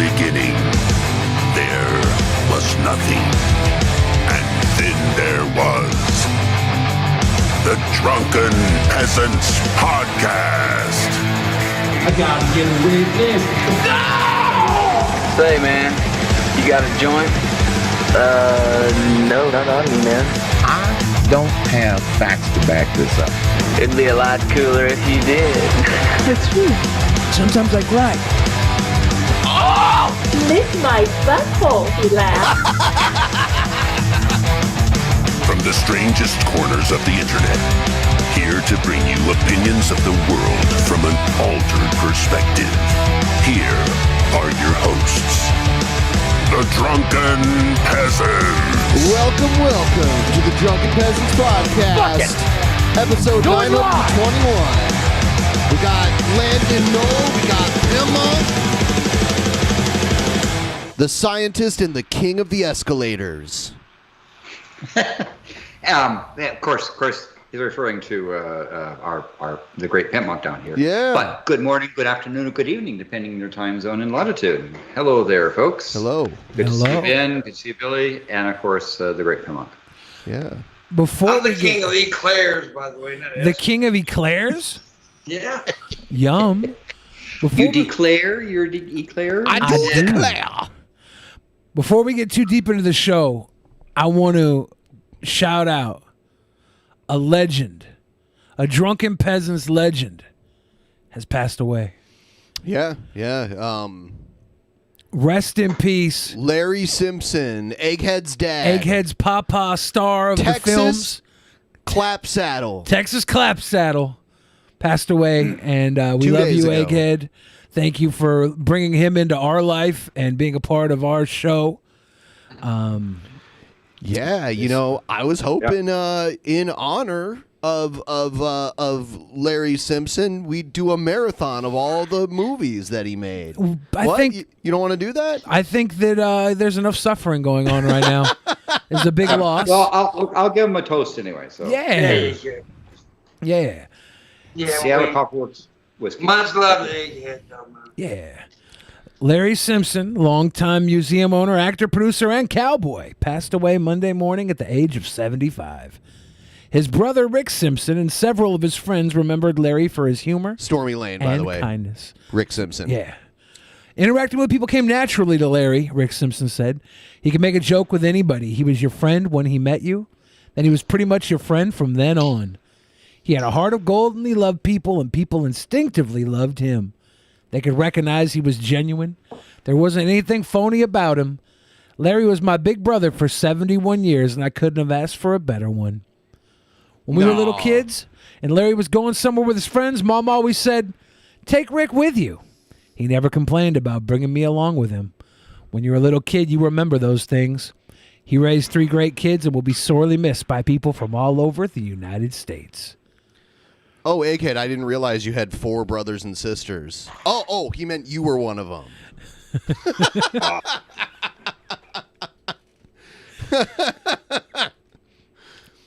beginning, there was nothing. And then there was the Drunken Peasants Podcast. I gotta get a witness. No! Say, man, you got a joint? No, not on me, man. I don't have facts to back this up. It'd be a lot cooler if you did. That's true. Sometimes I cry. Oh! Lick my butthole, he laughed. From the strangest corners of the internet, here to bring you opinions of the world from an altered perspective. Here are your hosts, the Drunken Peasants. Welcome to the Drunken Peasants Podcast. Episode 921. We got Landon Noll, we got Pimpmunk, the scientist and the king of the escalators. Of course, he's referring to the great Pimpmunk down here. Yeah. But good morning, good afternoon, or good evening, depending on your time zone and latitude. Hello there, folks. Hello. Good to see you, Ben. Good to see you, Billy, and of course, the great Pimpmunk. Yeah. Before I'm the king of eclairs, by the way. The king of eclairs? Yeah. Yum. You declare your eclair? I do declare. Before we get too deep into the show, I want to shout out a legend, a Drunken Peasants legend has passed away. Yeah. Rest in peace. Larry Simpson, Egghead's dad. Egghead's papa, star of the films. Clapsaddle. Texas Clapsaddle passed away, and we 2 love days you, ago. Egghead. Thank you for bringing him into our life and being a part of our show. Yeah, I was hoping in honor of Larry Simpson, we'd do a marathon of all the movies that he made. I think you don't want to do that? I think that there's enough suffering going on right now. It's a big loss. Well, I'll give him a toast anyway. So Yeah. Yeah. Seattle Copperworks whiskey. Much love to Egghead, though, man. Yeah. Larry Simpson, longtime museum owner, actor, producer, and cowboy, passed away Monday morning at the age of 75. His brother, Rick Simpson, and several of his friends remembered Larry for his humor. Stormy Lane, by the way. Kindness. Rick Simpson. Yeah. Interacting with people came naturally to Larry, Rick Simpson said. He could make a joke with anybody. He was your friend when he met you, and he was pretty much your friend from then on. He had a heart of gold, and he loved people, and people instinctively loved him. They could recognize he was genuine. There wasn't anything phony about him. Larry was my big brother for 71 years, and I couldn't have asked for a better one. When we were little kids and Larry was going somewhere with his friends, Mom always said, "Take Rick with you." He never complained about bringing me along with him. When you're a little kid, you remember those things. He raised 3 great kids and will be sorely missed by people from all over the United States. Oh, Egghead, I didn't realize you had 4 brothers and sisters. Oh, he meant you were one of them.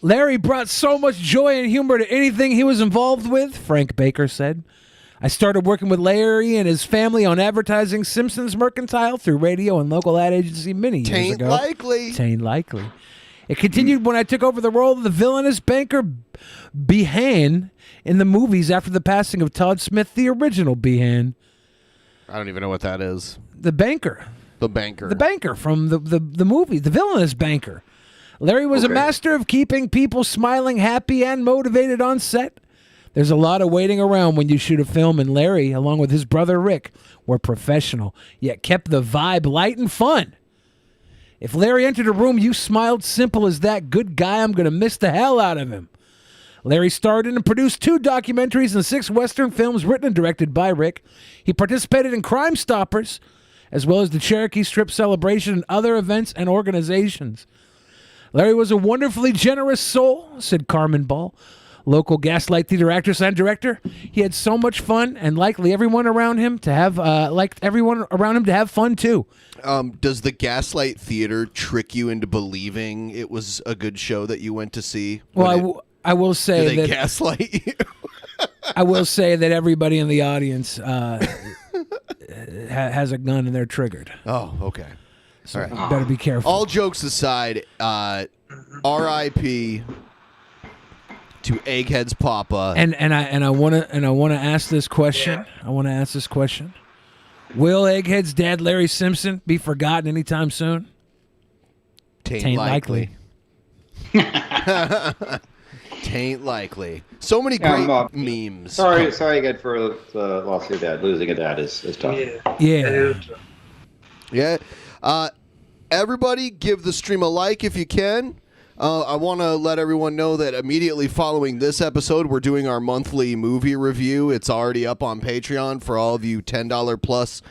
Larry brought so much joy and humor to anything he was involved with, Frank Baker said. I started working with Larry and his family on advertising Simpsons Mercantile through radio and local ad agency many years ago. Tain't likely. It continued when I took over the role of the villainous banker Behan in the movies after the passing of Todd Smith, the original Behan. I don't even know what that is. The banker. The banker. The banker from the movie, the villainous banker. Larry was a master of keeping people smiling, happy, and motivated on set. There's a lot of waiting around when you shoot a film, and Larry, along with his brother Rick, were professional, yet kept the vibe light and fun. If Larry entered a room, you smiled, simple as that. Good guy, I'm going to miss the hell out of him. Larry starred in and produced 2 documentaries and 6 Western films written and directed by Rick. He participated in Crime Stoppers, as well as the Cherokee Strip Celebration and other events and organizations. Larry was a wonderfully generous soul, said Carmen Ball, local Gaslight Theater actress and director. He had so much fun, and likely everyone around him to have fun too. Does the Gaslight Theater trick you into believing it was a good show that you went to see? Well, I will say do they that gaslight you? I will say that everybody in the audience has a gun and they're triggered. Oh, okay. So All right. you better be careful. All jokes aside, R.I.P. to Egghead's Papa. And I want to ask this question. I want to ask this question. Will Egghead's dad, Larry Simpson, be forgotten anytime soon? Tain't likely. Tain't likely. So many great memes. Sorry again for the loss of your dad. Losing a dad is tough. Yeah. Everybody give the stream a like if you can. I want to let everyone know that immediately following this episode, we're doing our monthly movie review. It's already up on Patreon for all of you $10 plus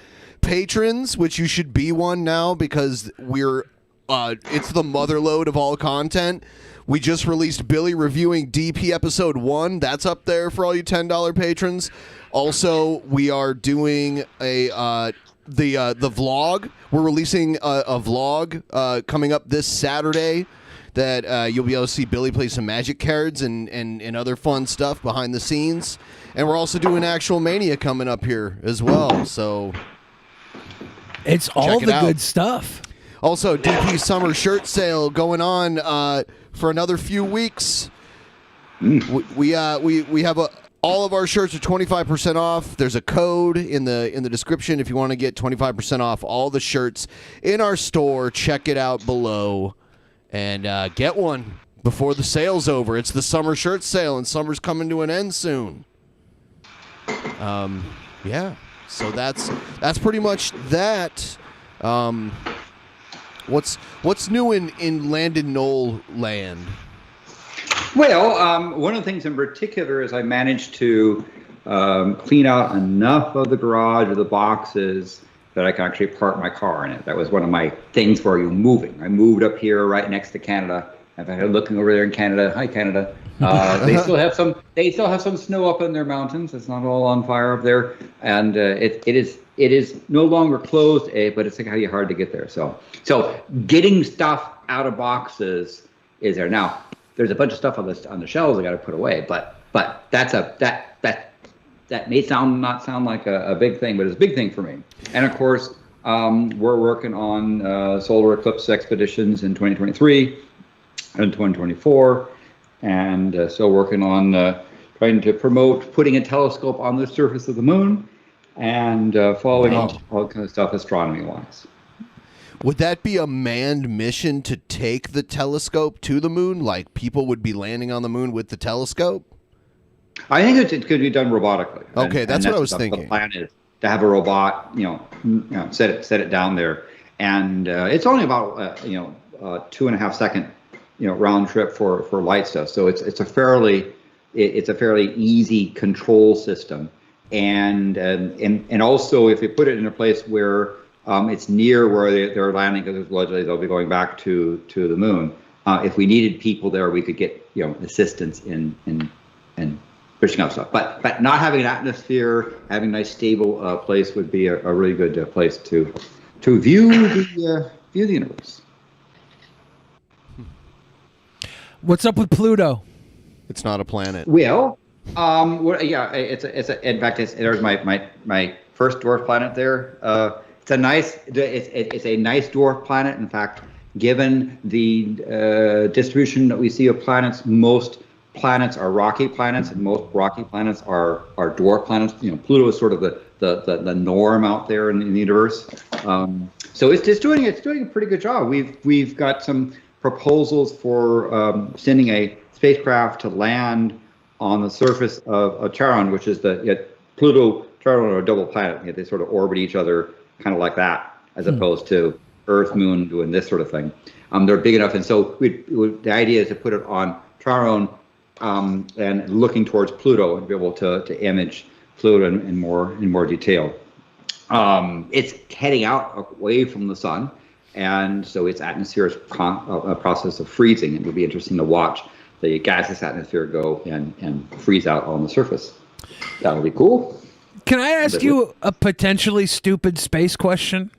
patrons, which you should be one now because it's the motherlode of all content. We just released Billy reviewing DP episode 1. That's up there for all you $10 patrons. Also, we are doing the vlog. We're releasing a vlog coming up this Saturday that you'll be able to see Billy play some magic cards and other fun stuff behind the scenes. And we're also doing Actual Mania coming up here as well. So it's all the good stuff. Also, DP Summer Shirt Sale going on for another few weeks. We have all of our shirts are 25% off. There's a code in the description if you want to get 25% off all the shirts in our store. Check it out below and get one before the sale's over. It's the summer shirt sale, and summer's coming to an end soon. Yeah. So that's pretty much that. What's new in Landon Noll land? Well, one of the things in particular is I managed to clean out enough of the garage or the boxes that I can actually park my car in it. That was one of my things where you're moving. I moved up here right next to Canada. I've been looking over there in Canada. Hi, Canada. They still have some snow up in their mountains. It's not all on fire up there, and it is no longer closed, but it's kind of hard to get there. So getting stuff out of boxes is there now. There's a bunch of stuff on the shelves I got to put away, but that may not sound like a big thing, but it's a big thing for me. And of course, we're working on solar eclipse expeditions in 2023 and 2024, and still working on trying to promote putting a telescope on the surface of the moon and following all kind of stuff astronomy-wise. Would that be a manned mission to take the telescope to the moon? Like people would be landing on the moon with the telescope? I think it could be done robotically. Okay, that's what I was thinking. The plan is to have a robot, set it down there, and it's only about 2.5 second, round trip for light stuff. So it's a fairly easy control system, and also if you put it in a place where it's near where they're landing, because allegedly they'll be going back to the moon. If we needed people there, we could get assistance in pushing up stuff. But not having an atmosphere, having a nice stable place would be a really good place to view the universe. What's up with Pluto? It's not a planet. Well, in fact, there's my first dwarf planet there. It's a nice dwarf planet. In fact, given the distribution that we see of planets, most planets are rocky planets, and most rocky planets are dwarf planets. Pluto is sort of the norm out there in the universe. So it's doing a pretty good job. We've got some proposals for sending a spacecraft to land on the surface of Charon, which is Pluto, Charon are a double planet. They sort of orbit each other kind of like that, as opposed to Earth, Moon doing this sort of thing. They're big enough, and so the idea is to put it on Charon and looking towards Pluto and be able to image Pluto in more detail. It's heading out away from the sun, and so its atmosphere is a process of freezing. It would be interesting to watch the gaseous atmosphere go and freeze out on the surface. That would be cool. Can I ask you a potentially stupid space question?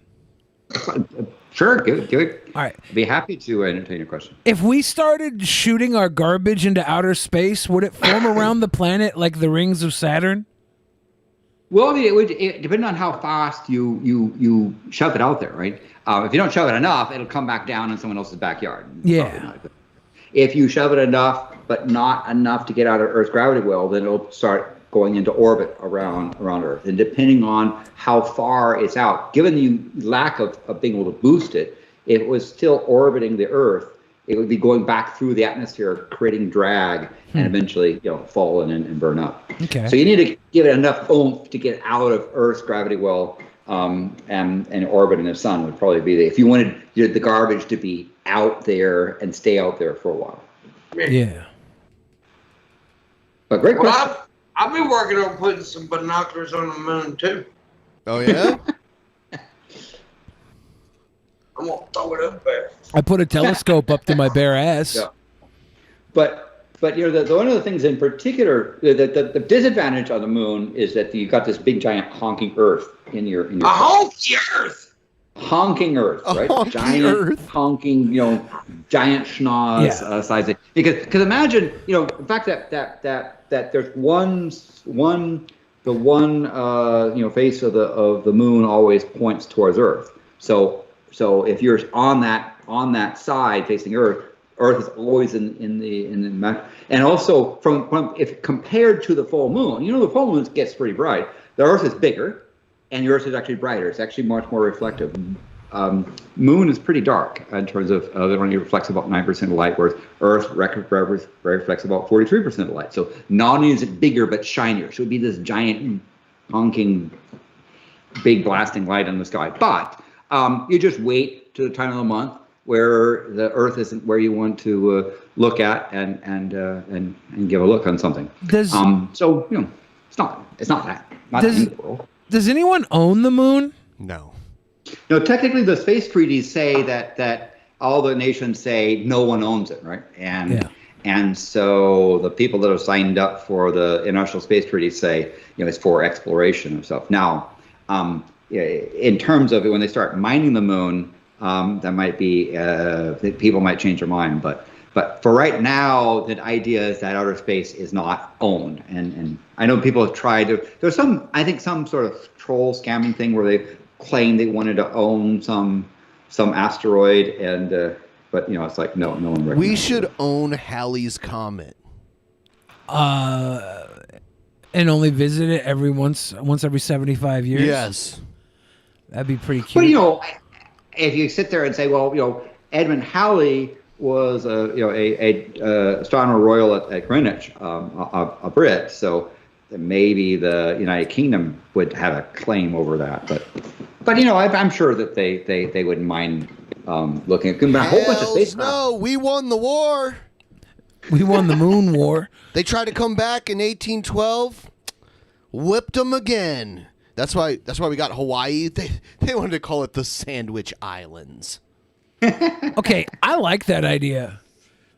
Sure, give it. All right. I'd be happy to entertain your question. If we started shooting our garbage into outer space, would it form around the planet like the rings of Saturn? Well, I mean, it depends on how fast you shove it out there, right? If you don't shove it enough, it'll come back down in someone else's backyard. Yeah. If you shove it enough, but not enough to get out of Earth's gravity well, then it'll start going into orbit around Earth. And depending on how far it's out, given the lack of being able to boost it, if it was still orbiting the Earth, it would be going back through the atmosphere, creating drag, and eventually, fall and burn up. Okay. So you need to give it enough oomph to get out of Earth's gravity well, and orbiting the sun would probably be if you wanted the garbage to be out there and stay out there for a while. Yeah. But great question. Well, I've been working on putting some binoculars on the moon too. Oh yeah. I'm gonna throw it up there. I put a telescope up to my bare ass. Yeah. But the one of the things in particular, the disadvantage on the moon is that you've got this big giant honking Earth in your A honky Earth. honking Earth, right? Honky Giant Earth. honking, giant schnoz size. Because imagine, in fact that there's one face of the moon always points towards Earth. So if you're on that side facing Earth is always in the map. And also from if compared to the full moon, the full moon gets pretty bright. The Earth is bigger, and the Earth is actually brighter. It's actually much more reflective. Moon is pretty dark in terms of it only reflects about 9% of light, whereas Earth reflects about 43% of light. So not only is it bigger, but shinier. So it would be this giant honking, big blasting light in the sky. But you just wait to the time of the month where the Earth isn't where you want to look at and give a look on something. It's not that not the end of the world. Does anyone own the moon? No. No, technically the space treaties say that all the nations say no one owns it, right? And so the people that have signed up for the International Space Treaty say it's for exploration and stuff. Now, in terms of when they start mining the moon, that might be people might change their mind, but for right now, the idea is that outer space is not owned, and I know people have tried to. There's some sort of troll scamming thing where they claim they wanted to own some asteroid, but it's like no one recognizes We should own Halley's Comet. And only visit it once every 75 years. Yes. That'd be pretty cute. But if you sit there and say, well, Edmund Halley was a astronomer royal at Greenwich, a Brit, so maybe the United Kingdom would have a claim over that. But I'm sure that they wouldn't mind looking at a whole bunch of space. No, we won the war. We won the moon war. They tried to come back in 1812, whipped them again. That's why we got Hawaii. They wanted to call it the Sandwich Islands. Okay, I like that idea.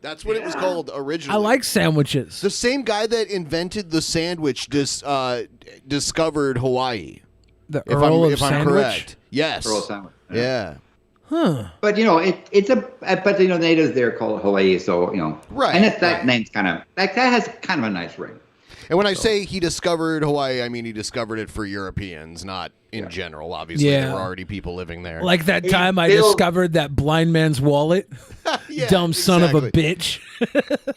That's what it was called originally. I like sandwiches. The same guy that invented the sandwich discovered Hawaii. The Earl of Sandwich? I'm correct. Yes. Earl of Sandwich. Yeah. Huh. But the natives there call it Hawaii, so Right. And that name's that has kind of a nice ring. And when I say he discovered Hawaii, I mean he discovered it for Europeans, not in general. Obviously, there were already people living there. Like that time I discovered that blind man's wallet. Dumb son of a bitch.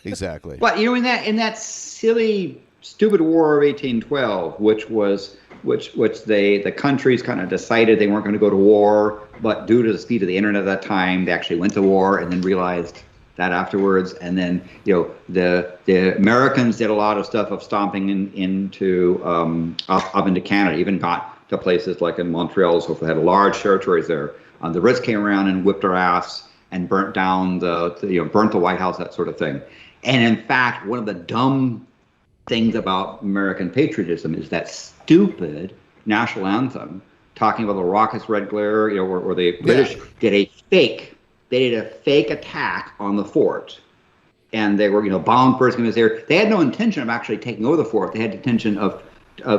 Exactly. But in that silly, stupid War of 1812, which the countries kind of decided they weren't going to go to war, but due to the speed of the internet at that time, they actually went to war and then realized that afterwards. And then the Americans did a lot of stuff of stomping into up into Canada, even got to places like in Montreal, so they had large territories there. The Brits came around and whipped our ass and burnt down burnt the White House, that sort of thing. And in fact, one of the dumb things about American patriotism is that stupid national anthem talking about the rocket's red glare, where the British did a fake attack on the fort. And they were, bomb bursting was there. They had no intention of actually taking over the fort. They had the intention of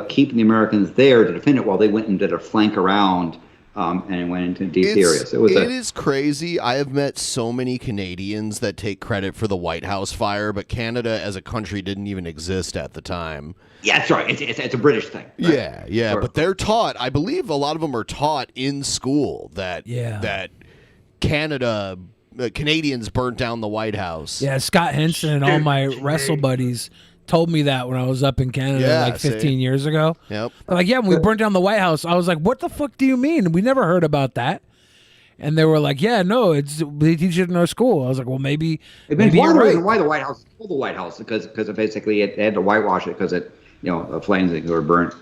keeping the Americans there to defend it while they went and did a flank around and it went into deep areas. It is crazy. I have met so many Canadians that take credit for the White House fire, but Canada as a country didn't even exist at the time. Yeah, that's right. It's a British thing. Right? Yeah. But they're taught, I believe a lot of them are taught in school that Canadians burnt down the White House. Yeah, Scott Henson and all my wrestle buddies told me that when I was up in Canada 15 years ago. Yep. They're like, yeah, when we burnt down the White House, I was like, what the fuck do you mean? We never heard about that. And they were like, yeah, no, they teach it in our school. I was like, well, maybe one you're reason right. why the White House is called the White House because basically it had to whitewash it because the flames that were burnt.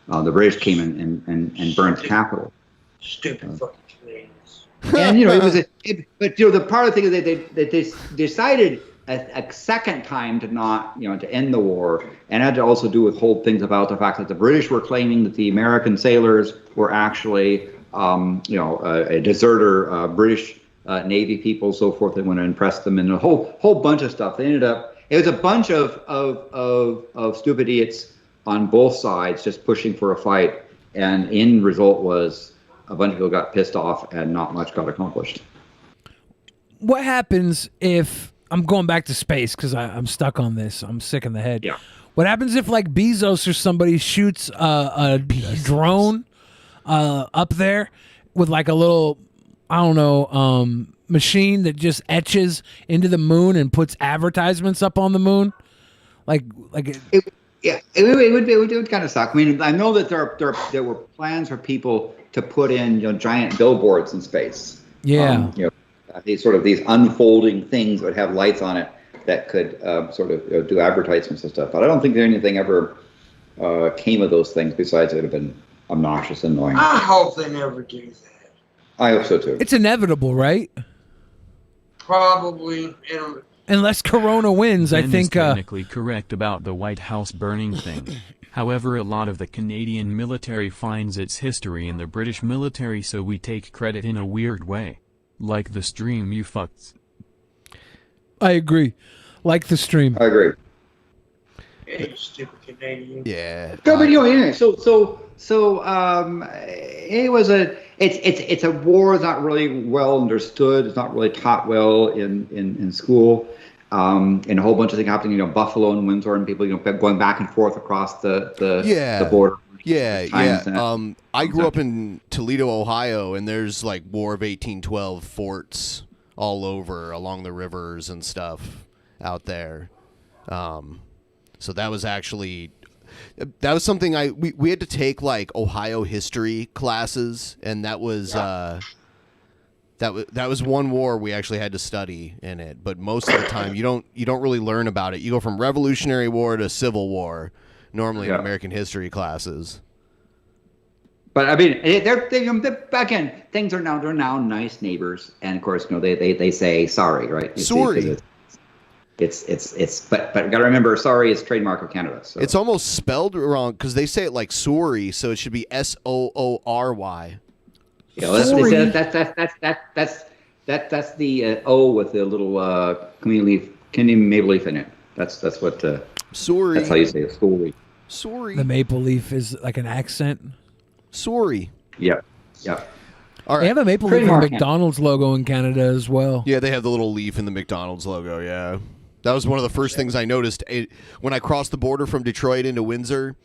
The British came and burnt the Capitol. Stupid fucking Canadians. And it was the part of the thing is that they decided a second time to not to end the war, and it had to also do with whole things about the fact that the British were claiming that the American sailors were actually a deserter British Navy people, so forth. They want to impress them, and a whole bunch of stuff. They ended up. It was a bunch of stupid idiots on both sides just pushing for a fight, and end result was a bunch of people got pissed off and not much got accomplished. What happens if I'm going back to space because I'm stuck on this? I'm sick in the head. Yeah. What happens if like Bezos or somebody shoots a drone up there with like a little, I don't know, machine that just etches into the moon and puts advertisements up on the moon? It would kind of suck. I mean, I know that there were plans for people to put in giant billboards in space. Yeah. These unfolding things that would have lights on it that could do advertisements and stuff. But I don't think anything ever came of those things besides it would have been obnoxious and annoying. I hope they never do that. I hope so too. It's inevitable, right? Probably. Unless Corona wins, I think. Is technically correct about the White House burning thing. However, a lot of the Canadian military finds its history in the British military, so we take credit in a weird way. Like the stream, you fucks. I agree. Like the stream. I agree. Yeah, you stupid Canadian. Yeah. No, but anyway, so it was it's a war that's not really well understood. It's not really taught well in school. And a whole bunch of things happening, Buffalo and Windsor, and people, going back and forth across the border. Yeah. I grew up in Toledo, Ohio, and there's like War of 1812 forts all over along the rivers and stuff out there. So that was something we had to take like Ohio history classes, and that was that was one war we actually had to study in it. But most of the time you don't really learn about it. You go from Revolutionary War to Civil War normally in American history classes. But I mean, they're again, things are now, they're now nice neighbors, and of course, they say sorry, right? Sorry. But gotta remember, sorry is trademark of Canada. So it's almost spelled wrong because they say it like sorry, so it should be SOORY. Yeah, that's the O with the little Canadian maple leaf in it. That's what. Sorry. That's how you say it. Sorry. Sorry. The maple leaf is like an accent. Sorry. Yeah. All right. They have a maple leaf in the McDonald's logo in Canada as well. Yeah, they have the little leaf in the McDonald's logo. Yeah, that was one of the first things I noticed when I crossed the border from Detroit into Windsor.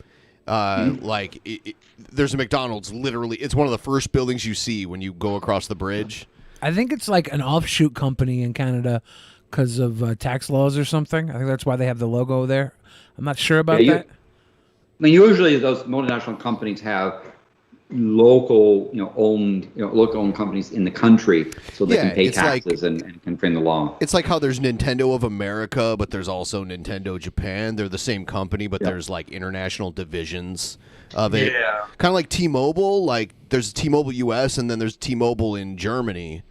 There's a McDonald's. Literally, it's one of the first buildings you see when you go across the bridge. I think it's like an offshoot company in Canada because of tax laws or something. I think that's why they have the logo there. I'm not sure about that. I mean, usually those multinational companies have local owned companies in the country, so they can pay taxes and can frame the law. It's like how there's Nintendo of America, but there's also Nintendo Japan. They're the same company, but there's like international divisions of it. Yeah. Kind of like T-Mobile. Like there's T-Mobile US, and then there's T-Mobile in Germany.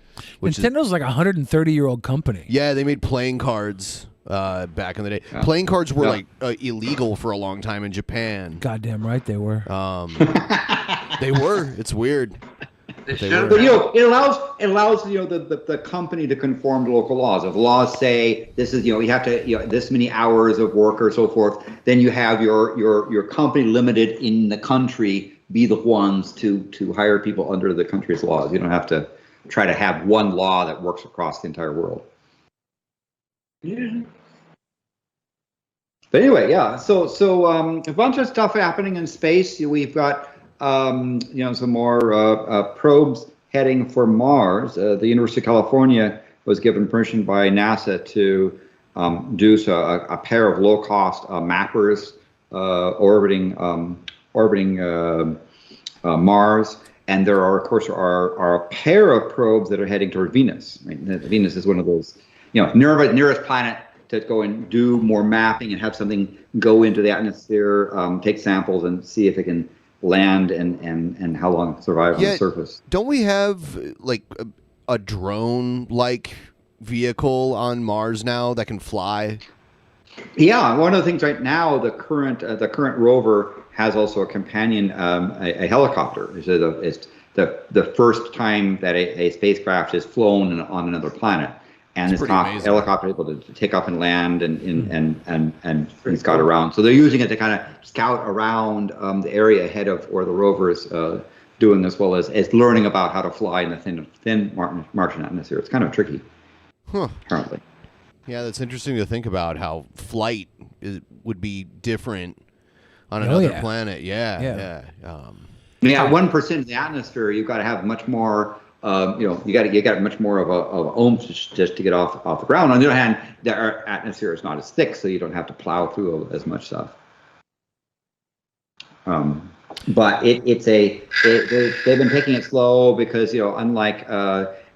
Nintendo's like a 130-year-old company. Yeah, they made playing cards back in the day. Yeah. Playing cards were illegal for a long time in Japan. Goddamn right they were. They were. It's weird. But it allows the company to conform to local laws. If laws say this is you have to this many hours of work or so forth, then you have your company limited in the country be the ones to hire people under the country's laws. You don't have to try to have one law that works across the entire world. Yeah. But anyway, yeah. So a bunch of stuff happening in space. We've got some more probes heading for Mars. The University of California was given permission by NASA to do a pair of low-cost mappers orbiting Mars. And there are, of course, are a pair of probes that are heading toward Venus. Right? Venus is one of those, nearest planet to go and do more mapping and have something go into the atmosphere, take samples, and see if it can land and how long it survive on the surface. Don't we have like a drone-like vehicle on Mars now that can fly? Yeah, one of the things right now, the current rover has also a companion, a helicopter. It's the first time that a spacecraft is flown on another planet, and this helicopter is able to take off and land and it's got around. So they're using it to kind of scout around the area ahead of where the rover is doing, as well as learning about how to fly in the thin Martian atmosphere. It's kind of tricky, apparently. Yeah, that's interesting to think about how flight would be different on another planet. Yeah. 1% of the atmosphere, you've got to have much more. You got much more of a oomph just to get off the ground. On the other hand, our atmosphere is not as thick, so you don't have to plow through as much stuff. But they've been taking it slow because unlike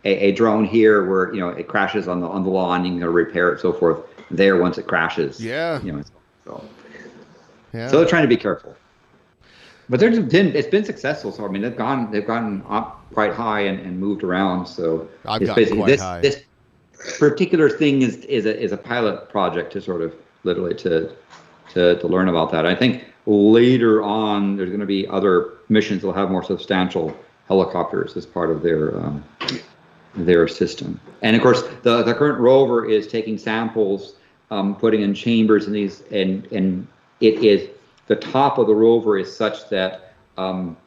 a drone here where it crashes on the lawn, you can repair it, so forth. There, once it crashes, so they're trying to be careful. But it's been successful. So I mean, they've gotten up quite high and moved around. So it's basically this particular thing is a pilot project to sort of literally to learn about that. I think later on there's going to be other missions that'll have more substantial helicopters as part of their system. And of course, the current rover is taking samples, putting in chambers in these, and it is. The top of the rover is such that a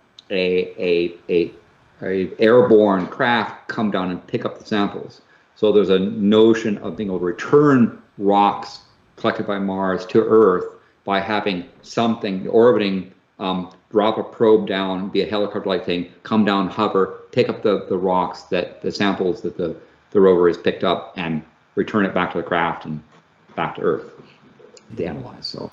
airborne craft come down and pick up the samples. So there's a notion of being able to return rocks collected by Mars to Earth by having something orbiting, drop a probe down, be a helicopter-like thing, come down, hover, pick up the rocks, the samples that the rover has picked up, and return it back to the craft and back to Earth to analyze. So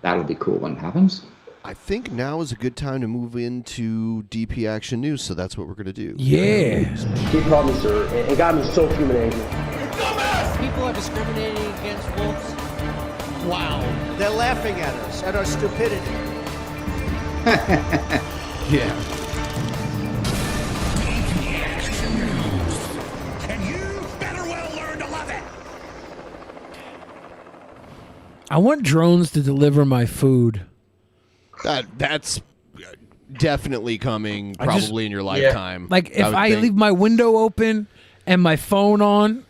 that would be cool when it happens. I think now is a good time to move into DP Action News, so that's what we're going to do. Yeah. He called me, sir. It got me so human angry. People are discriminating against wolves. Wow. They're laughing at us, at our stupidity. Yeah. And you better well learn to love it. I want drones to deliver my food. That's definitely coming probably in your lifetime. Like if I leave my window open and my phone on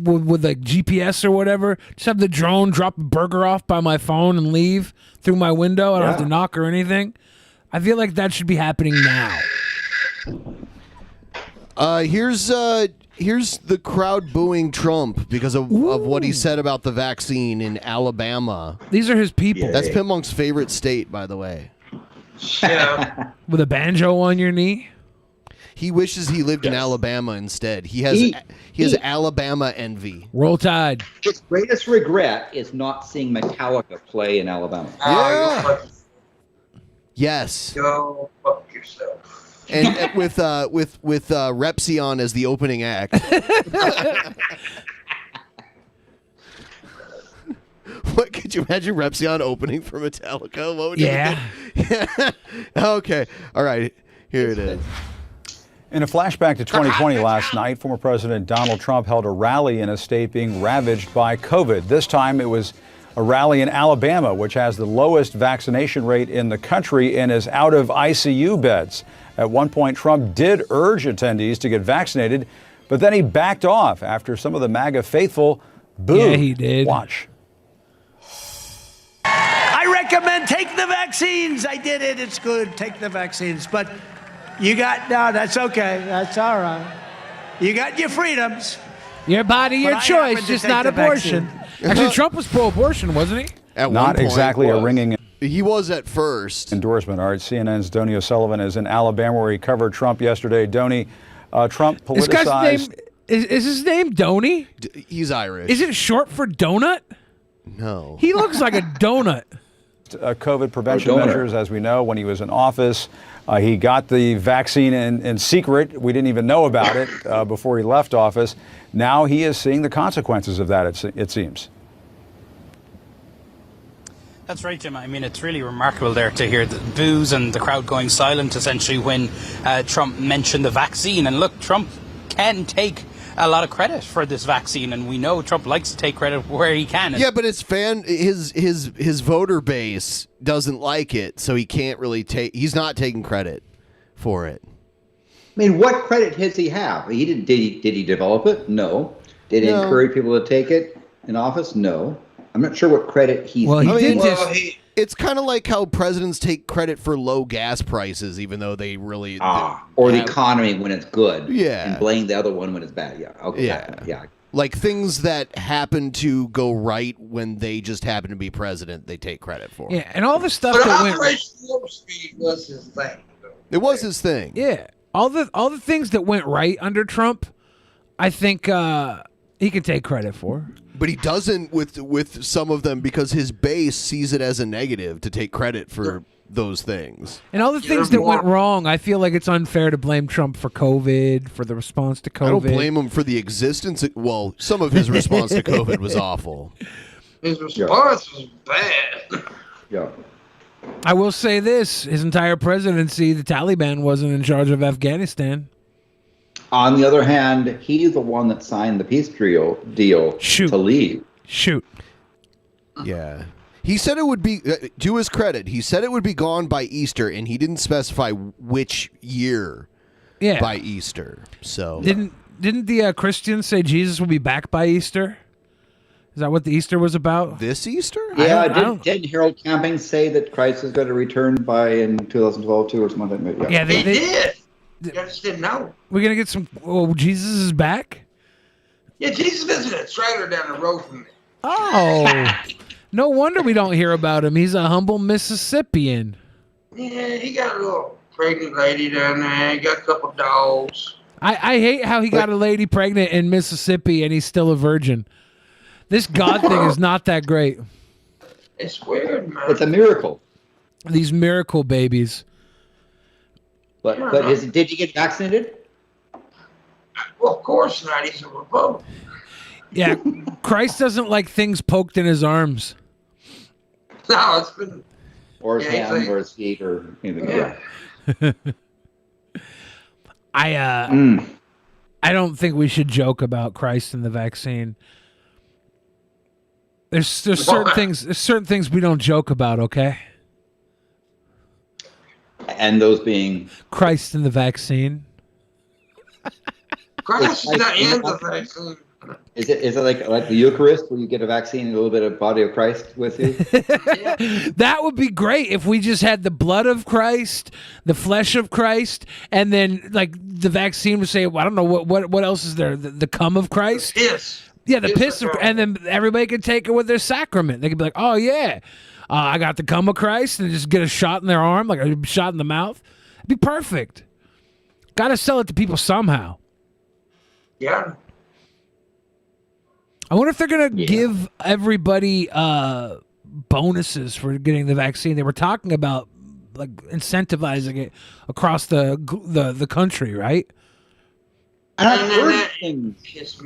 with like GPS or whatever, just have the drone drop a burger off by my phone and leave through my window. I don't have to knock or anything. I feel like that should be happening now. Here's the crowd booing Trump because of what he said about the vaccine in Alabama. These are his people. That's Pimpmunk's favorite state, by the way. Yeah. With a banjo on your knee? He wishes he lived in Alabama instead. He has Alabama envy. Roll Tide. His greatest regret is not seeing Metallica play in Alabama. Yeah. Yes. Go fuck yourself. And with Repsion as the opening act. What could you imagine Repsion opening for Metallica? What would you think? Okay. All right. Here it is. In a flashback to 2020 last night, former President Donald Trump held a rally in a state being ravaged by COVID. This time it was a rally in Alabama, which has the lowest vaccination rate in the country and is out of ICU beds. At one point, Trump did urge attendees to get vaccinated, but then he backed off after some of the MAGA faithful booed. Yeah, he did. Watch. I recommend take the vaccines. I did it. It's good. Take the vaccines. But no, that's okay. That's all right. You got your freedoms. Your body, your But I choice, happen to just take not the abortion. vaccine. Actually, Trump was pro-abortion, wasn't he? At Not one point exactly a ringing He was at first. endorsement. All right, CNN's Donny O'Sullivan is in Alabama where he covered Trump yesterday. Donny, Trump This guy's politicized. name is his name Donny? He's Irish. Is it short for donut? No. He looks like a donut. COVID prevention donor. measures, as we know, when he was in office. He got the vaccine in secret. We didn't even know about it before he left office. Now he is seeing the consequences of that, it seems. That's right, Jim. I mean, it's really remarkable there to hear the boos and the crowd going silent, essentially, when Trump mentioned the vaccine. And look, Trump can take a lot of credit for this vaccine, and we know Trump likes to take credit where he can. Yeah, but his voter base doesn't like it, so he can't really take. He's not taking credit for it. I mean, what credit does he have? He didn't. Did he develop it? No. Did he encourage people to take it in office? No. I'm not sure what credit he's. Well, it's kind of like how presidents take credit for low gas prices, even though they really or the economy when it's good. Yeah. And blame the other one when it's bad. Yeah. Okay. Yeah. Like things that happen to go right when they just happen to be president, they take credit for. Yeah, and all the stuff But that went. Operation Warp Speed was his thing. It was his thing. Yeah, all the things that went right under Trump, I think he can take credit for. But he doesn't with some of them because his base sees it as a negative to take credit for those things. And all the things that went wrong, I feel like it's unfair to blame Trump for COVID, for the response to COVID. I don't blame him for the existence. Well, some of his response to COVID was awful. His response was bad. Yeah. I will say this: his entire presidency, the Taliban wasn't in charge of Afghanistan. On the other hand, he's the one that signed the peace deal to leave. Shoot. Yeah. He said it would be, to his credit, he said it would be gone by Easter, and he didn't specify which year by Easter. So Didn't the Christians say Jesus will be back by Easter? Is that what the Easter was about? This Easter? Yeah, didn't Harold Camping say that Christ is going to return by in 2012 too or something like that? Yeah, they did. You just didn't know. We're gonna get some. Oh, Jesus is back. Yeah, Jesus visited a trailer down the road from me. Oh, no wonder we don't hear about him. He's a humble Mississippian. Yeah, he got a little pregnant lady down there. He got a couple dogs. I hate how he got a lady pregnant in Mississippi and he's still a virgin. This God thing is not that great. It's weird, man. It's a miracle. These miracle babies. But did you get vaccinated? Well, of course not. He's a Republican. Yeah, Christ doesn't like things poked in his arms. No, it's been. Or his Yeah, hand, or his feet, or anything. Yeah. I don't think we should joke about Christ and the vaccine. There's certain things. There's certain things we don't joke about. Okay. And those being Christ and the vaccine. Christ is not in the vaccine. Is it like the Eucharist where you get a vaccine and a little bit of body of Christ with you? That would be great if we just had the blood of Christ, the flesh of Christ, and then like the vaccine would say, well, I don't know what else is there, the cum of Christ. Yes. Yeah, the piss of, and then everybody could take it with their sacrament. They could be like, oh yeah, I got the cum of Christ, and just get a shot in their arm, like a shot in the mouth. It'd be perfect. Got to sell it to people somehow. Yeah. I wonder if they're going to give everybody bonuses for getting the vaccine. They were talking about like incentivizing it across the country, right? And I've heard things.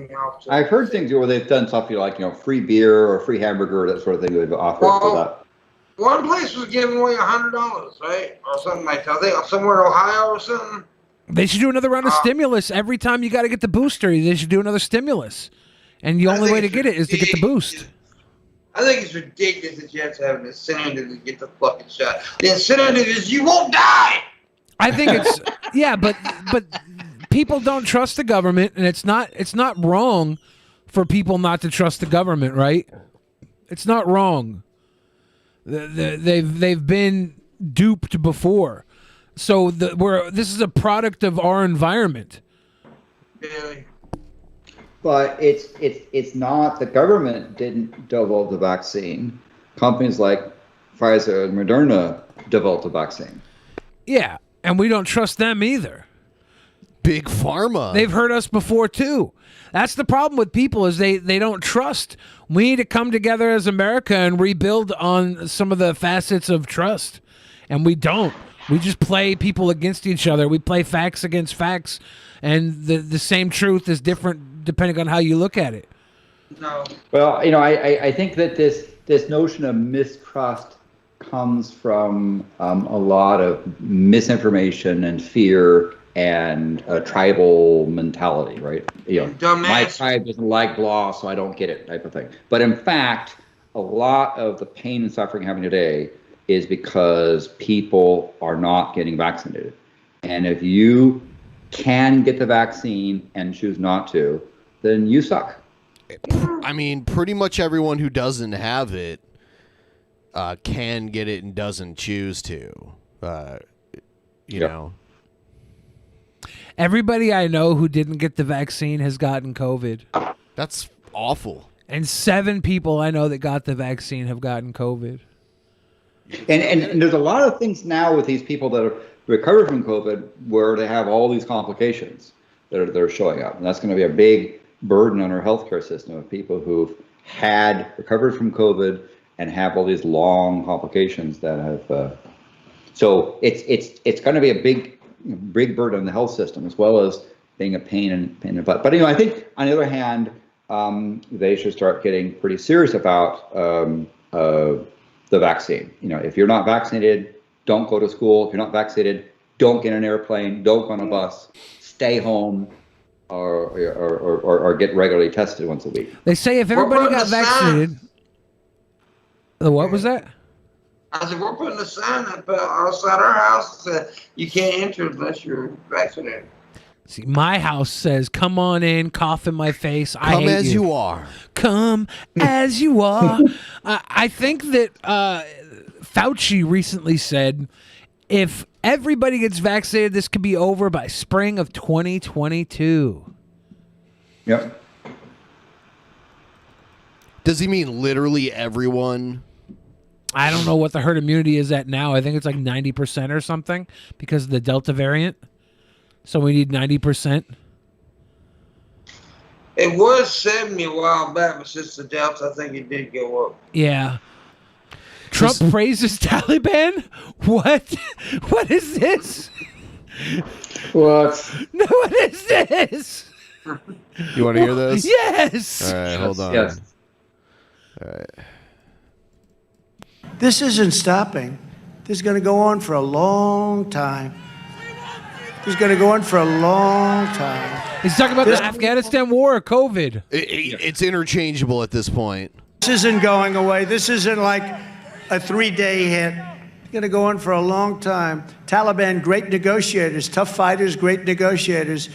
I've heard things where they've done stuff like free beer or free hamburger, that sort of thing they've offered for that. One place was giving away $100, right, or something like that. I think somewhere in Ohio or something. They should do another round of stimulus every time you got to get the booster. They should do another stimulus. And the only way to get it is to get the boost. I think it's ridiculous that you have to have an incentive to get the fucking shot. The incentive is you won't die. I think it's but people don't trust the government, and it's not wrong for people not to trust the government, right? It's not wrong. They've been duped before. So this is a product of our environment. Really? But it's not, the government didn't develop the vaccine. Companies like Pfizer and Moderna developed the vaccine. Yeah, and we don't trust them either. Big pharma. They've hurt us before too. That's the problem with people is they don't trust. We need to come together as America and rebuild on some of the facets of trust. And we don't. We just play people against each other. We play facts against facts. And the same truth is different depending on how you look at it. No. Well, I think that this notion of mistrust comes from a lot of misinformation and fear and a tribal mentality, right? My tribe doesn't like blah, so I don't get it, type of thing. But in fact, a lot of the pain and suffering happening today is because people are not getting vaccinated. And if you can get the vaccine and choose not to, then you suck. I mean, pretty much everyone who doesn't have it can get it and doesn't choose to. You know. Everybody I know who didn't get the vaccine has gotten COVID. That's awful. And 7 people I know that got the vaccine have gotten COVID. And there's a lot of things now with these people that are recovered from COVID where they have all these complications that are showing up. And that's going to be a big burden on our healthcare system of people who've had recovered from COVID and have all these long complications that have. So it's going to be a big burden on the health system as well as being a pain in the butt. But I think on the other hand, they should start getting pretty serious about the vaccine. If you're not vaccinated, don't go to school. If you're not vaccinated, don't get an airplane, don't go on a bus, stay home, or get regularly tested once a week. They say if everybody got vaccinated. What was that? I said, we're putting a sign up outside our house that says you can't enter unless you're vaccinated. See, my house says, come on in, cough in my face. I Come hate as you are. Come as you are. I think that Fauci recently said, if everybody gets vaccinated, this could be over by spring of 2022. Yep. Does he mean literally everyone? I don't know what the herd immunity is at now. I think it's like 90% or something because of the Delta variant. So we need 90%. It was 70 a while back, but since the Delta, I think it did go up. Yeah. Trump praises Taliban? What? What is this? What? No, what is this? You want to hear this? Yes. All right, hold on. Yes. All right. This isn't stopping. This is going to go on for a long time. This is going to go on for a long time. He's talking about the Afghanistan war or COVID. It's interchangeable at this point. This isn't going away. This isn't like a 3-day hit. It's going to go on for a long time. Taliban, great negotiators, tough fighters, great negotiators.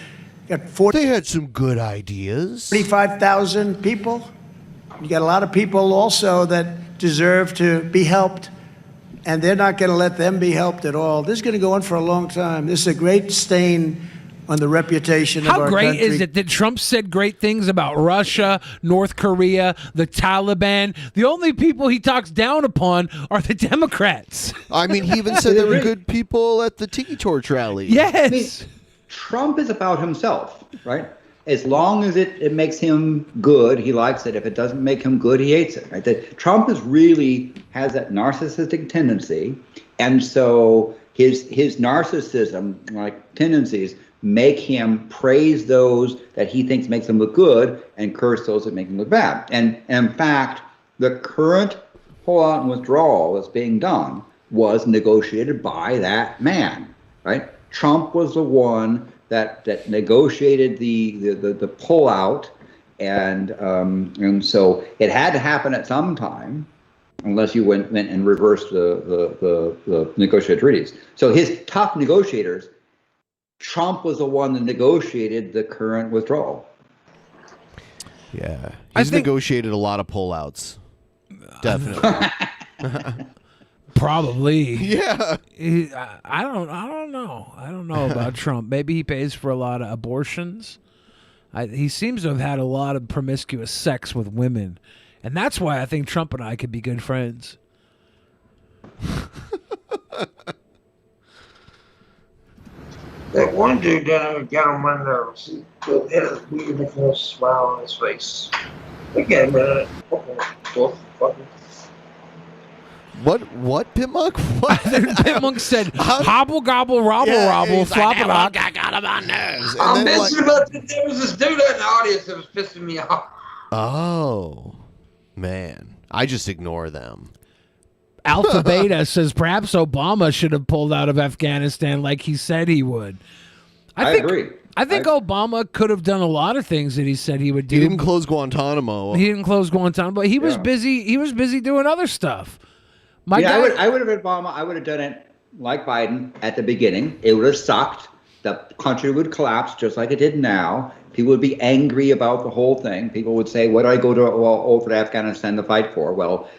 Got They had some good ideas. 45,000 people. You got a lot of people also that deserve to be helped, and they're not going to let them be helped at all. This is going to go on for a long time. This is a great stain on the reputation of our country. How great is it that Trump said great things about Russia, North Korea, the Taliban? The only people he talks down upon are the Democrats. I mean, he even said there were good people at the Tiki Torch rally. Yes. I mean, Trump is about himself, right? As long as it makes him good, he likes it. If it doesn't make him good, he hates it. Right? That Trump really has that narcissistic tendency, and so his narcissism, like tendencies, make him praise those that he thinks makes him look good and curse those that make him look bad. And in fact, the current pullout and withdrawal that's being done was negotiated by that man, right? Trump was the one that negotiated the pullout, and so it had to happen at some time, unless you went and reversed the negotiated treaties. So his top negotiators, Trump was the one that negotiated the current withdrawal. Yeah, he's negotiated a lot of pullouts. Definitely. Probably. Yeah. I don't know. I don't know about Trump. Maybe he pays for a lot of abortions. He seems to have had a lot of promiscuous sex with women. And that's why I think Trump and I could be good friends. That one dude down there got on my nerves. He had a weird little smile on his face. Okay, man. What, Pimpmunk? What? Pimpmunk said, hobble, gobble, robble, robble, flop it off. I got him on nerves. I'm messing about this. There was this dude in the audience that was pissing me off. Oh, man. I just ignore them. Alpha Beta says perhaps Obama should have pulled out of Afghanistan like he said he would. I agree. I think Obama could have done a lot of things that he said he would do. He didn't close Guantanamo. He didn't close Guantanamo, but he was busy. He was busy doing other stuff. I would have been Obama. I would have done it like Biden at the beginning. It would have sucked. The country would collapse just like it did now. People would be angry about the whole thing. People would say, "What do I go to over to Afghanistan to fight for?" Well,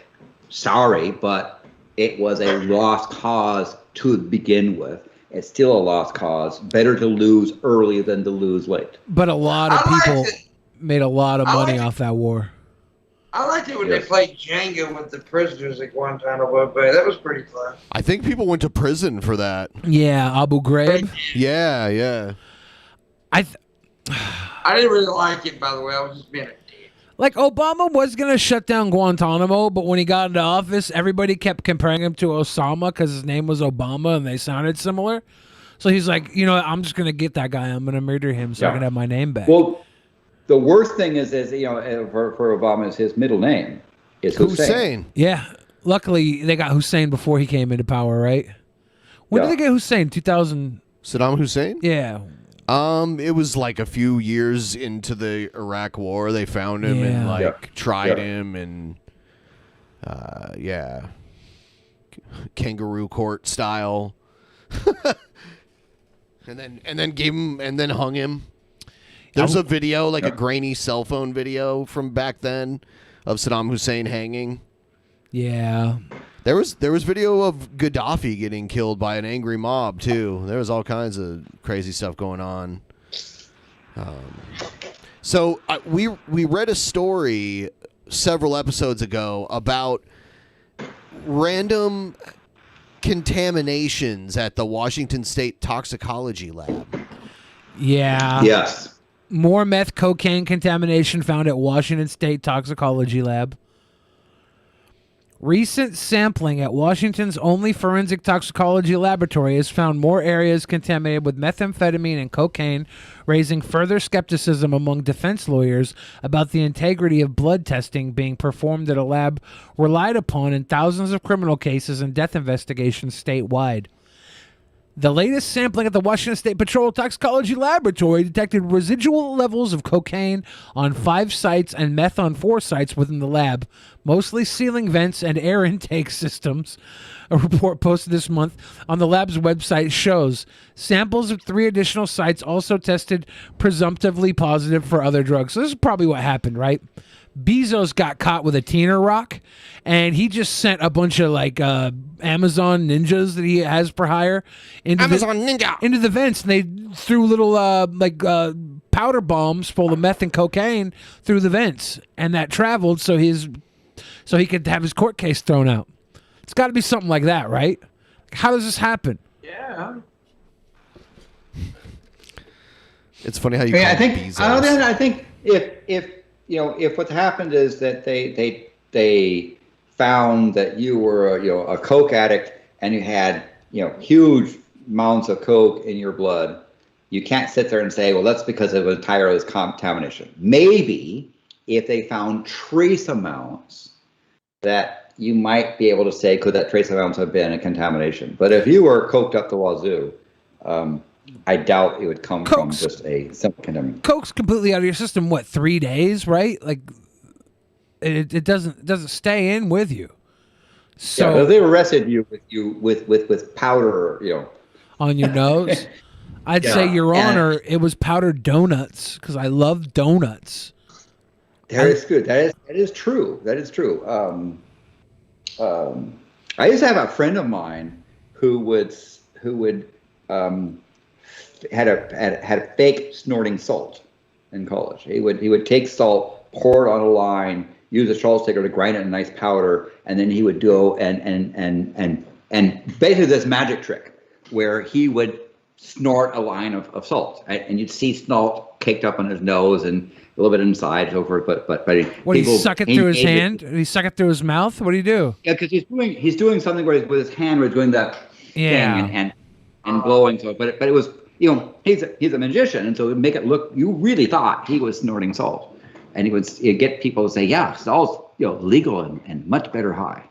sorry, but it was a lost cause to begin with. It's still a lost cause. Better to lose early than to lose late. But a lot of people made a lot of money off that war. I liked it when they played Jenga with the prisoners at Guantanamo Bay. That was pretty fun. I think people went to prison for that. Yeah, Abu Ghraib. Yeah. I didn't really like it, by the way. I was just being a Like, Obama was going to shut down Guantanamo, but when he got into office, everybody kept comparing him to Osama because his name was Obama and they sounded similar. So he's like, I'm just going to get that guy. I'm going to murder him so I can have my name back. Well, the worst thing is for Obama is his middle name is Hussein. Yeah. Luckily, they got Hussein before he came into power, right? When did they get Hussein? 2000? Saddam Hussein? Yeah. It was like a few years into the Iraq War. They found him and tried him and kangaroo court style, and then hung him. There's a video, like a grainy cell phone video from back then of Saddam Hussein hanging. Yeah. There was video of Gaddafi getting killed by an angry mob too. There was all kinds of crazy stuff going on. So we read a story several episodes ago about random contaminations at the Washington State Toxicology Lab. Yeah. Yes. More meth cocaine contamination found at Washington State Toxicology Lab. Recent sampling at Washington's only forensic toxicology laboratory has found more areas contaminated with methamphetamine and cocaine, raising further skepticism among defense lawyers about the integrity of blood testing being performed at a lab relied upon in thousands of criminal cases and death investigations statewide. The latest sampling at the Washington State Patrol Toxicology Laboratory detected residual levels of cocaine on 5 sites and meth on 4 sites within the lab, mostly ceiling vents and air intake systems. A report posted this month on the lab's website shows samples of 3 additional sites also tested presumptively positive for other drugs. So this is probably what happened, right? Bezos got caught with a teener rock, and he just sent a bunch of Amazon ninjas that he has for hire into the vents, and they threw little powder bombs full of meth and cocaine through the vents, and that traveled so he could have his court case thrown out. It's got to be something like that, right? How does this happen? Yeah. It's funny how you call Bezos. I think if what happened is that they found that you were a coke addict and you had huge amounts of coke in your blood, you can't sit there and say, well, that's because of entirely contamination. Maybe if they found trace amounts, that you might be able to say, could that trace amounts have been a contamination? But if you were coked up the wazoo, I doubt it would come from just a simple contamination. Coke's completely out of your system. What, 3 days? Right? Like it doesn't stay in with you. So yeah, if they arrested you with powder, on your nose, I'd say, Your Honor, it was powdered donuts because I love donuts. That is good. That is true. That is true. I used to have a friend of mine who would had a fake snorting salt in college. He would take salt, pour it on a line, use a salt shaker to grind it in a nice powder, and then he would go and basically this magic trick where he would snort a line of salt, right? And you'd see salt caked up on his nose and a little bit inside, so forth. But what, do you suck it through his hand? Do you suck it through his mouth? What do you do? Yeah, because he's doing something where with his hand, where he's doing that thing and blowing. So, but it was, you know, he's a magician, and so it would make it look, you really thought he was snorting salt, and he'd get people to say, yeah, salt's, you know, legal and much better high.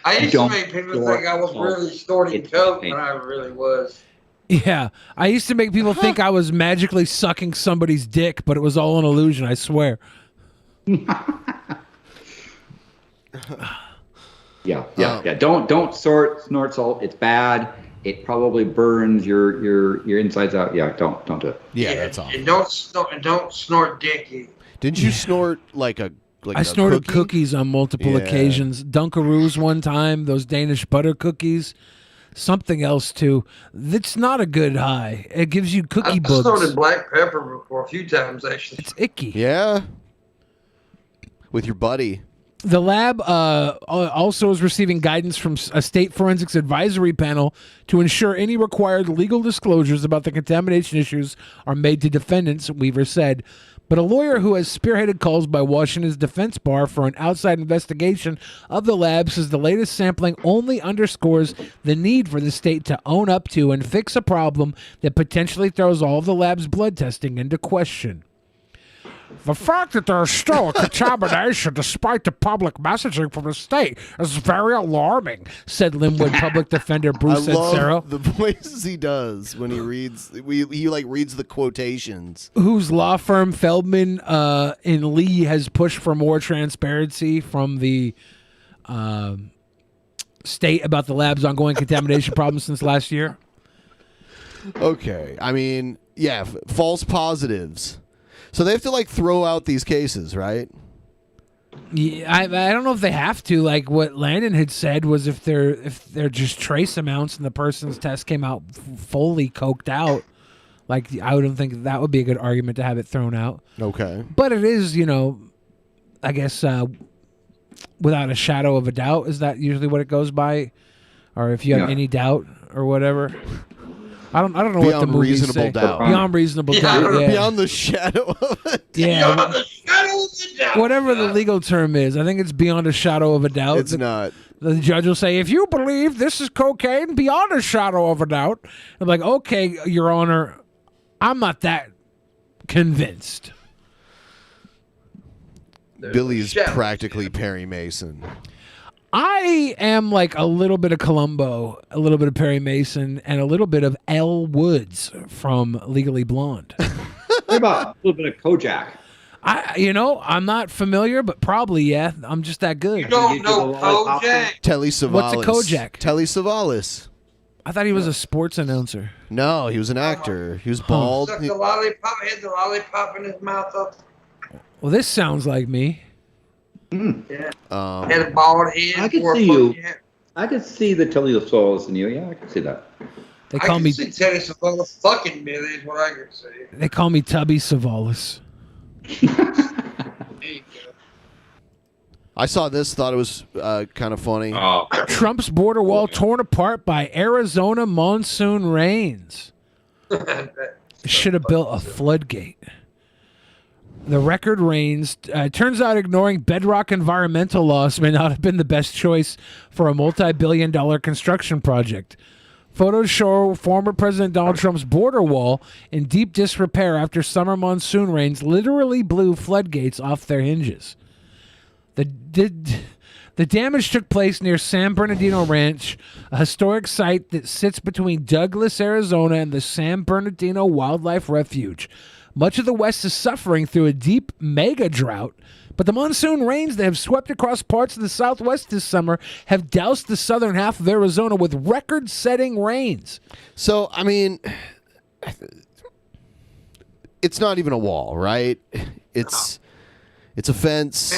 I used to make people think I was really snorting coke, but I really was. Yeah, I used to make people think I was magically sucking somebody's dick, but it was all an illusion, I swear. Yeah. Don't snort salt. It's bad. It probably burns your insides out. Yeah, don't do it. Yeah, that's all. And don't snort dick either. Didn't you snort like a I snorted cookies on multiple occasions. Dunkaroos one time, those Danish butter cookies. Something else too. That's not a good high. It gives you cookie bugs. I've snorted black pepper before a few times, actually. It's icky. Yeah. With your buddy. The lab also is receiving guidance from a state forensics advisory panel to ensure any required legal disclosures about the contamination issues are made to defendants, Weaver said. But a lawyer who has spearheaded calls by Washington's defense bar for an outside investigation of the lab says the latest sampling only underscores the need for the state to own up to and fix a problem that potentially throws all of the lab's blood testing into question. The fact that there's still a contamination despite the public messaging from the state is very alarming, said Linwood public defender Bruce I love Edsero. the voices he does when he reads. He like reads the quotations. Whose law firm Feldman in Lee has pushed for more transparency from the state about the lab's ongoing contamination problems since last year. Okay, I mean, yeah, false positives. So they have to like throw out these cases, right? Yeah, I don't know if they have to. Like what Landon had said was if they're just trace amounts and the person's test came out fully coked out, like I wouldn't think that would be a good argument to have it thrown out. Okay. But it is, you know, I guess without a shadow of a doubt. Is that usually what it goes by? Or if you have any doubt or whatever? I don't know what the movies reasonable say. doubt. Beyond reasonable doubt. Yeah. Beyond the shadow of a doubt. Yeah. Beyond the shadow of a doubt. Whatever the legal term is, I think it's beyond a shadow of a doubt. It's not. The judge will say, if you believe this is cocaine, beyond a shadow of a doubt. I'm like, okay, Your Honor, I'm not that convinced. Billy's practically Perry Mason. I am like a little bit of Columbo, a little bit of Perry Mason, and a little bit of Elle Woods from Legally Blonde. What about a little bit of Kojak? I'm not familiar, but probably, yeah. I'm just that good. You don't know Kojak? Telly Savalas. What's a Kojak? Telly Savalas. I thought he was a sports announcer. No, he was an actor. He was bald. Sucked the lollipop, had the lollipop in his mouth up. Well, this sounds like me. Yeah. Had a bald head. I can see you. I can see the Telly Savalas in you. Yeah, I can see that. They call me see Telly Savalas fucking me. That's what I can say. They call me Tubby Savalas. I saw this, thought it was kind of funny. Trump's border wall torn apart by Arizona monsoon rains. Should have built a floodgate. The record rains. Turns out ignoring bedrock environmental laws may not have been the best choice for a multi-billion-dollar construction project. Photos show former President Donald Trump's border wall in deep disrepair after summer monsoon rains literally blew floodgates off their hinges. The damage took place near San Bernardino Ranch, a historic site that sits between Douglas, Arizona, and the San Bernardino Wildlife Refuge. Much of the West is suffering through a deep mega drought, but the monsoon rains that have swept across parts of the Southwest this summer have doused the southern half of Arizona with record-setting rains. So, I mean, it's not even a wall, right? It's a fence.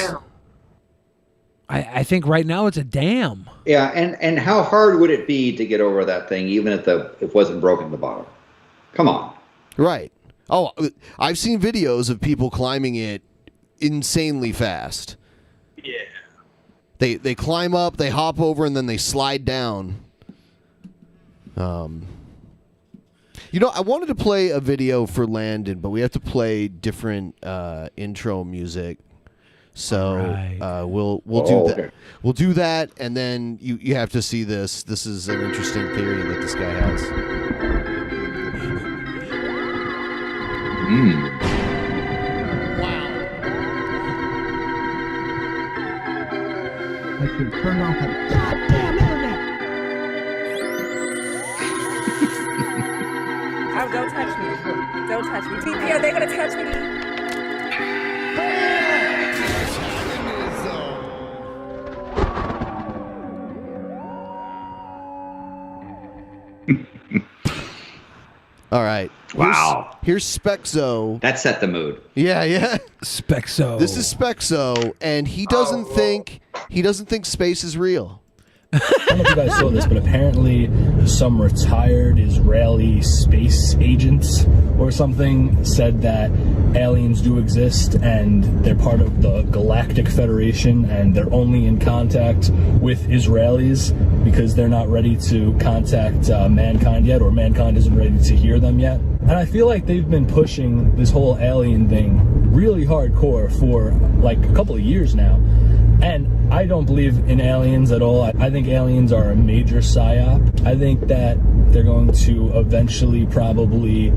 I think right now it's a dam. Yeah, and how hard would it be to get over that thing, even if it wasn't broken at the bottom? Come on. Right. Oh, I've seen videos of people climbing it insanely fast. Yeah. They climb up, they hop over, and then they slide down. You know, I wanted to play a video for Landon, but we have to play different intro music. So we'll do that. Okay. We'll do that, and then you have to see this. This is an interesting theory that this guy has. I should turn off the goddamn internet. Oh, don't touch me. Don't touch me. TP, are they going to touch me? All right. Wow. Here's Spexo. That set the mood. Yeah. Spexo. This is Spexo, and he doesn't think space is real. I don't know if you guys saw this, but apparently some retired Israeli space agents or something said that aliens do exist and they're part of the Galactic Federation and they're only in contact with Israelis because they're not ready to contact mankind yet, or mankind isn't ready to hear them yet. And I feel like they've been pushing this whole alien thing really hardcore for like a couple of years now. And I don't believe in aliens at all. I think aliens are a major psyop. I think that they're going to eventually probably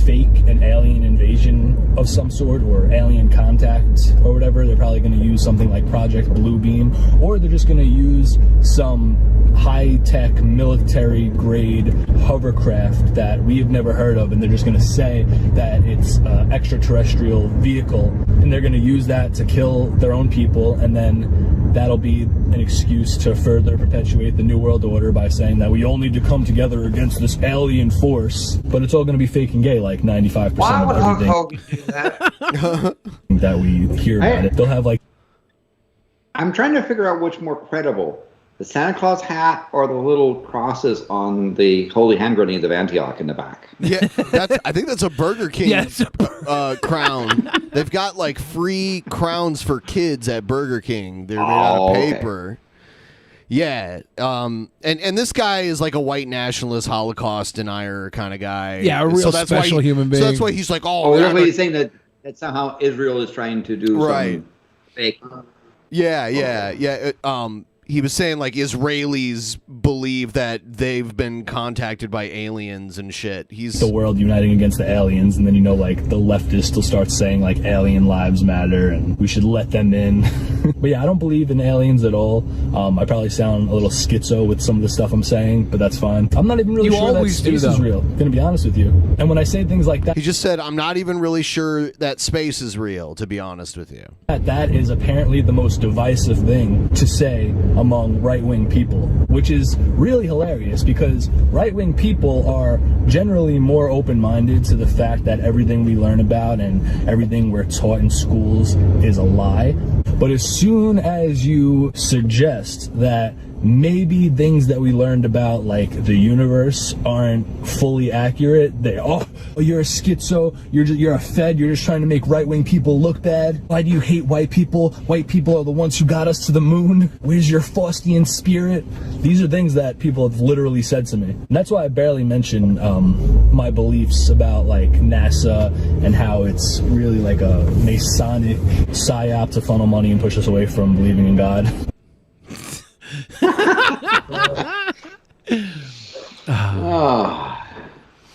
fake an alien invasion of some sort, or alien contact or whatever. They're probably going to use something like Project Bluebeam, or they're just going to use some high-tech military-grade hovercraft that we have never heard of, and they're just going to say that it's an extraterrestrial vehicle, and they're going to use that to kill their own people, and then that'll be an excuse to further perpetuate the New World Order by saying that we all need to come together against this alien force, but it's all going to be fake and gay, like 95% Why of would Hulk everything Hogan do that? that we hear about it. They'll have like... I'm trying to figure out which more credible, the Santa Claus hat or the little crosses on the holy hand grenades of Antioch in the back. Yeah, I think that's a Burger King crown. They've got like free crowns for kids at Burger King. They're made out of paper. Yeah, and this guy is like a white nationalist, Holocaust denier kind of guy. Yeah, a real special human being. So that's why he's like, he's saying that somehow Israel is trying to do some fake. Yeah. He was saying like Israelis believe that they've been contacted by aliens and shit. He's the world uniting against the aliens, and then like the leftists will start saying like alien lives matter and we should let them in. But yeah, I don't believe in aliens at all. I probably sound a little schizo with some of the stuff I'm saying, but that's fine. I'm not even really sure that space is real. I'm gonna be honest with you. And when I say things like that, he just said, I'm not even really sure that space is real, to be honest with you. That is apparently the most divisive thing to say among right-wing people, which is really hilarious because right-wing people are generally more open-minded to the fact that everything we learn about and everything we're taught in schools is a lie. But as soon as you suggest that maybe things that we learned about, like the universe, aren't fully accurate, you're a schizo, you're a fed, you're just trying to make right-wing people look bad. Why do you hate white people? White people are the ones who got us to the moon. Where's your Faustian spirit? These are things that people have literally said to me. And that's why I barely mention my beliefs about like NASA and how it's really like a Masonic psyop to funnel money and push us away from believing in God.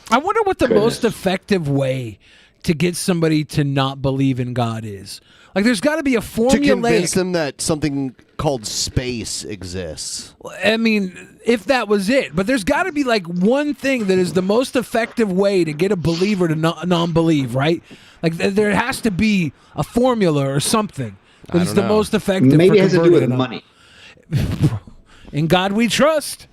I wonder what the most effective way to get somebody to not believe in God is. Like, there's got to be a formulaic... To convince them that something called space exists. I mean, if that was it. But there's got to be, like, one thing that is the most effective way to get a believer to non-believe, right? Like, there has to be a formula or something that is the most effective. Maybe it has to do with money. In God we trust.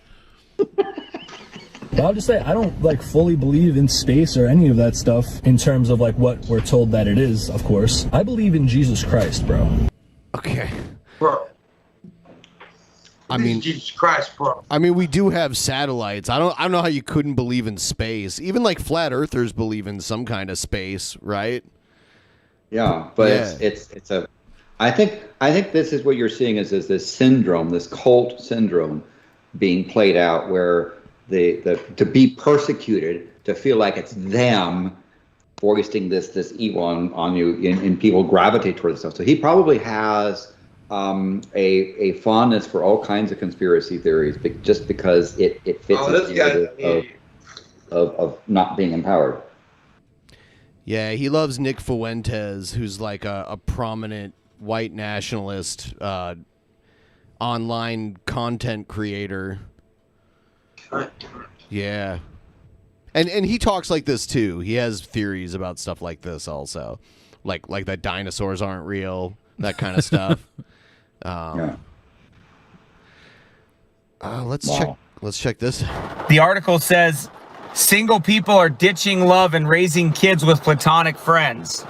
But I'll just say, I don't like fully believe in space or any of that stuff in terms of like what we're told that it is, of course. I believe in Jesus Christ, bro. Okay. Bro, I mean, Jesus Christ, bro. I mean, we do have satellites. I don't know how you couldn't believe in space. Even like flat earthers believe in some kind of space, right? Yeah, but it's a. I think this is what you're seeing is this syndrome, this cult syndrome, being played out where to be persecuted, to feel like it's them foisting this evil on you, and people gravitate towards stuff. So he probably has a fondness for all kinds of conspiracy theories, just because it fits his narrative of not being empowered. Yeah, he loves Nick Fuentes, who's like a prominent white nationalist online content creator. Yeah. And he talks like this too. He has theories about stuff like this also. Like that dinosaurs aren't real, that kind of stuff. Let's check this. The article says single people are ditching love and raising kids with platonic friends.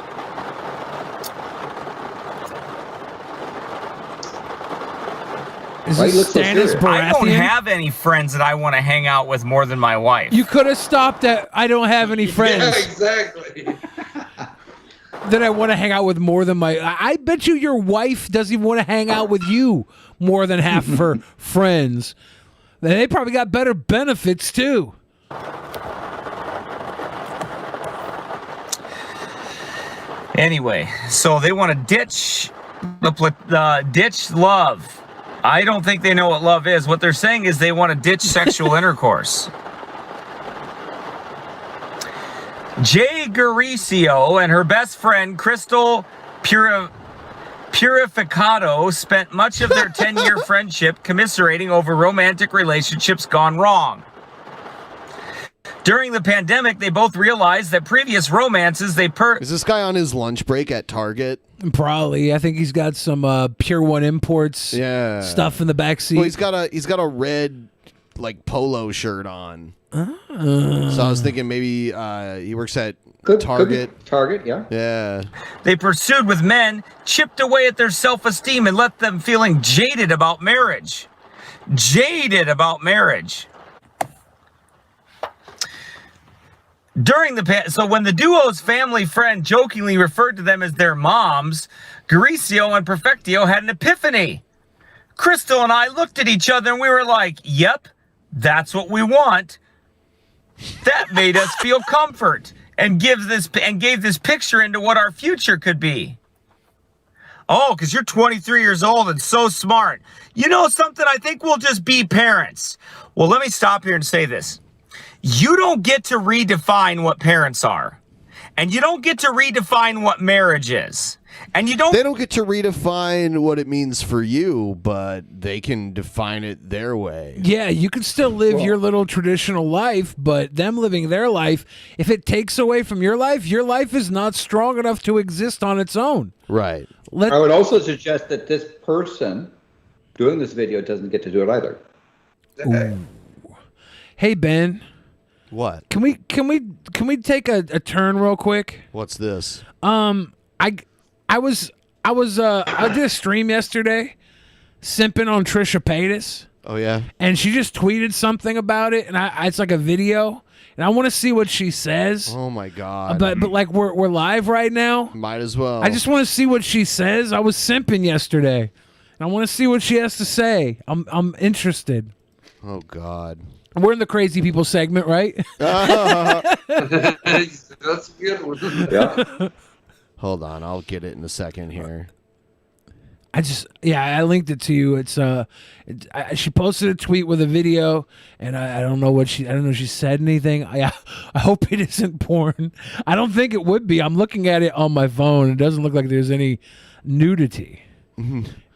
Is this Stannis Baratheon? I don't have any friends that I want to hang out with more than my wife. You could have stopped at I don't have any friends. Yeah, exactly. That I want to hang out with more than my... I bet you your wife doesn't even want to hang out with you more than half of her friends. They probably got better benefits too. Anyway, so they want to ditch ditch love. I don't think they know what love is. What they're saying is they want to ditch sexual intercourse. Jay Garicio and her best friend, Crystal Purificado, spent much of their 10-year friendship commiserating over romantic relationships gone wrong. During the pandemic, they both realized that previous romances Is this guy on his lunch break at Target? Probably. I think he's got some Pure One Imports stuff in the back seat. Well, he's got a red like polo shirt on. So I was thinking maybe he works at Target. Target, yeah. Yeah. They pursued with men, chipped away at their self-esteem, and left them feeling jaded about marriage. Jaded about marriage. So when the duo's family friend jokingly referred to them as their moms, Garicio and Perfectio had an epiphany. Crystal and I looked at each other and we were like, yep, that's what we want. That made us feel comfort and gave this picture into what our future could be. Oh, because you're 23 years old and so smart. You know something? I think we'll just be parents. Well, let me stop here and say this. You don't get to redefine what parents are. And you don't get to redefine what marriage is. And they don't get to redefine what it means for you, but they can define it their way. Yeah, you can still live your little traditional life, but them living their life, if it takes away from your life is not strong enough to exist on its own. Right. I would also suggest that this person doing this video doesn't get to do it either. Ooh. Hey, Ben. What? Can we take a turn real quick? What's this? I did a stream yesterday, simping on Trisha Paytas. Oh yeah. And she just tweeted something about it, and it's like a video, and I want to see what she says. Oh my god. But like we're live right now. Might as well. I just want to see what she says. I was simping yesterday, and I want to see what she has to say. I'm interested. Oh god. We're in the crazy people segment, right? That's a good one. Yeah. Hold on, I'll get it in a second here. I linked it to you. It's she posted a tweet with a video, and I don't know if she said anything. I hope it isn't porn. I don't think it would be. I'm looking at it on my phone. It doesn't look like there's any nudity.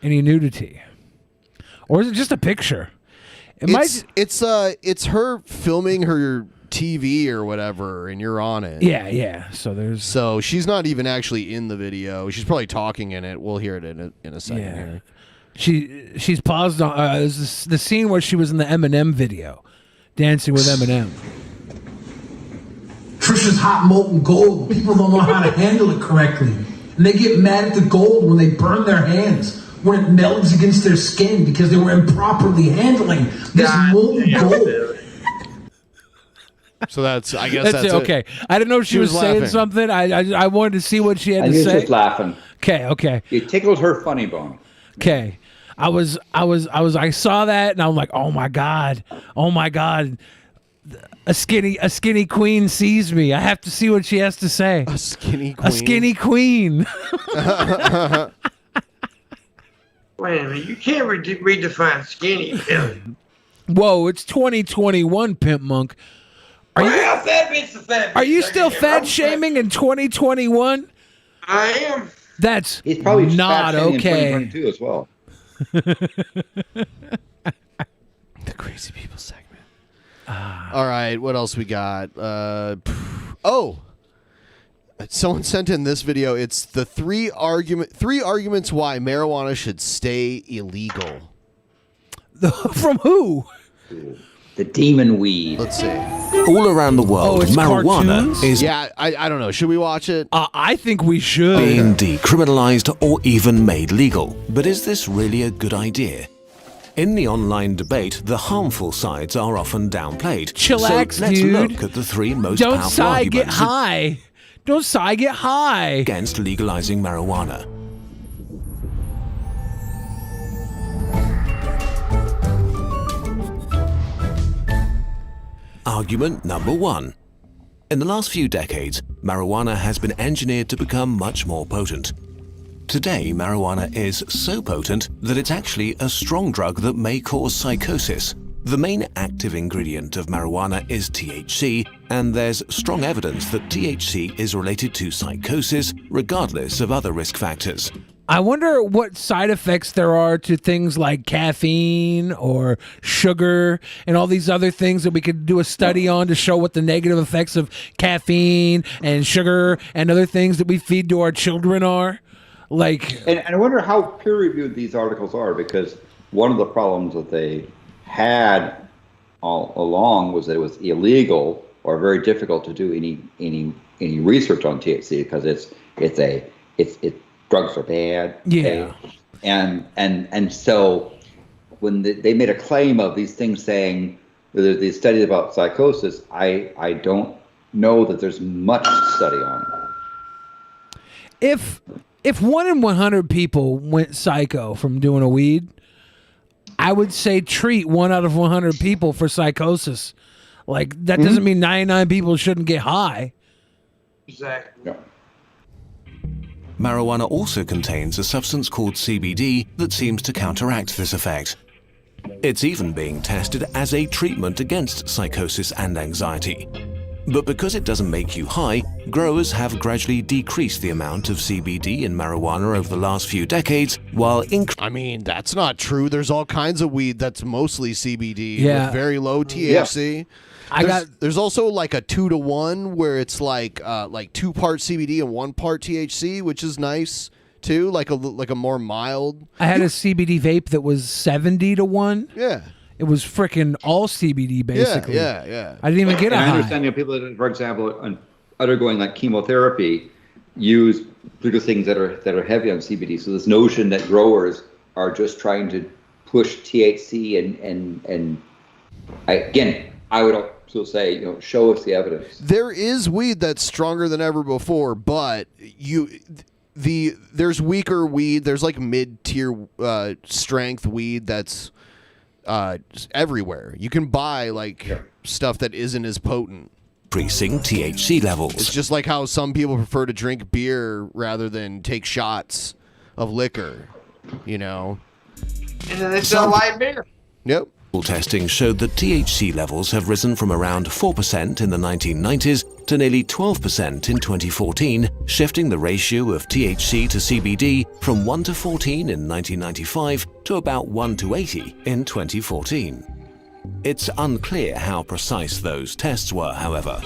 Any nudity, or is it just a picture? It's her filming her TV or whatever, and you're on it. Yeah. So she's not even actually in the video. She's probably talking in it. We'll hear it in a second here. She's paused on the scene where she was in the Eminem video, dancing with Eminem. Trisha's hot molten gold. People don't know how to handle it correctly, and they get mad at the gold when they burn their hands. when it melds against their skin because they were improperly handling this molten gold. So that's, I guess that's okay. it. I didn't know she was saying laughing. something. I wanted to see what she had I to knew say. she was laughing. Okay. It tickled her funny bone. Okay. I saw that and I'm like, oh my God. A skinny queen sees me. I have to see what she has to say. A skinny queen. A skinny queen. Wait a minute, you can't redefine skinny, Billy. Whoa, it's 2021, Pimp Monk. Are you still fat shaming in 2021? I am. That's He's probably not fat-shaming in okay. 2022 as well. The crazy people segment. All right, what else we got? Someone sent in this video. It's the three arguments why marijuana should stay illegal. From who? The demon weed. Let's see. All around the world, it's marijuana cartoons? is Yeah, I don't know. Should we watch it? I think we should. being decriminalized or even made legal. But is this really a good idea? In the online debate, the harmful sides are often downplayed. Chillax, so let's dude. look at the three most Don't powerful sigh, get arguments high. Don't sigh, get high. against legalizing marijuana. Argument number 1. In the last few decades, marijuana has been engineered to become much more potent. Today, marijuana is so potent that it's actually a strong drug that may cause psychosis. The main active ingredient of marijuana is THC, and there's strong evidence that THC is related to psychosis, regardless of other risk factors. I wonder what side effects there are to things like caffeine or sugar and all these other things that we could do a study on to show what the negative effects of caffeine and sugar and other things that we feed to our children are. And I wonder how peer-reviewed these articles are, because one of the problems that they had all along was that it was illegal or very difficult to do any research on THC because it's drugs are bad. Yeah. And so when they made a claim of these things saying these studies about psychosis, I don't know that there's much study on it. If 1 in 100 people went psycho from doing a weed, I would say treat 1 out of 100 people for psychosis. Like, that doesn't mean 99 people shouldn't get high. Exactly. Yeah. Marijuana also contains a substance called CBD that seems to counteract this effect. It's even being tested as a treatment against psychosis and anxiety. But because it doesn't make you high, growers have gradually decreased the amount of CBD in marijuana over the last few decades, while I mean, that's not true. There's all kinds of weed that's mostly CBD Yeah. with very low THC. Yeah. There's also like a 2-to-1 where it's like 2 part CBD and 1 part THC, which is nice too, like a more mild. I had a CBD vape that was 70-1. Yeah. It was freaking all CBD, basically. Yeah. I didn't even get a And I high. understand people that, for example, undergoing like chemotherapy, use Pluto things that are heavy on CBD. So this notion that growers are just trying to push THC and I would also say, show us the evidence. There is weed that's stronger than ever before, but there's weaker weed. There's like mid-tier strength weed that's everywhere. You can buy stuff that isn't as potent. increasing THC levels. It's just like how some people prefer to drink beer rather than take shots of liquor, And then they sell light beer. Yep. Testing showed that THC levels have risen from around 4% in the 1990s to nearly 12% in 2014, shifting the ratio of THC to CBD from 1 to 14 in 1995 to about 1 to 80 in 2014. It's unclear how precise those tests were, however.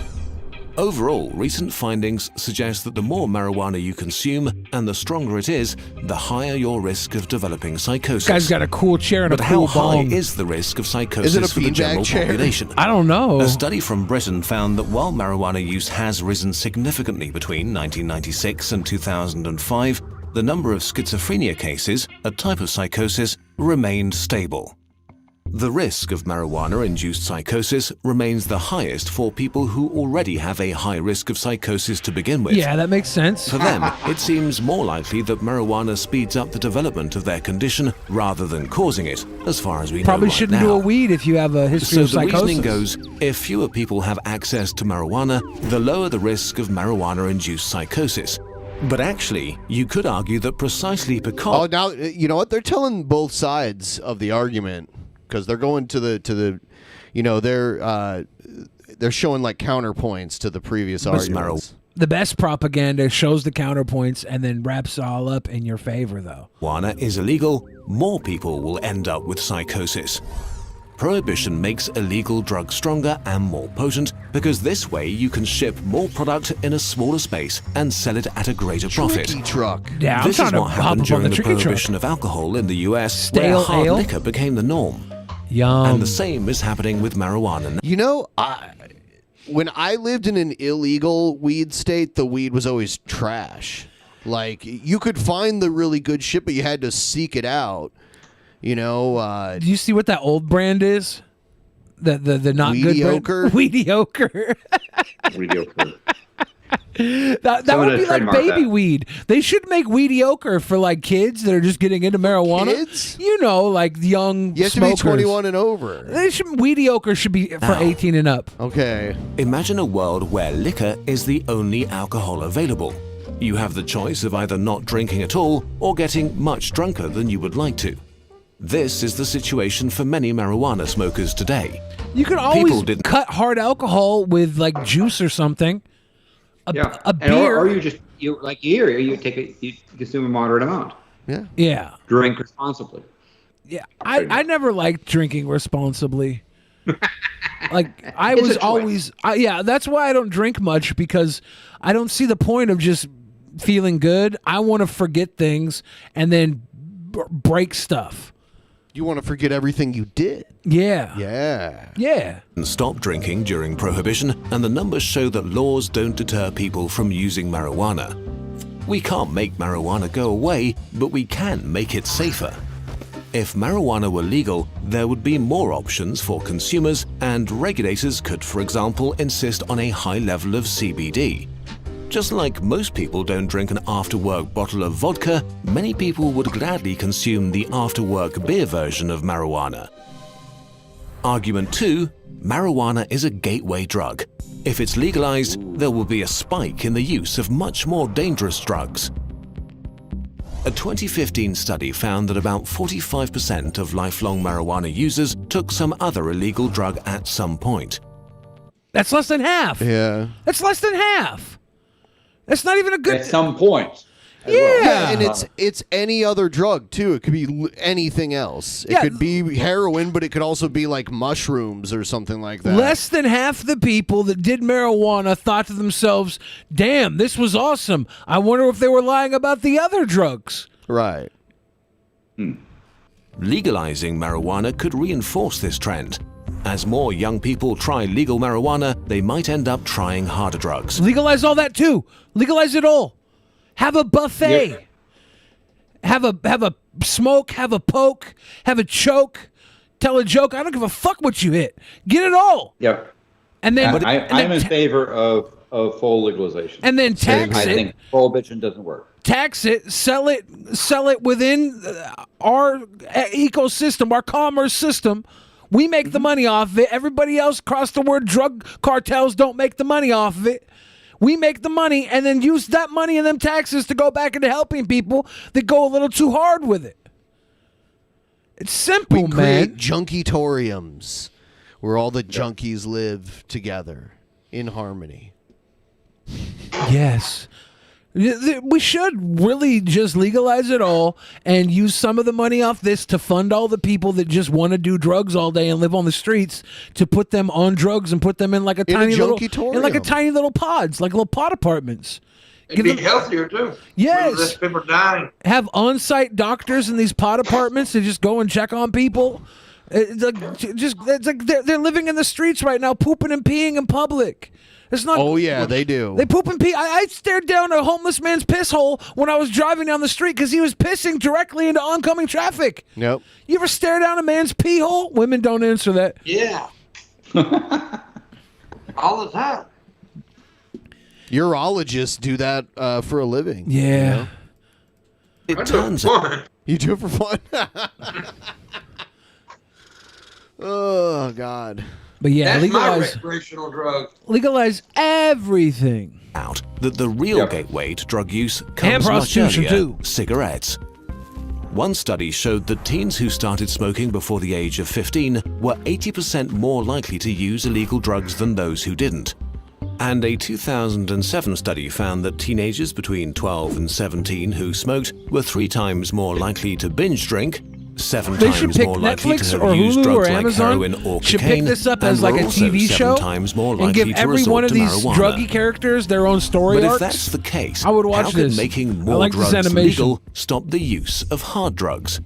Overall, recent findings suggest that the more marijuana you consume and the stronger it is, the higher your risk of developing psychosis. Guy's got a cool chair and But a cool how high bong. is the risk of Is psychosis it a for the beanbag general chair? population? I don't know. A study from Britain found that while marijuana use has risen significantly between 1996 and 2005, the number of schizophrenia cases, a type of psychosis, remained stable. The risk of marijuana-induced psychosis remains the highest for people who already have a high risk of psychosis to begin with. Yeah, that makes sense. For them, it seems more likely that marijuana speeds up the development of their condition rather than causing it, as far as we Probably know right shouldn't now. do a weed if you have a history So of the psychosis. reasoning goes, if fewer people have access to marijuana, the lower the risk of marijuana-induced psychosis. But actually, you could argue that precisely because... Oh, now, you know what? They're telling both sides of the argument. Because they're going to the, you know, they're showing like counterpoints to the previous arguments. The best propaganda shows the counterpoints and then wraps all up in your favor, though. Marijuana is illegal, more people will end up with psychosis. Prohibition makes illegal drugs stronger and more potent because this way you can ship more product in a smaller space and sell it at a greater profit. Tricky truck. Yeah, I'm This is trying to what hop happened up on during the the tricky truck. prohibition of alcohol in the US, Stale where hard ale? liquor became the norm. Yum. And the same is happening with marijuana. You know, when I lived in an illegal weed state, the weed was always trash. Like, you could find the really good shit, but you had to seek it out. You know, Do you see what that old brand is? The not good brand? Mediocre. Mediocre. That Someone would to be like trademark baby that. weed. They should make mediocre for like kids that are just getting into marijuana. Kids? You know, like young You have smokers. to be 21 and over. Mediocre should be for 18 and up. Okay. Imagine a world where liquor is the only alcohol available. You have the choice of either not drinking at all or getting much drunker than you would like to. This is the situation for many marijuana smokers today. You can always cut hard alcohol with like juice or something. A And beer. or you just like here you take it, you consume a moderate amount. Yeah. Yeah. Drink responsibly. Yeah, I never liked drinking responsibly. Like I It's was a choice. always, yeah. That's why I don't drink much because I don't see the point of just feeling good. I want to forget things and then break stuff. You want to forget everything you did. Yeah. Yeah. Yeah. And stop drinking during prohibition, and the numbers show that laws don't deter people from using marijuana. We can't make marijuana go away, but we can make it safer. If marijuana were legal, there would be more options for consumers, and regulators could, for example, insist on a high level of CBD. Just like most people don't drink an after-work bottle of vodka, many people would gladly consume the after-work beer version of marijuana. Argument 2. Marijuana is a gateway drug. If it's legalized, there will be a spike in the use of much more dangerous drugs. A 2015 study found that about 45% of lifelong marijuana users took some other illegal drug at some point. That's less than half. Yeah. That's less than half. That's not even a good. At some point. Yeah. And it's any other drug too. It could be anything else. It could be heroin, but it could also be like mushrooms or something like that. Less than half the people that did marijuana thought to themselves, damn, this was awesome. I wonder if they were lying about the other drugs. Right. Legalizing marijuana could reinforce this trend. As more young people try legal marijuana, they might end up trying harder drugs. Legalize all that too. Legalize it all. Have a buffet. Yeah. Have a smoke, have a poke, have a choke, tell a joke. I don't give a fuck what you hit. Get it all. Yep. And then I'm in favor of full legalization. And then tax I it. think prohibition doesn't work. Tax it, sell it within our ecosystem, our commerce system. We make the money off of it. Everybody else across the world, drug cartels don't make the money off of it. We make the money and then use that money and them taxes to go back into helping people that go a little too hard with it. It's simple, We create junkitoriums where all the junkies live together in harmony. Yes. We should really just legalize it all and use some of the money off this to fund all the people that just want to do drugs all day and live on the streets, to put them on drugs and put them in like a tiny little pods, like little pod apartments. It'd be healthier too. Yes. Less people dying. Have on-site doctors in these pod apartments to just go and check on people. It's like they're living in the streets right now, pooping and peeing in public. It's not. Oh yeah, they do. They poop and pee. I stared down a homeless man's piss hole when I was driving down the street because he was pissing directly into oncoming traffic. Nope. You ever stare down a man's pee hole? Women don't answer that. Yeah. All the time. Urologists do that for a living. Yeah. You know? It turns out. You do it for fun. Oh God. But yeah, That's my legalize recreational drug. legalize everything. Out that the real gateway to drug use And comes much prostitution, earlier, too. cigarettes. One study showed that teens who started smoking before the age of 15 were 80% more likely to use illegal drugs than those who didn't. And a 2007 study found that teenagers between 12 and 17 who smoked were 3 times more likely to binge drink, 7 They should times pick more likely Netflix to have or used Hulu drugs or like Amazon. heroin or Should cocaine, pick this up and as like were a also TV 7 show times more and likely give to every resort one of to these marijuana. druggy characters their own story But arcs. if that's the case, I would watch how could this. making I more like this drugs animation. legal stop the use of hard drugs?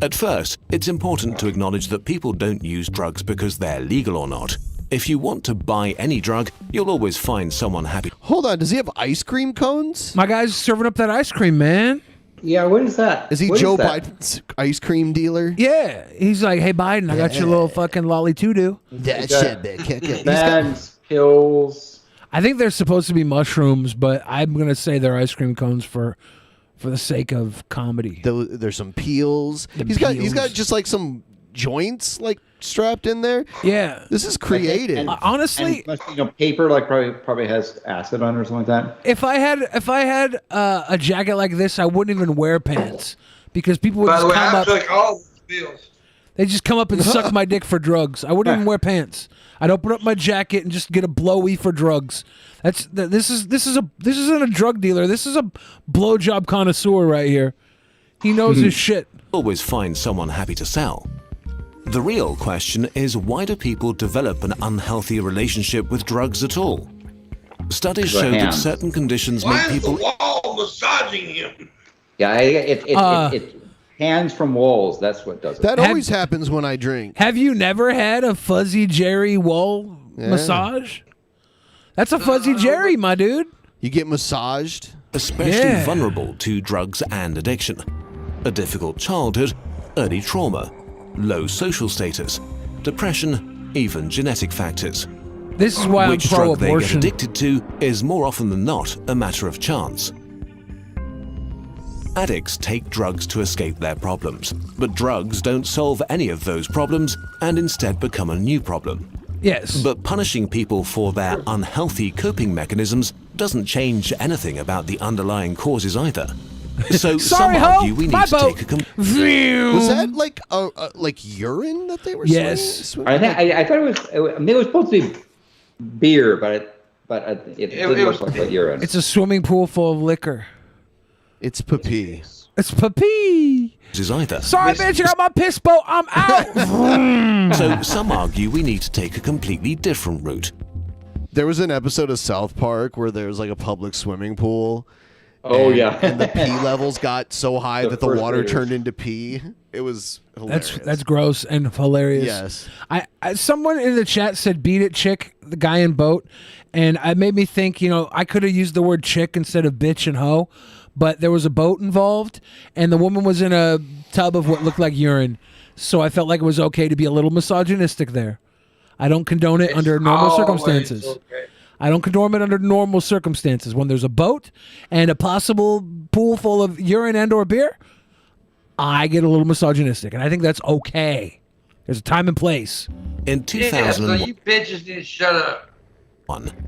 At first, it's important to acknowledge that people don't use drugs because they're legal or not. If you want to buy any drug, you'll always find someone happy. Hold on, does he have ice cream cones? My guy's serving up that ice cream, man. Yeah, what is that? Is he What Joe that? Biden's ice cream dealer? Yeah, he's like, hey Biden, I got your little fucking lolly to-do. That got shit, man. Kick it. Bags, pills. I think they're supposed to be mushrooms, but I'm gonna say they're ice cream cones for the sake of comedy. There's some peels. The He's got peels. just like some joints like strapped in there. Yeah, This is creative. honestly, And, paper like probably has acid on it or something like that. if I had a jacket like this, I wouldn't even wear pants because people would By just the way, come I up. took all the pills. They just come up and suck my dick for drugs. I wouldn't even wear pants. I'd open up my jacket and just get a blowy for drugs. This isn't a drug dealer. This is a blowjob connoisseur right here. He knows his shit. Always find someone happy to sell. The real question is, why do people develop an unhealthy relationship with drugs at all? Studies The show that hand. certain conditions Why make is the people wall massaging him? Yeah, it hands from walls. That's what does it. That always happens when I drink. Have you never had a Fuzzy Jerry wall Yeah. massage? That's a Fuzzy Jerry, my dude. You get massaged. especially Yeah. vulnerable to drugs and addiction. A difficult childhood, early trauma, low social status, depression, even genetic factors. This is why Which I'm drug they get pro-abortion. addicted to is more often than not a matter of chance. Addicts take drugs to escape their problems, but drugs don't solve any of those problems and instead become a new problem. Yes. But punishing people for their unhealthy coping mechanisms doesn't change anything about the underlying causes either. So Sorry, some ho, argue we my need to boat. take a Was that like urine that they were Yes. I thought it was. I mean, it was supposed to be beer, but it didn't look like urine. It's a swimming pool full of liquor. It's pee. It's pee. is either. Sorry, bitch, I got my piss boat. I'm out. So some argue we need to take a completely different route. There was an episode of South Park where there was like a public swimming pool. Oh, and- yeah. And the pee levels got so high The that the first water graders. turned into pee. It was hilarious. That's gross and hilarious. Yes. I someone in the chat said "beat it, chick," the guy in boat, and it made me think. I could have used the word chick instead of bitch and hoe, but there was a boat involved, and the woman was in a tub of what looked like urine, so I felt like it was okay to be a little misogynistic there. I don't condone it under normal circumstances. Okay. I don't condone it under normal circumstances. When there's a boat and a possible pool full of urine and or beer, I get a little misogynistic, and I think that's okay. There's a time and place. In Yeah, so 2001, you bitches need to shut up.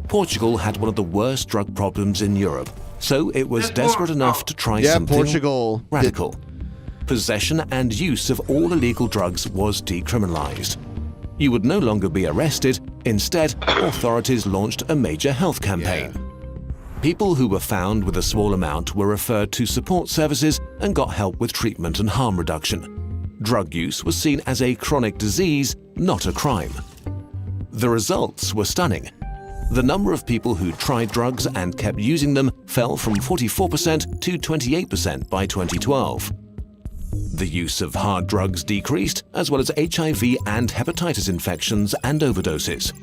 Portugal had one of the worst drug problems in Europe, so it was desperate enough to try Yeah, something Portugal radical. Possession and use of all illegal drugs was decriminalized. You would no longer be arrested. Instead, authorities launched a major health campaign. People who were found with a small amount were referred to support services and got help with treatment and harm reduction. Drug use was seen as a chronic disease, not a crime. The results were stunning. The number of people who tried drugs and kept using them fell from 44% to 28% by 2012. The use of hard drugs decreased, as well as HIV and hepatitis infections and overdoses.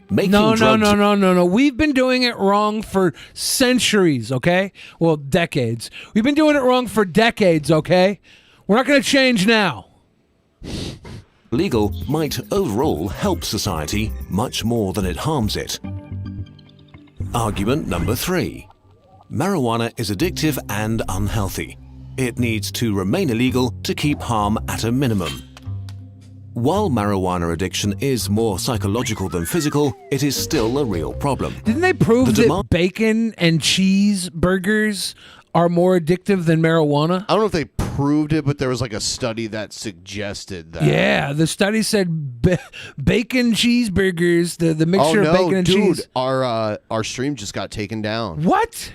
Making No. drugs We've been doing it wrong for centuries, okay? Well, decades. We've been doing it wrong for decades, okay? We're not going to change now. legal might overall help society much more than it harms it. Argument number 3. Marijuana is addictive and unhealthy. It needs to remain illegal to keep harm at a minimum. While marijuana addiction is more psychological than physical, it is still a real problem. Didn't they prove that bacon and cheeseburgers are more addictive than marijuana? I don't know if they proved it, but there was like a study that suggested that. Yeah, the study said bacon cheeseburgers, the mixture of bacon and dude, cheese. Our stream just got taken down. What?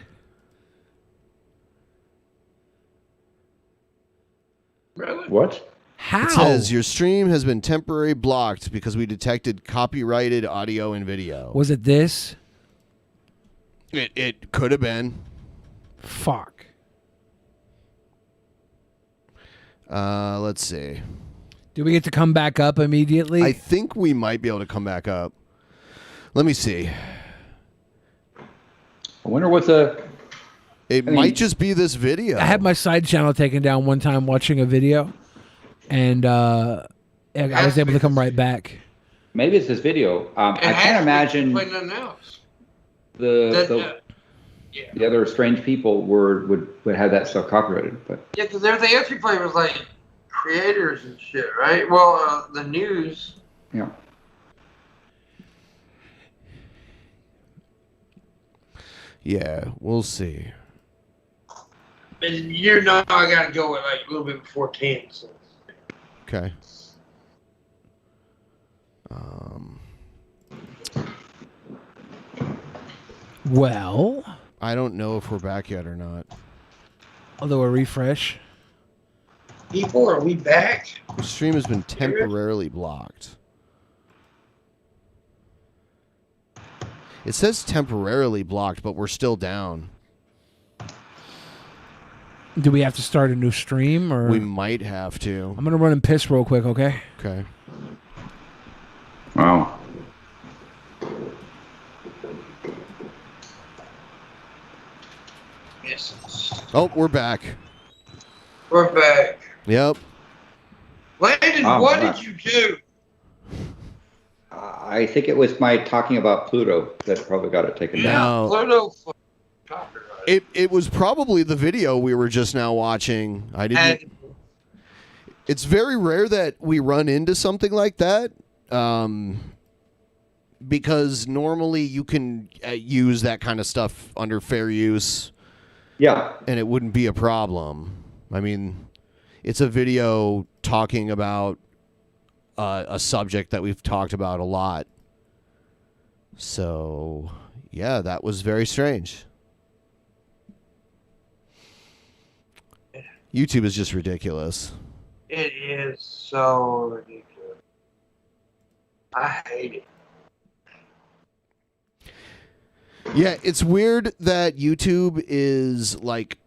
Really? What? How? It says your stream has been temporarily blocked because we detected copyrighted audio and video. Was it this? It could have been. Fuck. Let's see. Do we get to come back up immediately? I think we might be able to come back up. Let me see. I wonder what the... It might just be this video. I had my side channel taken down one time watching a video, and I was able to come right back. Maybe it's this video. I can't imagine Play nothing else. the other strange people would have that stuff copyrighted. But Yeah, because everything else we played was like creators and shit, right? Well, the news. yeah. Yeah, we'll see. But you know I gotta go with like a little bit before 10. So. Okay. Well, I don't know if we're back yet or not. Although a refresh. People, are we back? The stream has been temporarily blocked. It says temporarily blocked, but we're still down. Do we have to start a new stream, or We might have to. I'm gonna run and piss real quick, okay? Okay. Wow. Yes. Oh, we're back. We're back. Yep. Landon, what did you do? I think it was my talking about Pluto that probably got it taken down. Pluto. It was probably the video we were just now watching. I didn't. It's very rare that we run into something like that, because normally you can use that kind of stuff under fair use. Yeah, and it wouldn't be a problem. I mean, it's a video talking about a subject that we've talked about a lot. So, yeah, that was very strange. YouTube is just ridiculous. It is so ridiculous. I hate it. Yeah, it's weird that YouTube is like,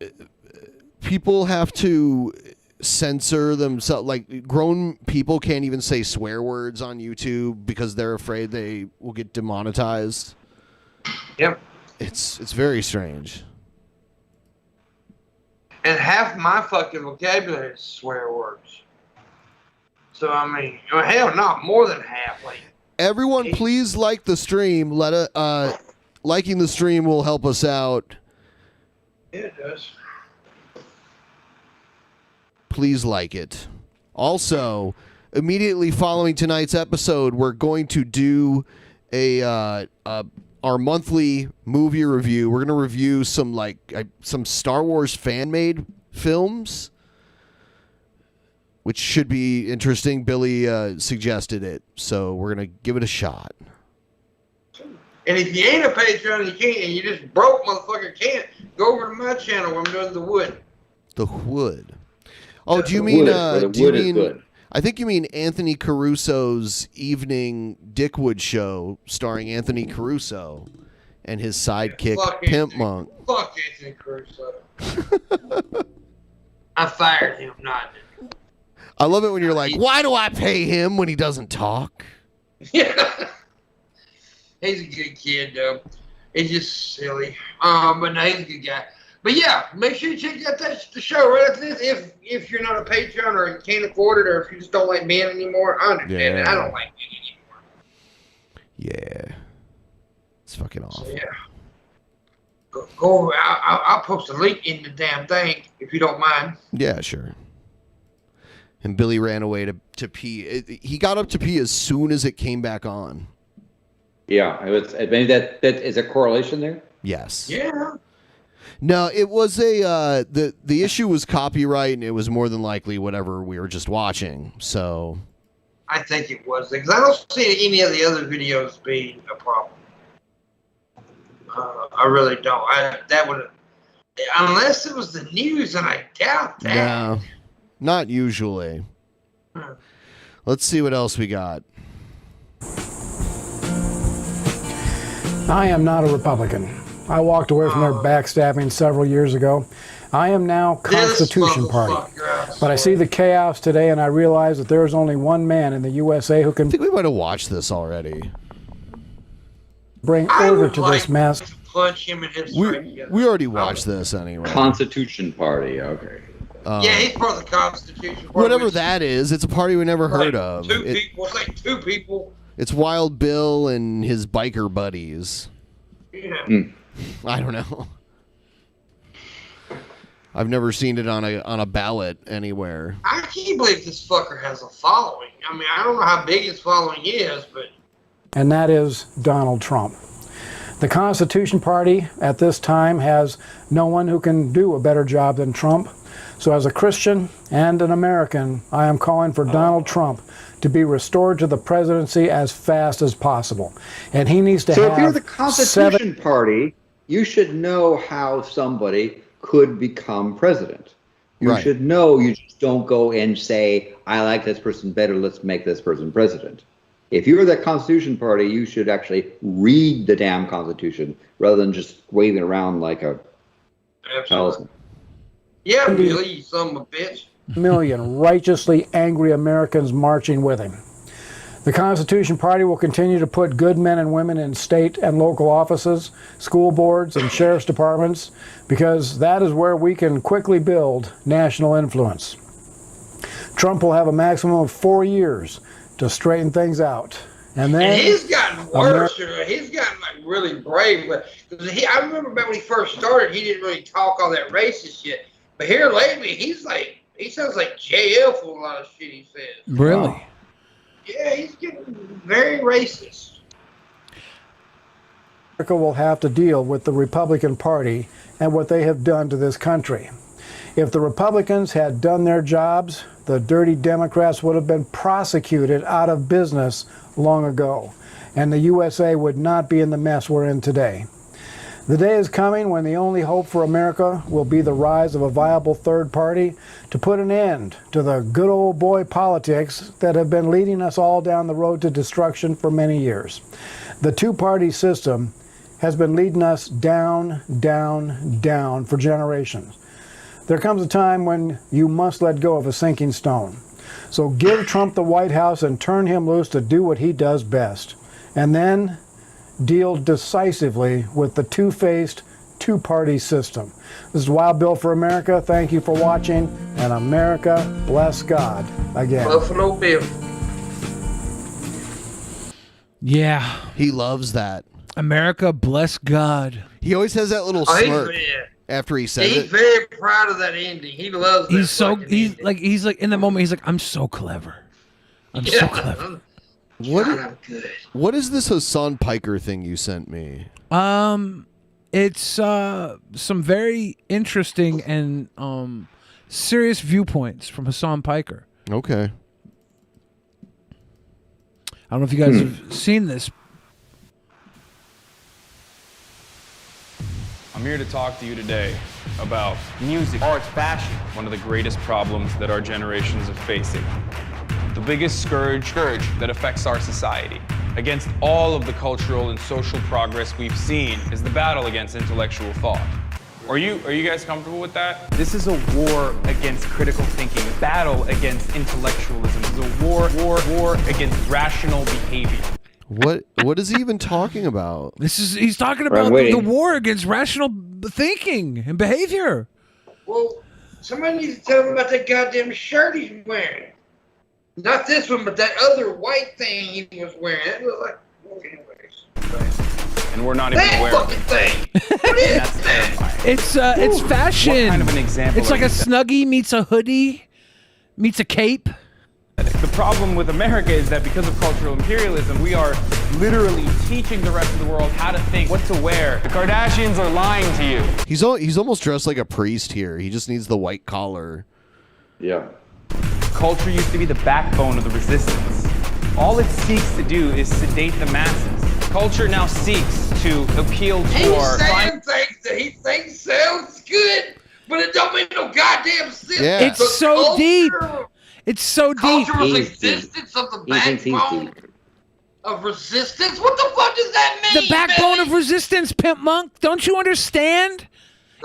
people have to censor themselves. Like, grown people can't even say swear words on YouTube because they're afraid they will get demonetized. Yep. It's very strange. And half my fucking vocabulary is swear words. So, I mean, well, hell, not more than half. Like, Everyone, please like the stream. Liking the stream will help us out. it does. Please like it. Also, immediately following tonight's episode, we're going to do our monthly movie review. We're going to review some Star Wars fan-made films, which should be interesting. Billy suggested it, so we're going to give it a shot. And if you ain't a Patreon, you can't, and you just broke, motherfucker, can't, go over to my channel where I'm doing the wood. The Wood. Oh, do you The mean? Wood, Do you Wood is mean? good. I think you mean Anthony Caruso's evening Dickwood show, starring Anthony Caruso and his sidekick fuck Pimp Monk. Fuck Anthony Caruso. I fired him, not. I love it when you're like, why do I pay him when he doesn't talk? Yeah. He's a good kid, though. He's just silly. But no, he's a good guy. But yeah, make sure you check out the show right after this. If you're not a Patreon or you can't afford it, or if you just don't like men anymore, I understand it. I don't like men anymore. Yeah. It's fucking awful. So, yeah. Go over. I'll post a link in the damn thing if you don't mind. Yeah, sure. And Billy ran away to pee. He got up to pee as soon as it came back on. Yeah, maybe that is a correlation there. Yes. Yeah. No, it was the issue was copyright, and it was more than likely whatever we were just watching. So I think it was, because I don't see any of the other videos being a problem. I really don't. That would, unless it was the news, and I doubt that. no, not usually. Let's see what else we got. I am not a Republican. I walked away from their backstabbing several years ago. I am now Constitution Party. But I see the chaos today, and I realize that there is only one man in the USA who can... I think we might have watched this already. Bring order to this mess. Punch him in his We already watched this anyway. Constitution Party, okay. Yeah, he's part of the Constitution Party. Whatever that is, it's a party we never heard of. It's like two people. It's Wild Bill and his biker buddies. Yeah. I don't know. I've never seen it on a ballot anywhere. I can't believe this fucker has a following. I mean, I don't know how big his following is, but... And that is Donald Trump. The Constitution Party at this time has no one who can do a better job than Trump. So as a Christian and an American, I am calling for Donald Trump to be restored to the presidency as fast as possible. And he needs to have... So if you're the Constitution Party, you should know how somebody could become president. You should know, you just don't go and say, I like this person better, let's make this person president. If you're the Constitution Party, you should actually read the damn Constitution rather than just waving around like a talisman. Yeah, Billy, you son of a bitch. Million righteously angry Americans marching with him. The Constitution Party will continue to put good men and women in state and local offices, school boards, and sheriff's departments, because that is where we can quickly build national influence. Trump will have a maximum of 4 years to straighten things out. And then he's gotten worse. He's gotten like really brave. But I remember back when he first started, he didn't really talk all that racist shit. But here lately, he sounds like JL for a lot of shit he says. Really? Wow. Yeah, he's getting very racist. America will have to deal with the Republican Party and what they have done to this country. If the Republicans had done their jobs, the dirty Democrats would have been prosecuted out of business long ago, and the USA would not be in the mess we're in today. The day is coming when the only hope for America will be the rise of a viable third party to put an end to the good old boy politics that have been leading us all down the road to destruction for many years. The two-party system has been leading us down, down, down for generations. There comes a time when you must let go of a sinking stone. So give Trump the White House and turn him loose to do what he does best. And then deal decisively with the two-faced, two-party system. This is Wild Bill for America. Thank you for watching, and America bless God again. Buffalo Bill. Yeah. He loves that. America bless God. He always has that little smirk after he says He's it. very proud of that ending. He loves that. He's like in the moment, he's like, I'm so clever. I'm so clever. What is this Hassan Piker thing you sent me? It's some very interesting and serious viewpoints from Hassan Piker. Okay. I don't know if you guys have seen this. I'm here to talk to you today about music, arts, fashion, one of the greatest problems that our generations are facing. The biggest scourge that affects our society. Against all of the cultural and social progress we've seen is the battle against intellectual thought. Are you guys comfortable with that? This is a war against critical thinking, a battle against intellectualism. This is a war against rational behavior. What is he even talking about? He's talking about the war against rational thinking and behavior. Well, somebody needs to tell him about that goddamn shirt he's wearing. Not this one, but that other white thing he was wearing. It looked like, well, anyways. And we're not even aware of it. Thing. What is that? It's fashion. What kind of an example? It's like a Snuggie meets a hoodie meets a cape. The problem with America is that because of cultural imperialism, we are literally teaching the rest of the world how to think, what to wear. The Kardashians are lying to you. He's almost dressed like a priest here. He just needs the white collar. Yeah. Culture used to be the backbone of the resistance. All it seeks to do is sedate the masses. Culture now seeks to appeal to our... He's saying things that he thinks sounds good, but it don't make no goddamn sense. Yeah. It's so deep. It's so deep. Cultural existence of the backbone of resistance? What the fuck does that mean? The backbone of resistance, Pimpmunk. Don't you understand?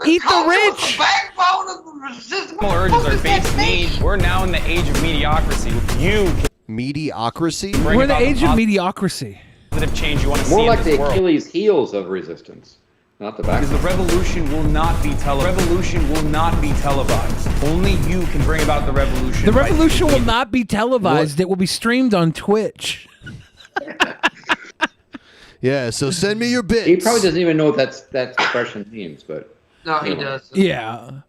Eat the rich. The backbone of the resistance. Urges are base needs. We're now in the age of mediocrity. Mediocrity? We're in the age of mediocrity. Positive change you want to see More like in this the world. Achilles heels of resistance, not the back. Because the revolution will not be televised. Revolution will not be televised. Only you can bring about the revolution. The revolution will not be televised. It will be streamed on Twitch. Yeah, so send me your bits. He probably doesn't even know what that expression means, but... No, he does. Yeah.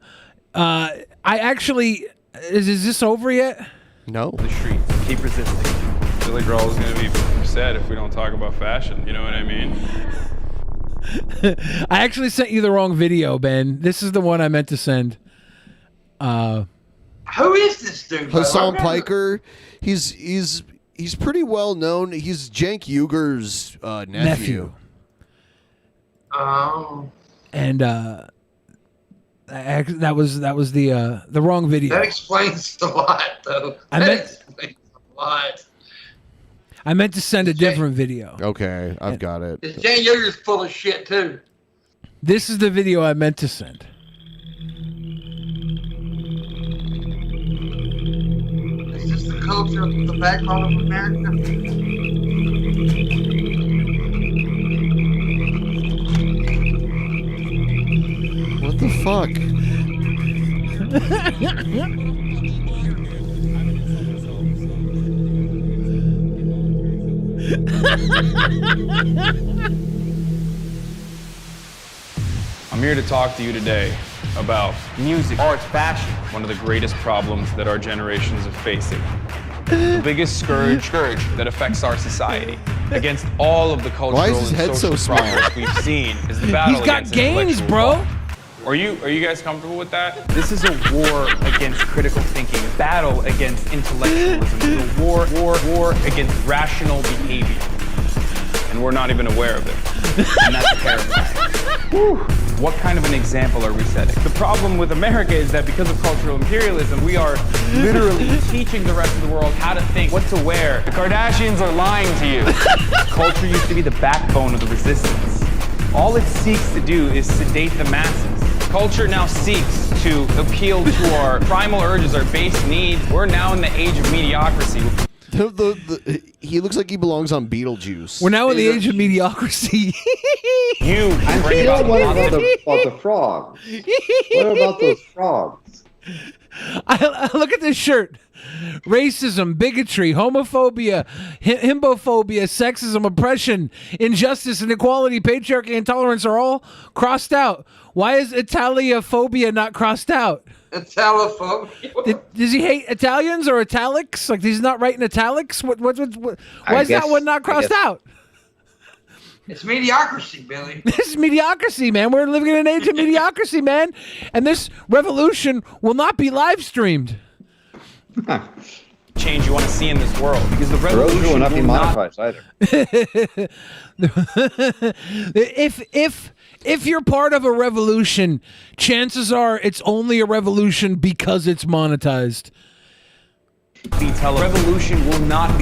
I actually... Is this over yet? No. The streets. Keep resisting. Billy Grohl is going to be upset if we don't talk about fashion. You know what I mean? I actually sent you the wrong video, Ben. This is the one I meant to send. Who is this dude? Hassan Piker. He's pretty well known. He's Cenk Uyghur's nephew. Oh. And that was the wrong video. That explains a lot, though. That explains a lot. I meant to send a different video. Okay, I've got it. Cenk Uyghur's full of shit, too. This is the video I meant to send. Is this the culture of the backbone of America? What the fuck? I'm here to talk to you today about music, art, fashion, one of the greatest problems that our generations are facing. The biggest scourge that affects our society. Against all of the cultural Why is his head and social so small? progress we've seen is the battle He's got against gains, intellectual bro. thought. Are you guys comfortable with that? This is a war against critical thinking, a battle against intellectualism, it's a war against rational behavior. And we're not even aware of it. And that's terrifying. What kind of an example are we setting? The problem with America is that because of cultural imperialism, we are literally teaching the rest of the world how to think, what to wear. The Kardashians are lying to you. Culture used to be the backbone of the resistance. All it seeks to do is sedate the masses. Culture now seeks to appeal to our primal urges, our base needs. We're now in the age of mediocrity. He looks like he belongs on Beetlejuice. We're now in the age of mediocrity. You I'm bring still about wondering about the frogs. What about those frogs? I look at this shirt. Racism, bigotry, homophobia, himbophobia, sexism, oppression, injustice, inequality, patriarchy, intolerance are all crossed out. Why is Italiophobia not crossed out? Italophobia? Does he hate Italians or italics? Like he's not writing italics? Why is that one not crossed out? It's mediocrity, Billy. This is mediocrity, man. We're living in an age of mediocrity, man. And this revolution will not be live streamed. Change you want to see in this world, because the revolution will not be monetized either. If you're part of a revolution, chances are it's only a revolution because it's monetized. Revolution will not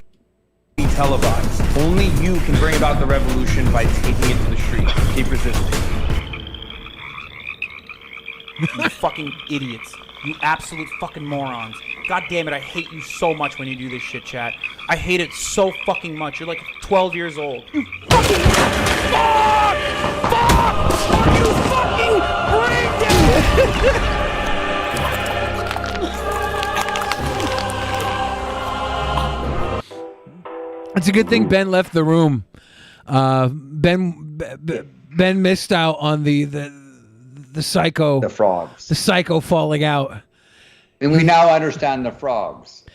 be televised. Only you can bring about the revolution by taking it to the streets. Keep resisting. You fucking idiots. You absolute fucking morons. God damn it, I hate you so much when you do this shit, chat. I hate it so fucking much. You're like 12 years old. You fucking fuck! Fuck! Are you fucking brain dead? It's a good thing Ben left the room. Ben missed out on the psycho. The frogs. The psycho falling out. And we now understand the frogs.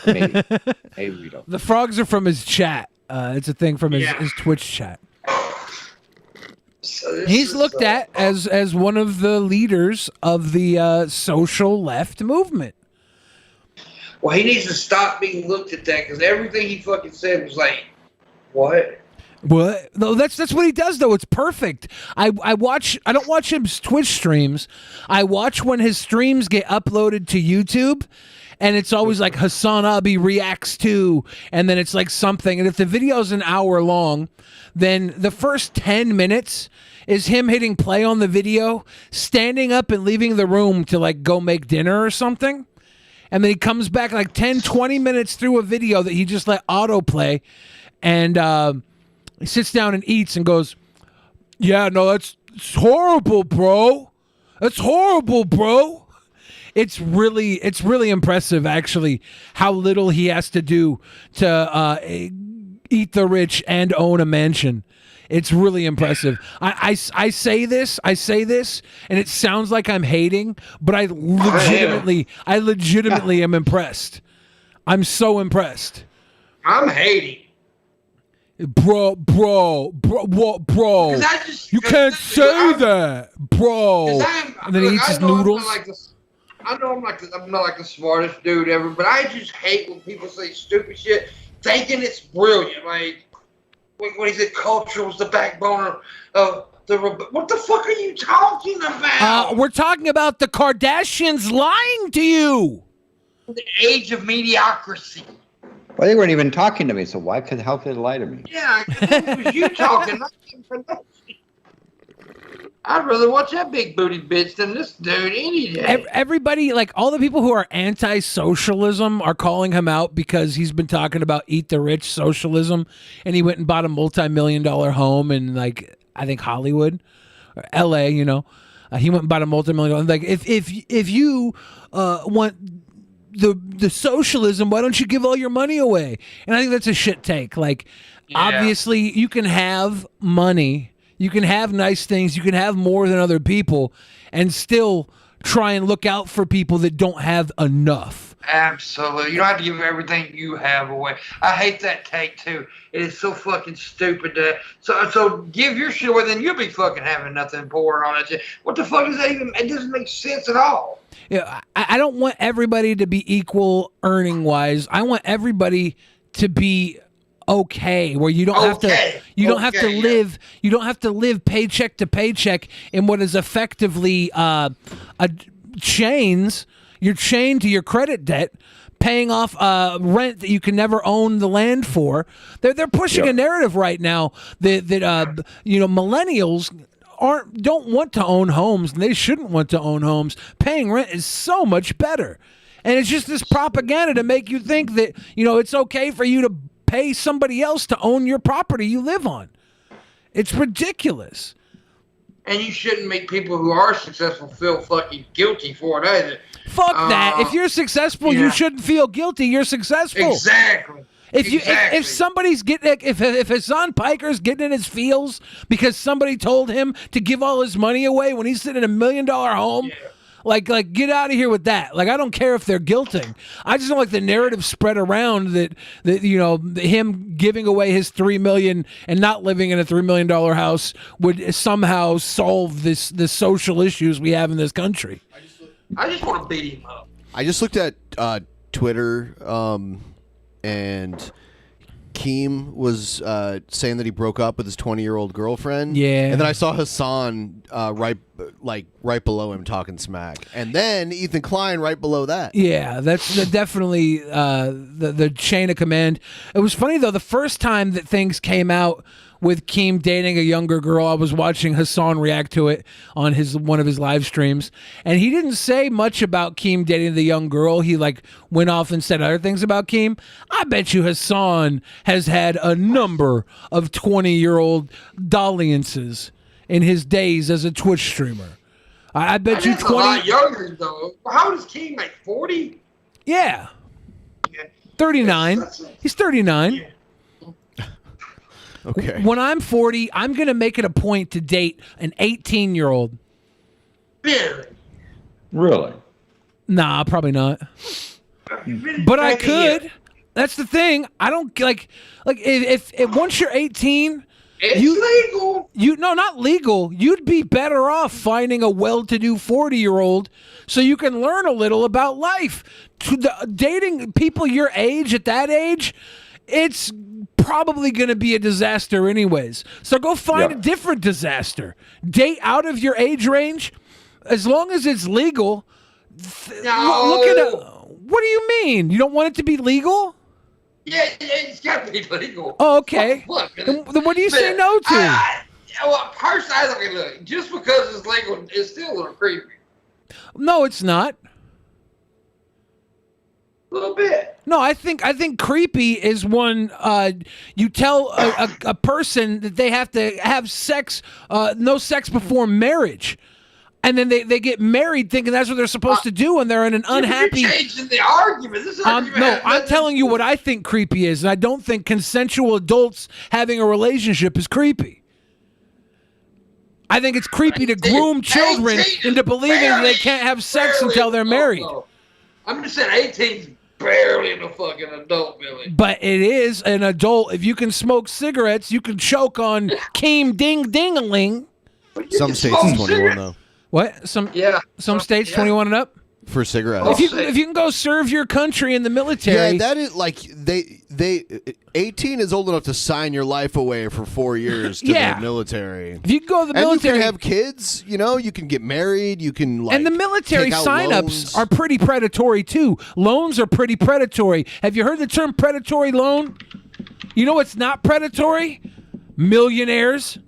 Maybe we don't. The frogs are from his chat. It's a thing from his Twitch chat. So He's looked at as one of the leaders of the social left movement. Well, he needs to stop being looked at that because everything he fucking said was like, what? What? No, that's what he does though. It's perfect. I don't watch his Twitch streams. I watch when his streams get uploaded to YouTube, and it's always like Hassan Abi reacts to, and then it's like something. And if the video's an hour long, then the first 10 minutes is him hitting play on the video, standing up and leaving the room to like go make dinner or something. And then he comes back like 10, 20 minutes through a video that he just let autoplay, and he sits down and eats and goes, yeah, no, it's horrible, bro. That's horrible, bro. It's really impressive, actually, how little he has to do to eat the rich and own a mansion. It's really impressive. I say this, and it sounds like I'm hating, but I legitimately am impressed. I'm so impressed. I'm hating. Bro, what, bro? You can't say that, bro. And then he eats his noodles. I know I'm not like the smartest dude ever, but I just hate when people say stupid shit, thinking it's brilliant. Like when he said culture was the backbone of the. What the fuck are you talking about? We're talking about the Kardashians lying to you. The age of mediocrity. Well, they weren't even talking to me, so how could they lie to me? Yeah, it was you talking. I'd rather watch that big booty bitch than this dude any day. Everybody, like all the people who are anti-socialism are calling him out because he's been talking about eat the rich socialism, and he went and bought a multi-million-dollar home in like I think Hollywood or L.A. You know, he went and bought a multi-million-dollar. Like if you want the socialism, why don't you give all your money away? And I think that's a shit take. Like obviously you can have money. You can have nice things. You can have more than other people and still try and look out for people that don't have enough. Absolutely. You don't have to give everything you have away. I hate that take, too. It is so fucking stupid. So give your shit away, then you'll be fucking having nothing pouring on it. What the fuck is that even? It doesn't make sense at all. Yeah, I don't want everybody to be equal earning-wise. I want everybody to be okay, where you don't have to live paycheck to paycheck in what is effectively chains. You're chained to your credit debt, paying off rent that you can never own the land for. They're pushing a narrative right now that millennials don't want to own homes, and they shouldn't want to own homes. Paying rent is so much better, and it's just this propaganda to make you think that it's okay for you to pay somebody else to own your property you live on. It's ridiculous. And you shouldn't make people who are successful feel fucking guilty for it either. Fuck that. If you're successful, you shouldn't feel guilty. You're successful. Exactly. If somebody's getting if Hassan Piker's getting in his feels because somebody told him to give all his money away when he's sitting in $1 million home. Like, get out of here with that. Like, I don't care if they're guilting. I just don't like the narrative spread around that him giving away his $3 million and not living in a $3 million house would somehow solve the social issues we have in this country. I just want to beat him up. I just looked at Twitter, and Keem was saying that he broke up with his 20-year-old girlfriend. Yeah. And then I saw Hassan right below him talking smack. And then Ethan Klein right below that. Yeah, that's definitely the chain of command. It was funny, though, the first time that things came out with Keem dating a younger girl. I was watching Hassan react to it on one of his live streams, and he didn't say much about Keem dating the young girl. He like went off and said other things about Keem. I bet you Hassan has had a number of 20-year-old dalliances in his days as a Twitch streamer. I bet you 20. A lot younger though. How old is Keem? Like 40? Yeah. 39. He's 39. Okay. When I'm 40, I'm going to make it a point to date an 18-year-old. Really? Nah, probably not. But I could. That's the thing. I don't like if once you're 18, it's legal. No, not legal. You'd be better off finding a well-to-do 40-year-old so you can learn a little about life. Dating people your age at that age, it's probably going to be a disaster anyways. So go find a different disaster. Date out of your age range as long as it's legal. Look at it. What do you mean? You don't want it to be legal? Yeah, it's got to be legal. Oh, okay. Look, then what do you say no to? Well, personally, I think, look, just because it's legal, it's still a little creepy. No, it's not. A little bit. No, I think creepy is when you tell a person that they have to have sex, no sex before marriage. And then they get married thinking that's what they're supposed to do, and they're in an unhappy. You're changing the argument. This argument no, I'm telling you what I think creepy is, and I don't think consensual adults having a relationship is creepy. I think it's creepy to groom children into believing that they can't have sex until they're married. I'm just saying 18's barely in a fucking adult, Billy. But it is an adult. If you can smoke cigarettes, you can choke on Keem Ding Ding-a-ling. Some states is 21 though. What? Some states 21 and up for cigarettes. If you can go serve your country in the military. Yeah, that is like they 18 is old enough to sign your life away for 4 years to the military. If you go to the military, and you can have kids. You know, you can get married. You can like. And the military take out sign-ups loans. are pretty predatory too. Loans are pretty predatory. Have you heard the term predatory loan? You know what's not predatory? Millionaires.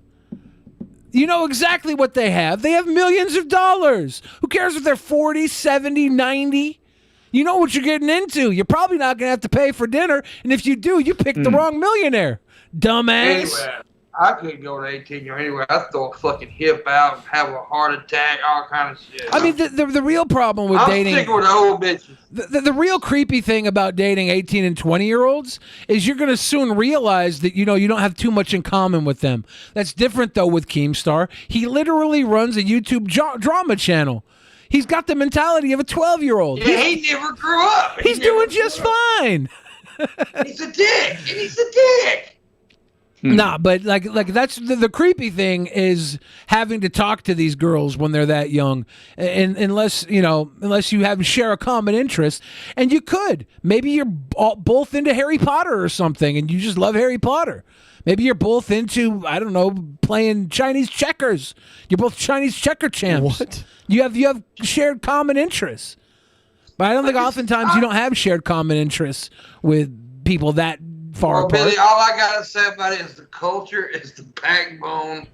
You know exactly what they have. They have millions of dollars. Who cares if they're 40, 70, 90? You know what you're getting into. You're probably not going to have to pay for dinner. And if you do, you picked the wrong millionaire. Dumbass. Anyway, I could go to 18 or anywhere. I'd throw a fucking hip out and have a heart attack, all kind of shit. I mean, the real problem with dating... I'm sticking with the old bitches. The real creepy thing about dating 18 and 20-year-olds is you're going to soon realize that, you don't have too much in common with them. That's different, though, with Keemstar. He literally runs a YouTube drama channel. He's got the mentality of a 12-year-old. Yeah, he never grew up. He's doing just fine. He's a dick. And he's a dick. Nah, but like that's the creepy thing is having to talk to these girls when they're that young, and unless you share a common interest, and you could maybe you're both into Harry Potter or something, and you just love Harry Potter. Maybe you're both into playing Chinese checkers. You're both Chinese checker champs. What? You have shared common interests, but I don't think oftentimes you don't have shared common interests with people that far apart. Billy, all I gotta say about it is the culture is the backbone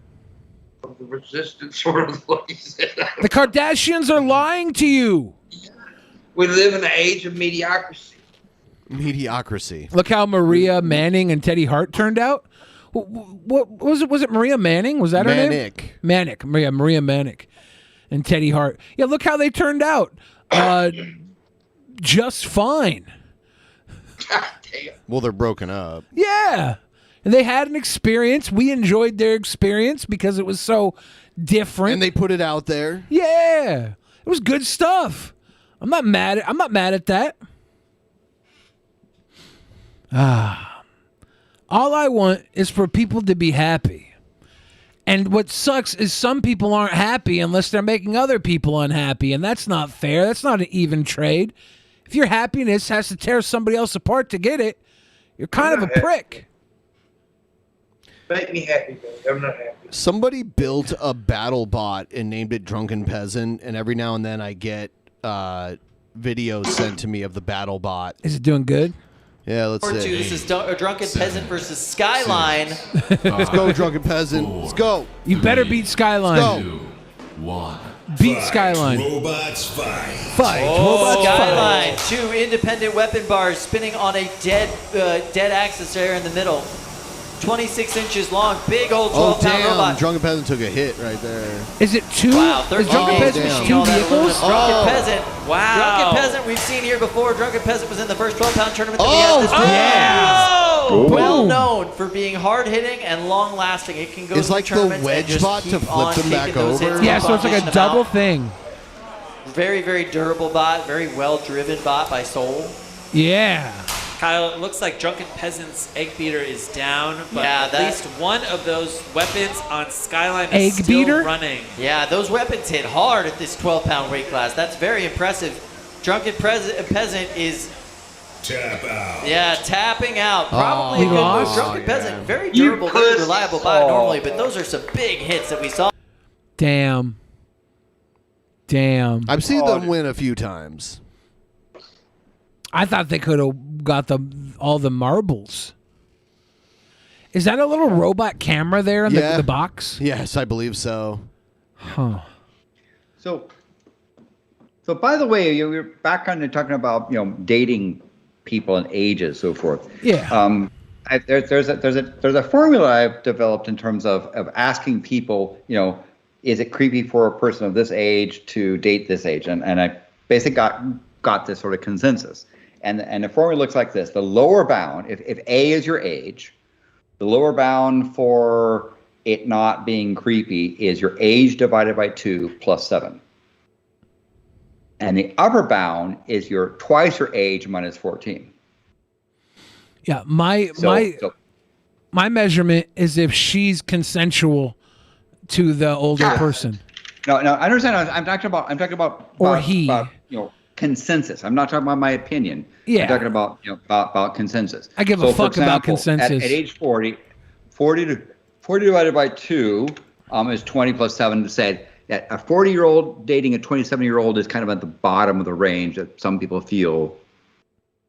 of the resistance, sort of what he said. The Kardashians are lying to you. We live in the age of mediocrity. Mediocrity. Look how Maria Manning and Teddy Hart turned out. What was it? Was it Maria Manning? Was that her name? Manic. Maria Manic and Teddy Hart. Yeah, look how they turned out. Just fine. God damn. Well, they're broken up. Yeah. And they had an experience. We enjoyed their experience because it was so different. And they put it out there. Yeah. It was good stuff. I'm not mad at that. All I want is for people to be happy. And what sucks is some people aren't happy unless they're making other people unhappy. And that's not fair. That's not an even trade. If your happiness has to tear somebody else apart to get it, you're kind of a prick. Make me happy, baby. I'm not happy. Somebody built a battle bot and named it Drunken Peasant, and every now and then I get videos sent to me of the battle bot. Is it doing good? Yeah, let's Or see. two. This is Drunken Peasant versus Skyline. Let's go, Drunken Peasant. Let's go. You better beat Skyline. Let's go. 1. Beat Skyline. Robots fight. Fight. Oh, Robots Skyline. fight. 2 independent weapon bars spinning on a dead axis there in the middle. 26 inches long, big old 12-pound robot. Drunken Peasant took a hit right there. Is it 2? Wow, Is Drunken Peasant pushing 2 all that aluminum. vehicles? Drunken Peasant. Wow. Drunken Peasant, we've seen here before. Drunken Peasant was in the first 12-pound tournament that we had this week. yeah. Well known for being hard-hitting and long-lasting. It can go It's through like the tournaments and wedge just bot to keep flip on them back taking those over. hits Yeah, and so it's like dishing a them double out. thing. Very, very durable bot. Very well-driven bot by Soul. Yeah. Kyle, it looks like Drunken Peasant's egg beater is down, but Yeah, at that- least one of those weapons on Skyline Egg is still beater? running. Yeah, those weapons hit hard at this 12-pound weight class. That's very impressive. Drunken Peasant is Tap out. tapping out. Probably he a good lost? move. Drunken Peasant, very durable, very reliable bot normally, but those are some big hits that we saw. Damn. I've seen them win a few times. I thought they could have got all the marbles. Is that a little robot camera there in the box? Yes, I believe so. Huh. So by the way, we were back on talking about dating people and ages, so forth. Yeah. There's a formula I've developed in terms of asking people, is it creepy for a person of this age to date this age? And I basically got this sort of consensus. And the formula looks like this. The lower bound, if A is your age, the lower bound for it not being creepy is your age divided by 2 plus 7. And the upper bound is your twice your age minus 14. Yeah, my measurement is if she's consensual to the older person. No, I understand. I'm talking about Or he. Consensus. I'm not talking about my opinion. Yeah. I'm talking about about consensus. I give a fuck about consensus. At age 40 divided by 2 is 20 plus 7 to say that a 40-year-old dating a 27-year-old is kind of at the bottom of the range that some people feel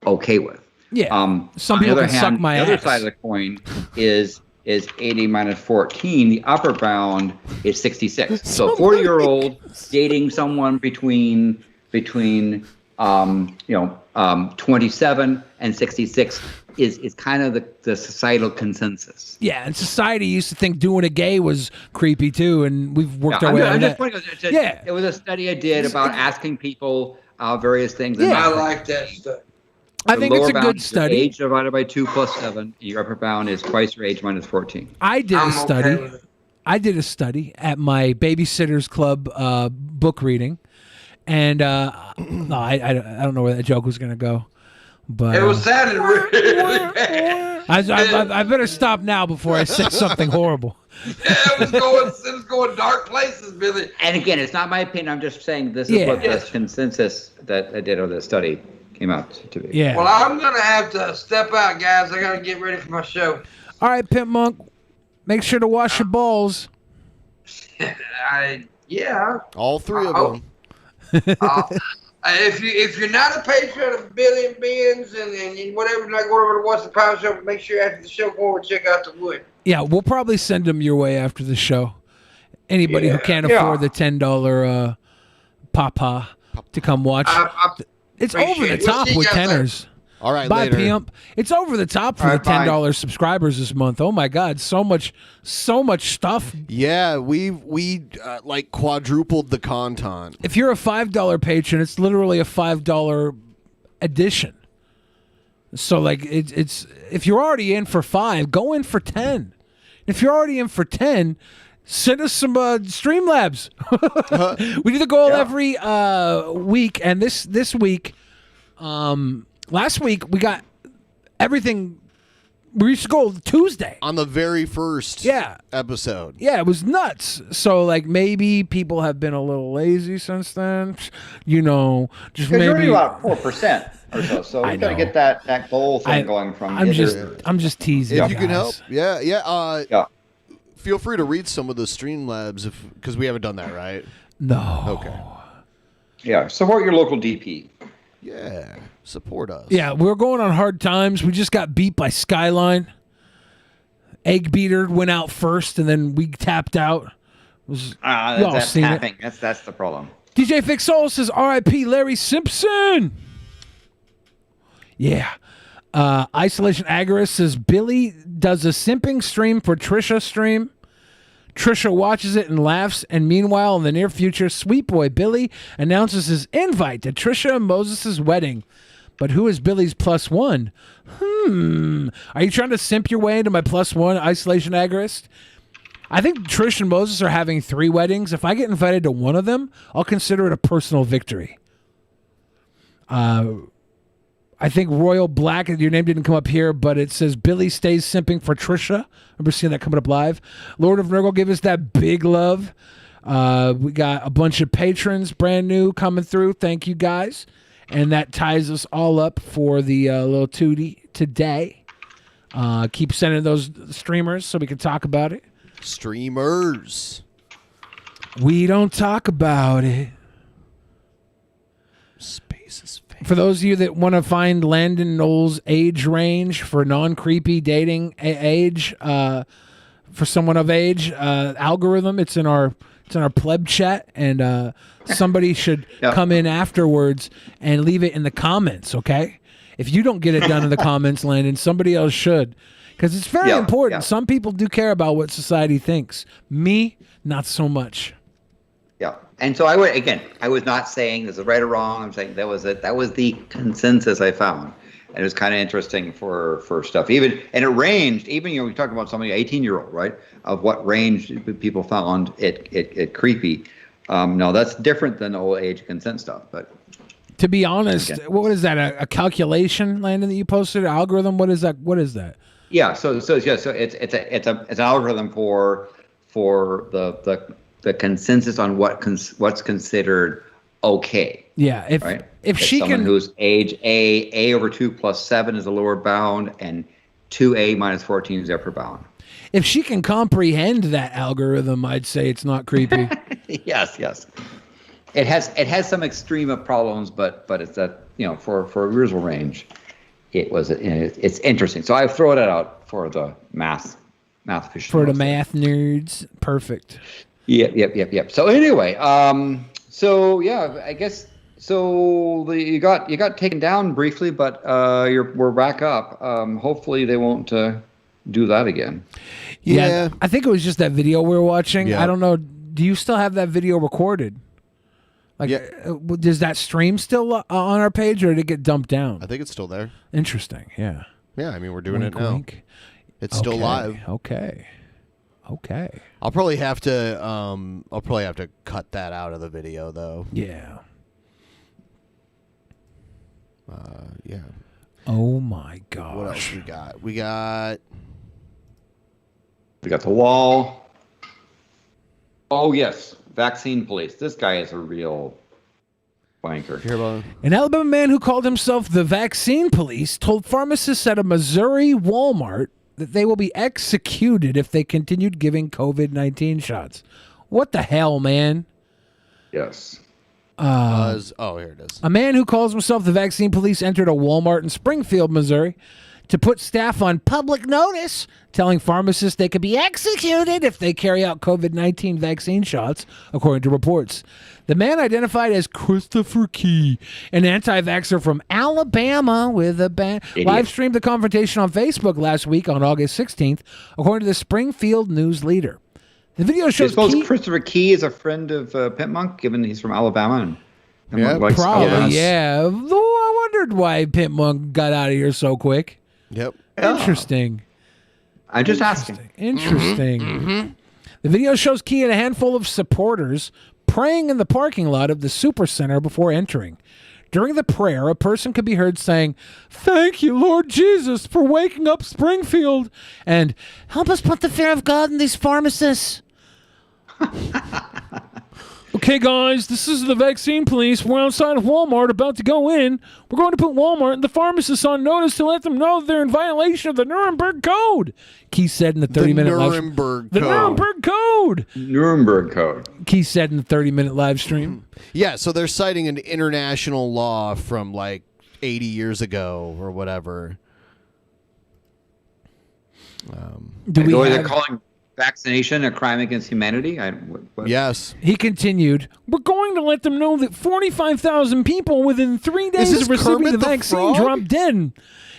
okay with. Yeah. Some on the people other can suck hand, my the other ass. side of the coin is 80 minus 14. The upper bound is 66. So 40-year-old dating someone between 27 and 66 is kind of the societal consensus. Yeah, and society used to think doing a gay was creepy too, and we've worked our way out of that. Yeah. It was a study I did about asking people various things. Yeah. I like that stuff. I The think it's lower a bound good is your study. Age divided by 2 plus 7. Your upper bound is twice your age minus 14. I did I'm a study. okay with it. I did a study at my Babysitters Club book reading, and no, I don't know where that joke was gonna go, but It was sounding really bad. I better stop now before I say something horrible. It was going dark places, Billy. And again, it's not my opinion. I'm just saying this is Yeah. what the consensus that I did of the study came out to be. Yeah. Well, I'm gonna have to step out, guys. I gotta get ready for my show. All right, Pimpmunk, make sure to wash your balls. All three of them. If you're not a patron of Billy and Ben's and whatever, like whatever the What's the Power show, make sure after the show go over and check out the wood. Yeah, we'll probably send them your way after the show. Anybody who can't Yeah. afford the $10 papa to come watch. It's over appreciate the it. We'll top see you with guys later. tenors. All right, Bye, later. Pimp. It's over the top for All the right, bye. $10 subscribers this month. Oh my God, so much stuff. Yeah, we like quadrupled the content. If you're a $5 patron, it's literally a $5 addition. So like it's if you're already in for 5, go in for 10. If you're already in for 10, send us some Streamlabs. We do the goal every week, and this week, last week we got everything. We used to go Tuesday on the very first episode. Yeah, it was nuts. So like maybe people have been a little lazy since then. Just Because you're only maybe. about 4% or so. So I we got to know. get that goal thing going from. I'm just teasing. If you can help, guys. yeah. Feel free to read some of the Streamlabs because we haven't done that, right? No. Okay. Yeah, support your local DP. Yeah, support us. Yeah, we're going on hard times. We just got beat by Skyline. Egg Beater went out first, and then we tapped out. Y'all That's seen tapping. it. That's the problem. DJ Fixol says R.I.P. Larry Simpson. Yeah. Isolation Agarist says Billy does a simping stream for Trisha stream. Trisha watches it and laughs, and meanwhile, in the near future, sweet boy Billy announces his invite to Trisha and Moses' wedding. But who is Billy's plus one? Are you trying to simp your way into my plus one, Isolation Agarist? I think Trish and Moses are having 3 weddings. If I get invited to one of them, I'll consider it a personal victory. I think Royal Black, your name didn't come up here, but it says Billy stays simping for Trisha. Remember seeing that coming up live? Lord of Nurgle, give us that big love. We got a bunch of patrons, brand new, coming through. Thank you, guys. And that ties us all up for the little tootie today. Keep sending those streamers so we can talk about it. Streamers. We don't talk about it. Space is fake. For those of you that want to find Landon Noll's age range for non-creepy dating age, for someone of age, algorithm, it's in our pleb chat, and somebody should come in afterwards and leave it in the comments, okay? If you don't get it done in the comments, Landon, somebody else should, because it's very important. Some people do care about what society thinks. Me, not so much. Yeah, and so I was not saying this is right or wrong. I'm saying that was the consensus I found, and it was kind of interesting for stuff. Even and it ranged. Even we talk about somebody 18-year-old, right? Of what range people found it creepy. No, that's different than the old age consent stuff. But to be honest, what is that? A calculation, Landon, that you posted? An algorithm? What is that? What is that? Yeah, so it's an algorithm for the consensus on what's considered okay. Yeah, if she someone can, who's age A over 2 plus 7 is the lower bound, and 2A minus 14 is the upper bound. if she can comprehend that algorithm, I'd say it's not creepy. Yes. It has some extreme of problems, but it's that for a reasonable range, it's interesting. So I throw that out for the math aficionados. For the math nerds, perfect. Yep. So anyway, I guess you got taken down briefly, but we're back up. Hopefully they won't do that again. Yeah, I think it was just that video we were watching. I don't know. Do you still have that video recorded? Does that stream still on our page, or did it get dumped down? I think it's still there. Interesting. Yeah. Yeah, I mean we're doing Wink, it now. wink. It's still live. Okay. I'll probably have to cut that out of the video though. Yeah. Yeah. Oh my gosh. What else we got? We got the wall. Oh yes, vaccine police. This guy is a real wanker. Hear about An Alabama man who called himself the vaccine police told pharmacists at a Missouri Walmart that they will be executed if they continued giving COVID-19 shots. What the hell, man? Yes. here it is. A man who calls himself the vaccine police entered a Walmart in Springfield, Missouri, to put staff on public notice, telling pharmacists they could be executed if they carry out COVID-19 vaccine shots, according to reports. The man, identified as Christopher Key, an anti-vaxxer from Alabama with a band, live streamed the confrontation on Facebook last week on August 16th, according to the Springfield News Leader. The video shows Christopher Key is a friend of Pimpmunk, given he's from Alabama. Probably, yeah. Though I wondered why Pimpmunk got out of here so quick. Yep. Interesting. I'm just asking. Interesting. Mm-hmm. The video shows Key and a handful of supporters praying in the parking lot of the Supercenter before entering. During the prayer, a person could be heard saying, "Thank you, Lord Jesus, for waking up Springfield," and "Help us put the fear of God in these pharmacists." Okay, guys, this is the vaccine police. We're outside of Walmart about to go in. We're going to put Walmart and the pharmacists on notice to let them know that they're in violation of the Nuremberg Code, Keith said in the 30-minute live stream. The Nuremberg Code. Nuremberg Code. Keith said in the 30-minute live stream. Yeah, so they're citing an international law from like 80 years ago or whatever. They're calling vaccination a crime against humanity? Yes. He continued, we're going to let them know that 45,000 people within 3 days of receiving the vaccine dropped dead.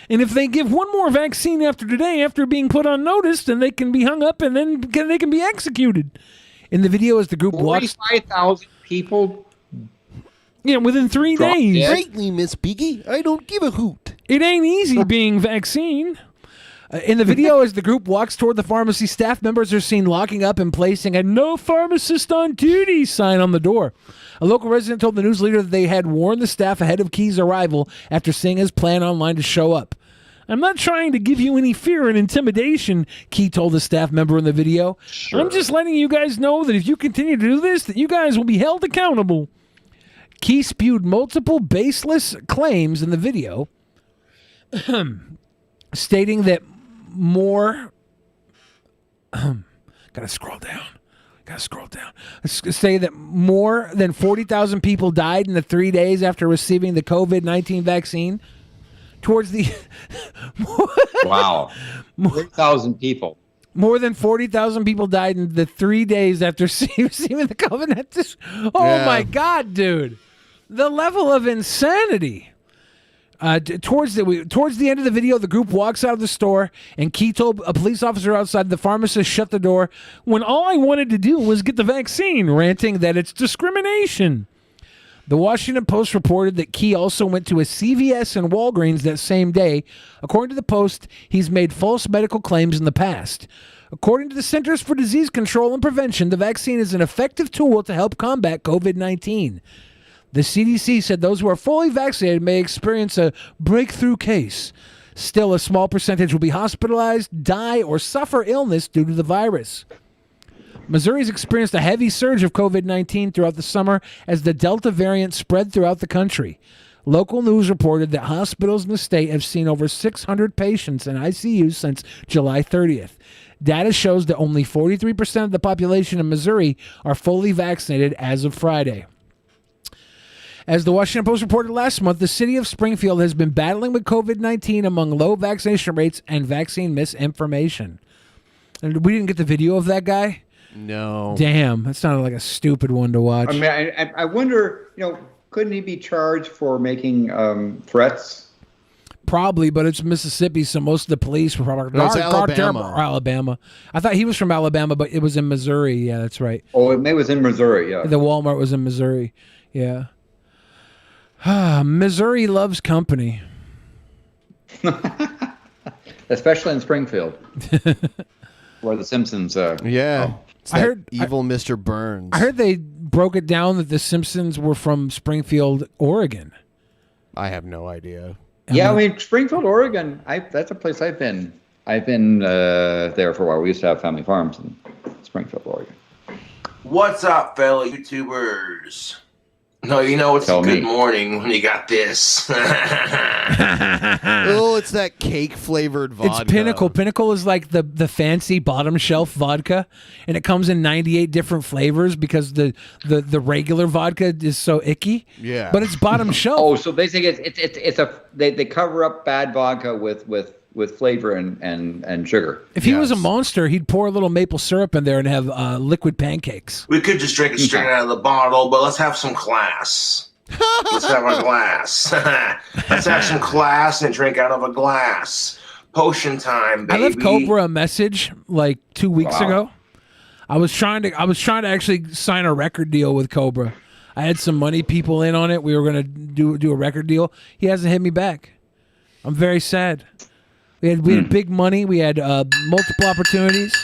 And if they give one more vaccine after today, after being put on notice, then they can be hung up and then they can be executed. In the video, as the group walks... 45,000 people? Yeah, within 3 days. Greatly, Miss Piggy. I don't give a hoot. It ain't easy being vaccine. In the video, as the group walks toward the pharmacy, staff members are seen locking up and placing a "No Pharmacist on Duty" sign on the door. A local resident told the news leader that they had warned the staff ahead of Key's arrival after seeing his plan online to show up. I'm not trying to give you any fear and intimidation, Key told the staff member in the video. Sure. I'm just letting you guys know that if you continue to do this, that you guys will be held accountable. Key spewed multiple baseless claims in the video, stating that gotta scroll down. Say that more than 40,000 people died in the 3 days after receiving the COVID-19 vaccine. Towards the wow, 40,000 people. More than 40,000 people died in the 3 days after receiving the COVID-19. Oh my God, dude! The level of insanity. Towards the end of the video, the group walks out of the store, and Key told a police officer outside the pharmacist shut the door when all I wanted to do was get the vaccine, ranting that it's discrimination. The Washington Post reported that Key also went to a CVS and Walgreens that same day. According to the Post, he's made false medical claims in the past. According to the Centers for Disease Control and Prevention, the vaccine is an effective tool to help combat COVID-19. The CDC said those who are fully vaccinated may experience a breakthrough case. Still, a small percentage will be hospitalized, die, or suffer illness due to the virus. Missouri's experienced a heavy surge of COVID-19 throughout the summer as the Delta variant spread throughout the country. Local news reported that hospitals in the state have seen over 600 patients in ICUs since July 30th. Data shows that only 43% of the population in Missouri are fully vaccinated as of Friday. As the Washington Post reported last month, the city of Springfield has been battling with COVID-19 among low vaccination rates and vaccine misinformation. And we didn't get the video of that guy? No. Damn, that sounded like a stupid one to watch. I mean, I wonder, couldn't he be charged for making threats? Probably, but it's Mississippi, so most of the police were probably... No, it's Alabama. Alabama. I thought he was from Alabama, but it was in Missouri. Yeah, that's right. Oh, it was in Missouri, yeah. The Walmart was in Missouri, yeah. Missouri loves company. Especially in Springfield. Where the Simpsons yeah. It's that evil Mr. Burns. I heard they broke it down that the Simpsons were from Springfield, Oregon. I have no idea. Yeah, I mean, Springfield, Oregon, that's a place I've been. I've been there for a while. We used to have family farms in Springfield, Oregon. What's up, fellow YouTubers? No, it's a good morning when you got this. Oh, it's that cake-flavored vodka. It's Pinnacle. Pinnacle is like the fancy bottom shelf vodka, and it comes in 98 different flavors because the regular vodka is so icky. Yeah. But it's bottom shelf. Oh, so basically they cover up bad vodka with flavor and sugar. If he was a monster, he'd pour a little maple syrup in there and have liquid pancakes. We could just drink it straight out of the bottle, but let's have some class. Let's have a glass. Let's have some class and drink out of a glass. Potion time, baby. I left Cobra a message like 2 weeks ago. I was trying to actually sign a record deal with Cobra. I had some money people in on it. We were gonna do a record deal. He hasn't hit me back. I'm very sad. We had big money. We had multiple opportunities.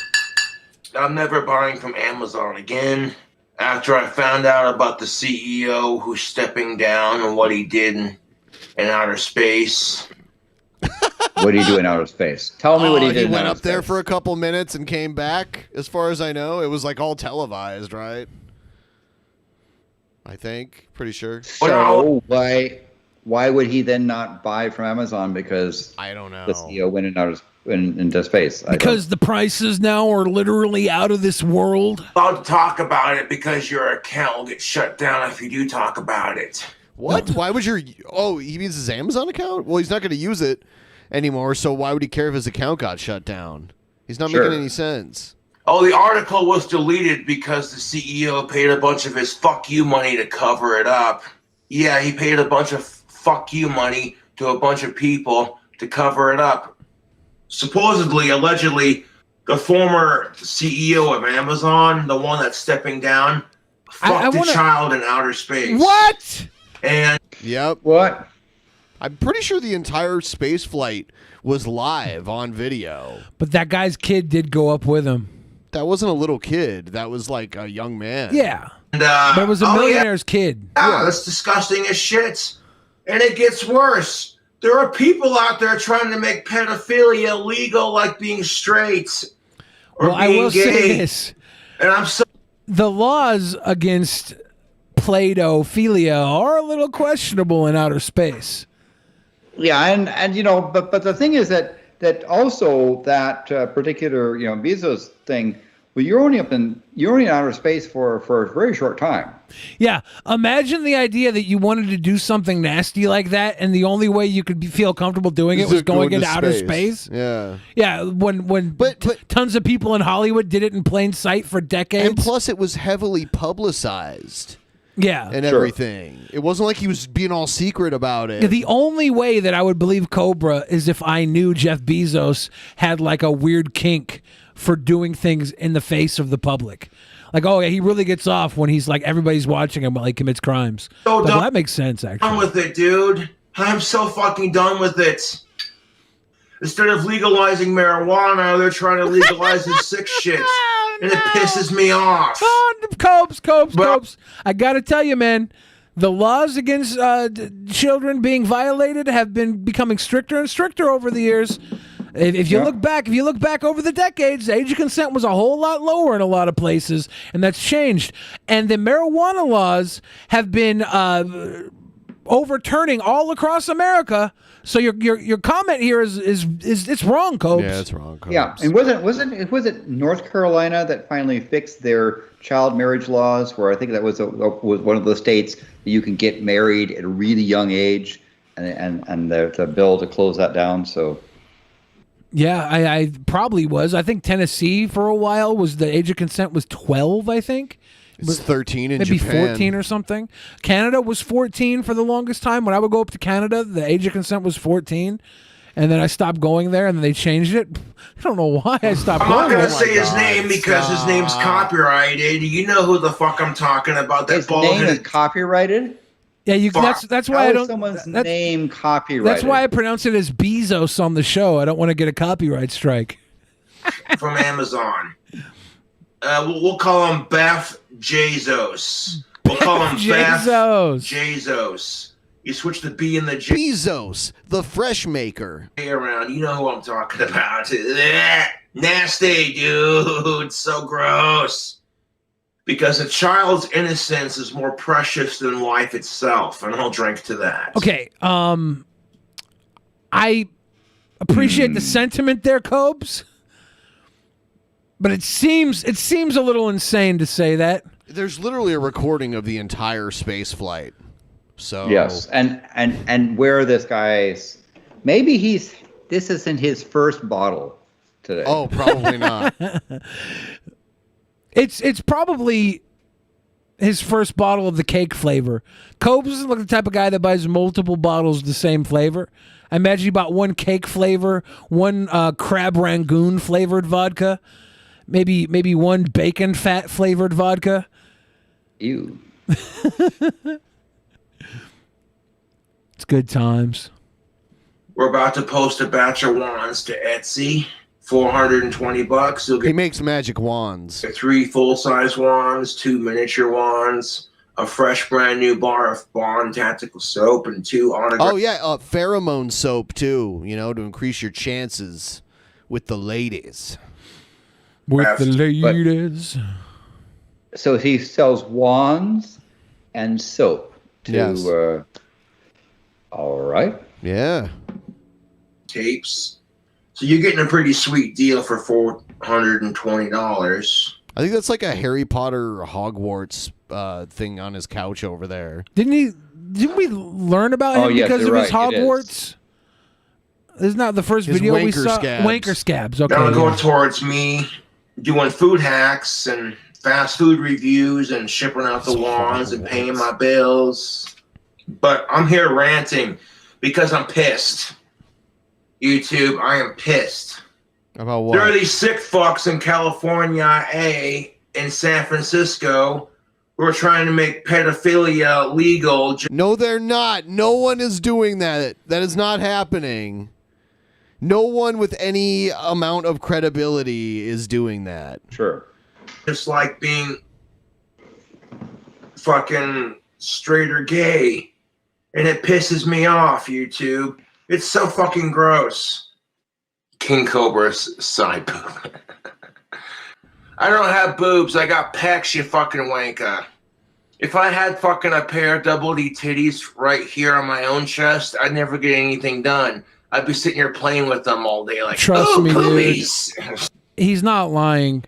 I'm never buying from Amazon again. After I found out about the CEO who's stepping down and what he did in outer space. What did he do in outer space? Tell me what he did. He went up there for a couple minutes and came back. As far as I know, it was like all televised, right? I think. Pretty sure. So why would he then not buy from Amazon? Because I don't know. The CEO went into space. Because the prices now are literally out of this world. Allowed to talk about it because your account will get shut down if you do talk about it. What? Why would your... Oh, he means his Amazon account? Well, he's not going to use it anymore, so why would he care if his account got shut down? He's not making any sense. Oh, the article was deleted because the CEO paid a bunch of his fuck you money to cover it up. Yeah, he paid a bunch of fuck you money to a bunch of people to cover it up. Supposedly, allegedly, the former CEO of Amazon, the one that's stepping down, fucked a child in outer space. What? And yep. What? I'm pretty sure the entire space flight was live on video. But that guy's kid did go up with him. That wasn't a little kid. That was like a young man. Yeah. And, but it was a millionaire's kid. Yeah, that's disgusting as shit. And it gets worse. There are people out there trying to make pedophilia legal, like being straight or Well, being I will gay. say this. And I'm so... The laws against Play-Doh-philia are a little questionable in outer space. Yeah, and you know, but the thing is that also that particular Bezos thing. Well, you're only in outer space for a very short time. Yeah, imagine the idea that you wanted to do something nasty like that, and the only way you could feel comfortable doing it was going into outer space. Yeah, yeah. When tons of people in Hollywood did it in plain sight for decades, and plus it was heavily publicized. Yeah, and everything. It wasn't like he was being all secret about it. Yeah, the only way that I would believe Cobra is if I knew Jeff Bezos had like a weird kink for doing things in the face of the public. Like, oh yeah, he really gets off when he's like everybody's watching him while he commits crimes. So Well, that makes sense, actually. done with it, dude. I'm so fucking done with it. Instead of legalizing marijuana, they're trying to legalize this sick shit. And it pisses me off. Copes. I gotta tell you, man, the laws against children being violated have been becoming stricter and stricter over the years. If you look back over the decades, the age of consent was a whole lot lower in a lot of places, and that's changed. And the marijuana laws have been overturning all across America. So your comment here is it's wrong, Copes. Yeah, it's wrong, Copes. Yeah, and was it North Carolina that finally fixed their child marriage laws? Where I think that was one of the states that you can get married at a really young age, and the bill to close that down. So. Yeah, I probably was. I think Tennessee for a while was the age of consent was 12, I think. It's 13 in maybe Japan. 14 or something. Canada was 14 for the longest time. When I would go up to Canada, the age of consent was 14. And then I stopped going there, and then they changed it. I don't know why I stopped I'm going not there. going to say his name because his name's copyrighted. You know who the fuck I'm talking about. That His name is copyrighted? Yeah, that's why How I is don't. someone's that's- name copyrighted? That's why I pronounce it as Bezos on the show. I don't want to get a copyright strike. from Amazon. We'll call him Beth Jesus. We'll call him Beth Jesus. You switch the B and the J. Bezos, the fresh maker. Around, you know who I'm talking about. Nasty, dude. So gross. Because a child's innocence is more precious than life itself, and I'll drink to that. Okay, I appreciate the sentiment there, Cobes, but it seems a little insane to say that. There's literally a recording of the entire space flight. So yes, and where this guy's maybe this isn't his first bottle today. Oh, probably not. It's probably his first bottle of the cake flavor. Cobes isn't like the type of guy that buys multiple bottles of the same flavor. I imagine he bought one cake flavor, one crab rangoon flavored vodka, maybe one bacon fat flavored vodka. Ew. It's good times. We're about to post a batch of wands to Etsy. $420. You'll get He makes magic wands. 3 full-size wands, 2 miniature wands, a fresh brand new bar of Bond tactical soap, and 2 autographed. Oh yeah, pheromone soap too. To increase your chances with the ladies. With the ladies. So he sells wands and soap. Yes. All right. Yeah. Tapes. So you're getting a pretty sweet deal for $420. I think that's like a Harry Potter Hogwarts thing on his couch over there. Didn't we learn about him because of his Hogwarts? Isn't that the first His video we wanker saw? scabs. Wanker scabs. Okay. That'll go towards me doing food hacks and fast food reviews and shipping out the wands and paying my bills. But I'm here ranting because I'm pissed. YouTube, I am pissed. About what? There are these sick fucks in California, in San Francisco, who are trying to make pedophilia legal. No, they're not. No one is doing that. That is not happening. No one with any amount of credibility is doing that. Sure. Just like being fucking straight or gay. And it pisses me off, YouTube. It's so fucking gross. King Cobra's side boob. I don't have boobs. I got pecs, you fucking wanker. If I had fucking a pair of double D titties right here on my own chest, I'd never get anything done. I'd be sitting here playing with them all day like, Trust me, boobies. dude. He's not lying.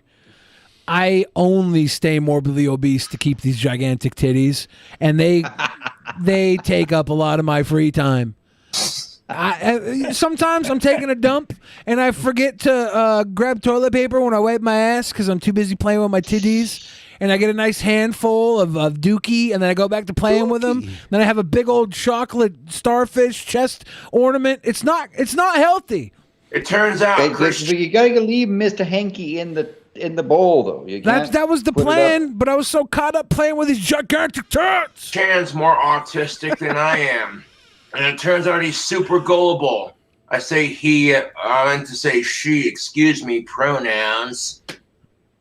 I only stay morbidly obese to keep these gigantic titties, and they take up a lot of my free time. Sometimes I'm taking a dump and I forget to grab toilet paper when I wipe my ass because I'm too busy playing with my titties. And I get a nice handful of dookie, and then I go back to playing with them. Then I have a big old chocolate starfish chest ornament. It's not healthy. It turns out, you gotta leave Mr. Hanky in the bowl, though. You can't That was the put it up. plan, but I was so caught up playing with these gigantic tits. Chan's more autistic than I am. And it turns out he's super gullible. I say he, I meant to say she, excuse me, pronouns.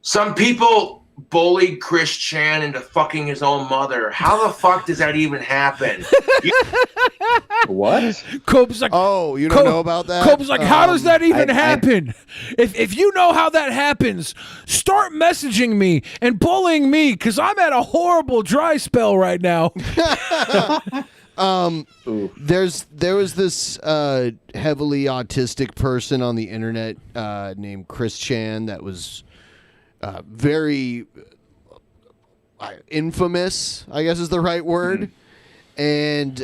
Some people bullied Chris Chan into fucking his own mother. How the fuck does that even happen? What? Cope's like, oh, you don't know about that? Cope's like, how does that even happen? If you know how that happens, start messaging me and bullying me because I'm at a horrible dry spell right now. There was this heavily autistic person on the internet named Chris Chan that was very infamous, I guess is the right word. And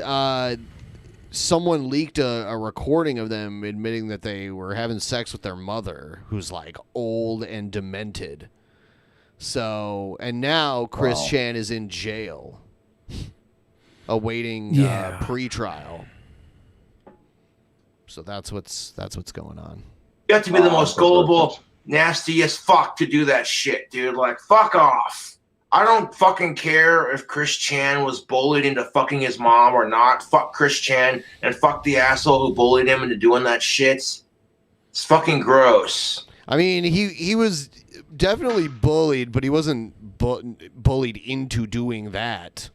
someone leaked a recording of them admitting that they were having sex with their mother, who's like old and demented. So, and now Chris Chan is in jail awaiting pre-trial. So that's what's going on. You have to be the most gullible, nastiest fuck to do that shit, dude. Like, fuck off. I don't fucking care if Chris Chan was bullied into fucking his mom or not. Fuck Chris Chan and fuck the asshole who bullied him into doing that shit. It's fucking gross. I mean, he was definitely bullied, but he wasn't bullied into doing that.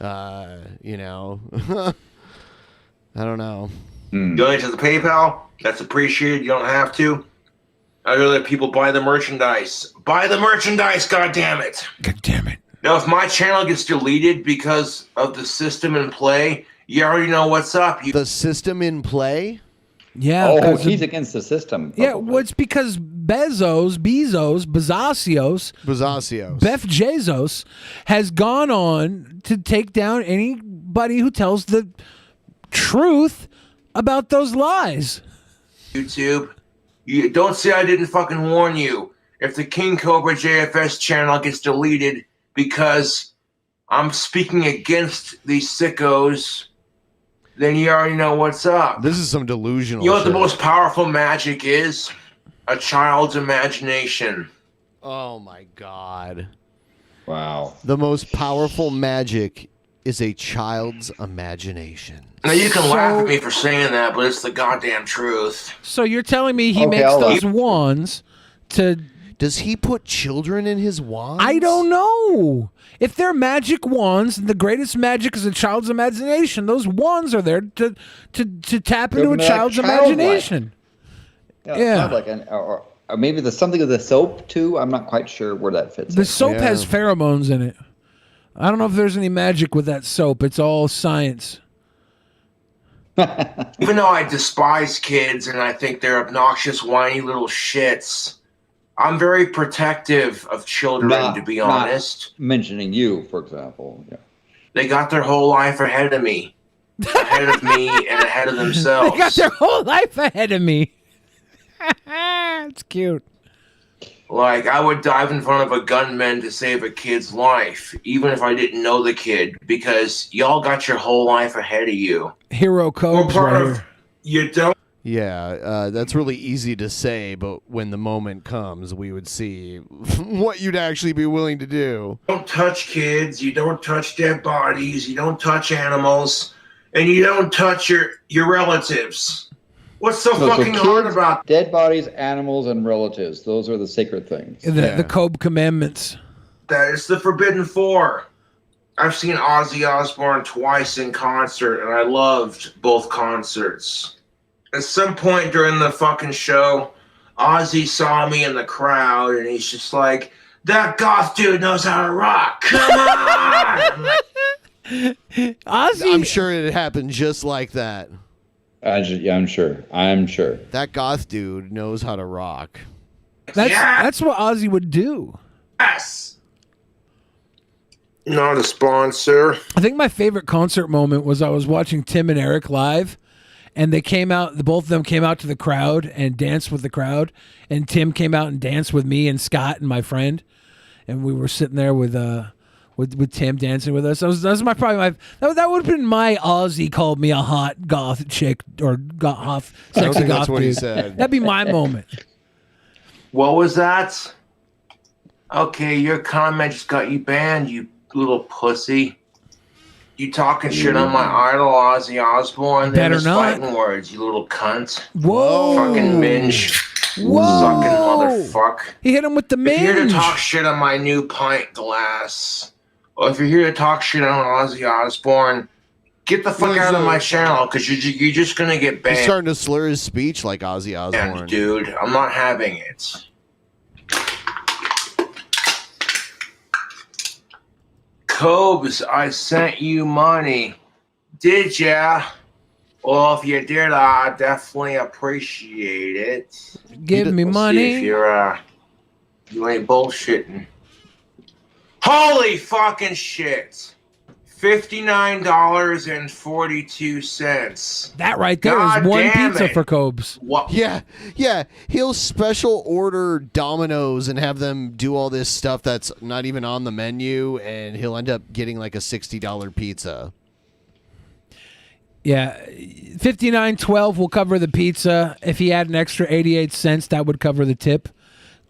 You know, I don't know. Donate to the PayPal. That's appreciated. You don't have to. I'd rather let people buy the merchandise. Buy the merchandise, goddammit. God damn it. Now, if my channel gets deleted because of the system in play, you already know what's up. The system in play? Yeah. Oh, he's against the system. Yeah, well, it's because Beff Bezos has gone on to take down anybody who tells the truth about those lies. YouTube, you don't say I didn't fucking warn you. If the King Cobra JFS channel gets deleted because I'm speaking against these sickos, then you already know what's up. This is some delusional You know what shit. the most powerful magic is? A child's imagination. Oh my god. Wow. The most powerful magic is a child's imagination. Now you can laugh at me for saying that, but it's the goddamn truth. So you're telling me he makes those wands to... Does he put children in his wands? I don't know. If they're magic wands, the greatest magic is a child's imagination. Those wands are there to tap into a child's imagination. Yeah. Like or maybe there's something of the soap too. I'm not quite sure where that fits. The soap has pheromones in it. I don't know if there's any magic with that soap. It's all science. Even though I despise kids and I think they're obnoxious, whiny little shits, I'm very protective of children, to be honest. Not mentioning you, for example. Yeah. They got their whole life ahead of me. Ahead of me and ahead of themselves. They got their whole life ahead of me. It's cute. Like, I would dive in front of a gunman to save a kid's life, even if I didn't know the kid, because y'all got your whole life ahead of you. Hero codes right here. You don't. Yeah, that's really easy to say, but when the moment comes, we would see what you'd actually be willing to do. Don't touch kids, you don't touch dead bodies, you don't touch animals, and you don't touch your relatives. What's so fucking hard about dead bodies, animals, and relatives? Those are the sacred things. The Cobe commandments. that? It's the Forbidden Four. I've seen Ozzy Osbourne twice in concert, and I loved both concerts. At some point during the fucking show, Ozzy saw me in the crowd, and he's just like, that goth dude knows how to rock. Come on! I'm like, Ozzy, I'm sure it happened just like that. Yeah, I'm sure. That goth dude knows how to rock. That's what Ozzy would do. Yes. Not a sponsor. I think my favorite concert moment was I was watching Tim and Eric live, and they came out. Both of them came out to the crowd and danced with the crowd. And Tim came out and danced with me and Scott and my friend, and we were sitting there with Tim dancing with us. That was probably my that would have been my Ozzy called me a hot goth chick or goth I don't sexy think goth that's what he dude. said. That'd be my moment. What was that? Okay, your comment just got you banned, you little pussy. You talking shit on my idol, Ozzy Osbourne? Better Them not. fighting words, you little cunt. Whoa. Fucking minge. Whoa. Sucking motherfucker. He hit him with the If you're here to minge. talk shit on my new pint glass, or if you're here to talk shit on Ozzy Osbourne, get the fuck out of my channel, because you're just gonna get He's banned. starting to slur his speech like Ozzy Osbourne. Yeah, dude, I'm not having it. Cobes, I sent you money. Did ya? Well, if you did, I definitely appreciate it. Give me Let's money. see if you ain't bullshitting. Holy fucking shit. $59.42. That right there God is one damn pizza it. for Cobes. What? Yeah. He'll special order Domino's and have them do all this stuff that's not even on the menu, and he'll end up getting like a $60 pizza. Yeah, $59.12 will cover the pizza. If he had an extra 88 cents, that would cover the tip.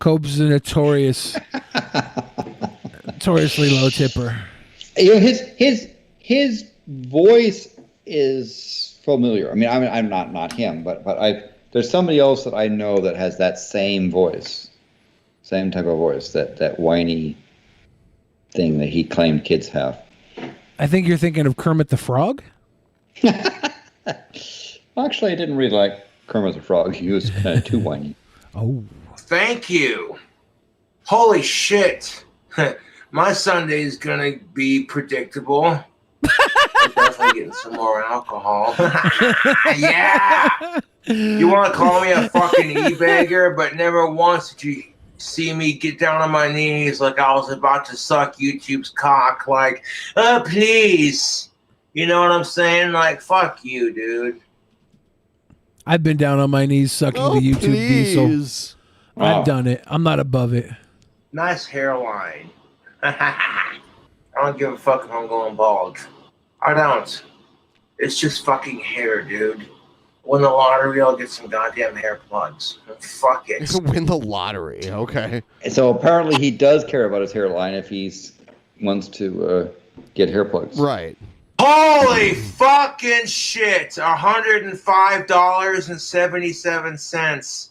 Cobes is a notoriously low tipper. You know, his voice is familiar. I mean, I'm not him, but there's somebody else that I know that has that same voice, same type of voice, that whiny thing that he claimed kids have. I think you're thinking of Kermit the Frog. Actually, I didn't really like Kermit the Frog. He was kind of too whiny. Oh. Thank you. Holy shit. My Sunday's gonna be predictable. I'm definitely getting some more alcohol. Yeah. You want to call me a fucking e-bagger, but never once did you see me get down on my knees like I was about to suck YouTube's cock. Like, please. You know what I'm saying? Like, fuck you, dude. I've been down on my knees sucking the YouTube diesel. I've done it. I'm not above it. Nice hairline. I don't give a fuck if I'm going bald. I don't. It's just fucking hair, dude. Win the lottery, I'll get some goddamn hair plugs. Fuck it. Win the lottery, okay. So apparently he does care about his hairline if he wants to get hair plugs. Right. Holy fucking shit. $105.77.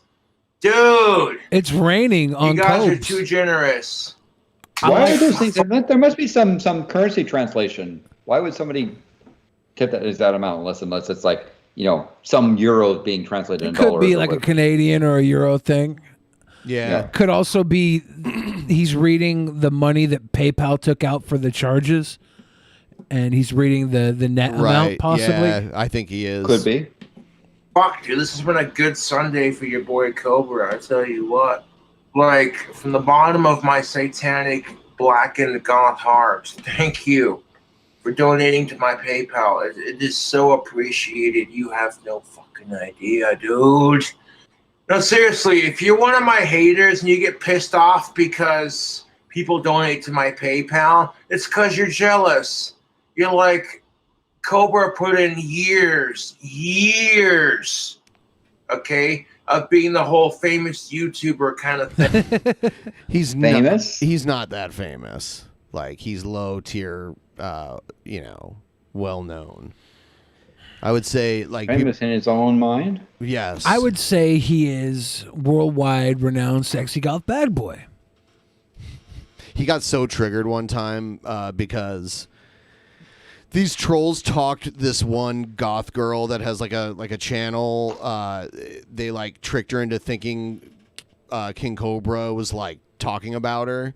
Dude. It's raining on You guys are Cobes. too generous. Why are those things? There must be some currency translation. Why would somebody tip that amount unless it's like, you know, some euro being translated in Could dollars? be like a Canadian or a Euro thing. Yeah. Could also be he's reading the money that PayPal took out for the charges, and he's reading the net amount possibly. Yeah, I think he is. Could be. Fuck, dude, this has been a good Sunday for your boy Cobra. I tell you what. Like, from the bottom of my satanic blackened goth heart, thank you for donating to my PayPal. It is so appreciated. You have no fucking idea, dude. No, seriously, if you're one of my haters and you get pissed off because people donate to my PayPal, it's because you're jealous. You're like, Cobra put in years, okay, of being the whole famous YouTuber kind of thing. He's famous? He's not that famous. Like, he's low tier, well known. I would say, like, famous in his own mind. Yes, I would say he is worldwide renowned sexy goth bad boy. He got so triggered one time because these trolls talked this one goth girl that has like a channel. They like tricked her into thinking King Cobra was like talking about her,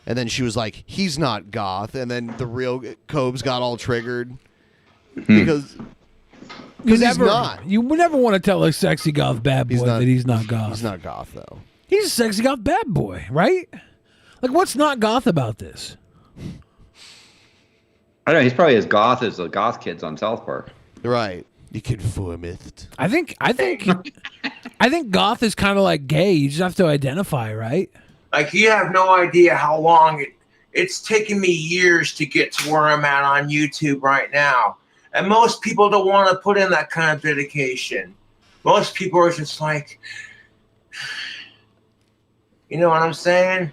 and then she was like, "He's not goth," and then the real Cobes got all triggered because he's not. You would never want to tell a sexy goth bad boy that he's not goth. He's not goth though. He's a sexy goth bad boy, right? Like, what's not goth about this? I don't know. He's probably as goth as the goth kids on South Park. Right. You conformist. I think goth is kind of like gay. You just have to identify, right? Like, you have no idea how long it's taken me years to get to where I'm at on YouTube right now. And most people don't want to put in that kind of dedication. Most people are just like, you know what I'm saying?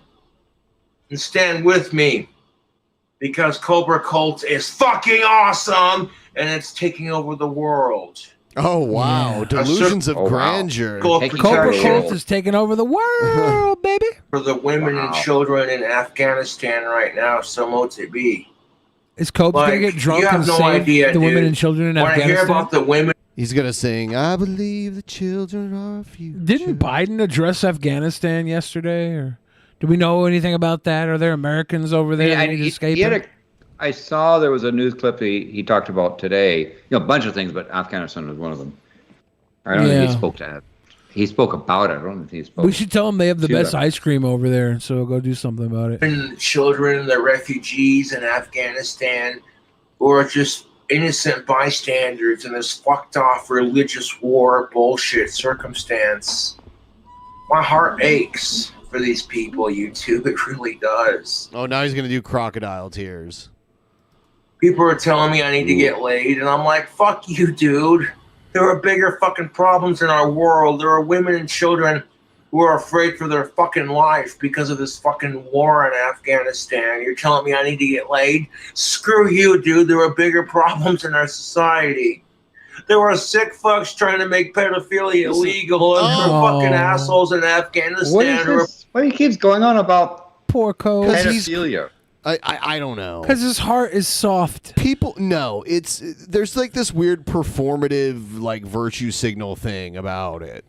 And stand with me. Because Cobra Cult is fucking awesome, and it's taking over the world. Oh, wow. Yeah. Delusions of grandeur. Cobra Cult is taking over the world, baby. For the women and children in Afghanistan right now, so mote it be. Is Cobra Like, going to get drunk you have and no save idea, the women dude. and children in When Afghanistan? I hear about the women... He's going to sing, I believe the children are a few. Didn't Biden address Afghanistan yesterday? Or do we know anything about that? Are there Americans over there that need to escape? I saw there was a news clip he talked about today. A bunch of things, but Afghanistan was one of them. I don't think he spoke to it. He spoke about it. I don't think he spoke. We should tell them they have the to best that. ice cream over there, so we'll go do something about it. And children, the refugees in Afghanistan, who are just innocent bystanders in this fucked off religious war bullshit circumstance. My heart aches for these people, YouTube. It really does. Oh, now he's going to do crocodile tears. People are telling me I need to get laid, and I'm like, fuck you, dude. There are bigger fucking problems in our world. There are women and children who are afraid for their fucking life because of this fucking war in Afghanistan. You're telling me I need to get laid? Screw you, dude. There are bigger problems in our society. There were sick fucks trying to make pedophilia illegal, and there are fucking assholes in Afghanistan. What is this? What he keeps going on about poor Cobra? pedophilia? I don't know. Because his heart is soft. People, no, there's like this weird performative like virtue signal thing about it.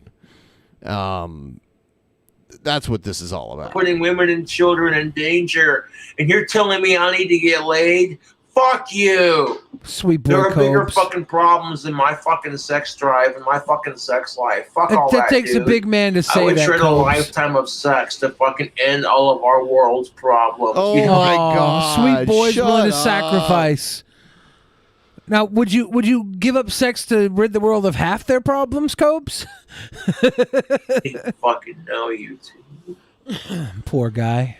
That's what this is all about. Putting women and children in danger, and you're telling me I need to get laid? Fuck you. Sweet boy There are bigger Cobes. fucking problems than my fucking sex drive and my fucking sex life. Fuck all That that, takes a dude. big man to I say would that, trade a Cobes. lifetime of sex to fucking end all of our world's problems. Oh You know? my God. Sweet boys shut willing to up. sacrifice. Now, would you give up sex to rid the world of half their problems, Cobes? Fucking know you two. Poor guy.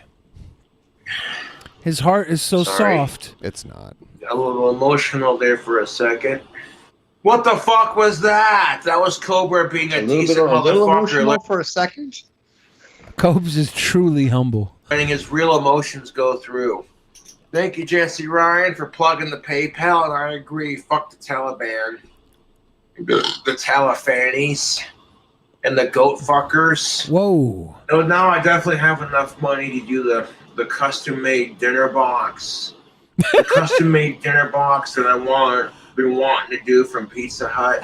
His heart is so Sorry. soft. It's not. Got a little emotional there for a second. What the fuck was that? That was Cobra being a decent motherfucker. For a second. Cobes is truly humble. Letting his real emotions go through. Thank you, Jesse Ryan, for plugging the PayPal, and I agree. Fuck the Taliban. The Talifanis. And the goat fuckers. Whoa. So now I definitely have enough money to do the custom-made dinner box. The custom-made dinner box that I've been wanting to do from Pizza Hut.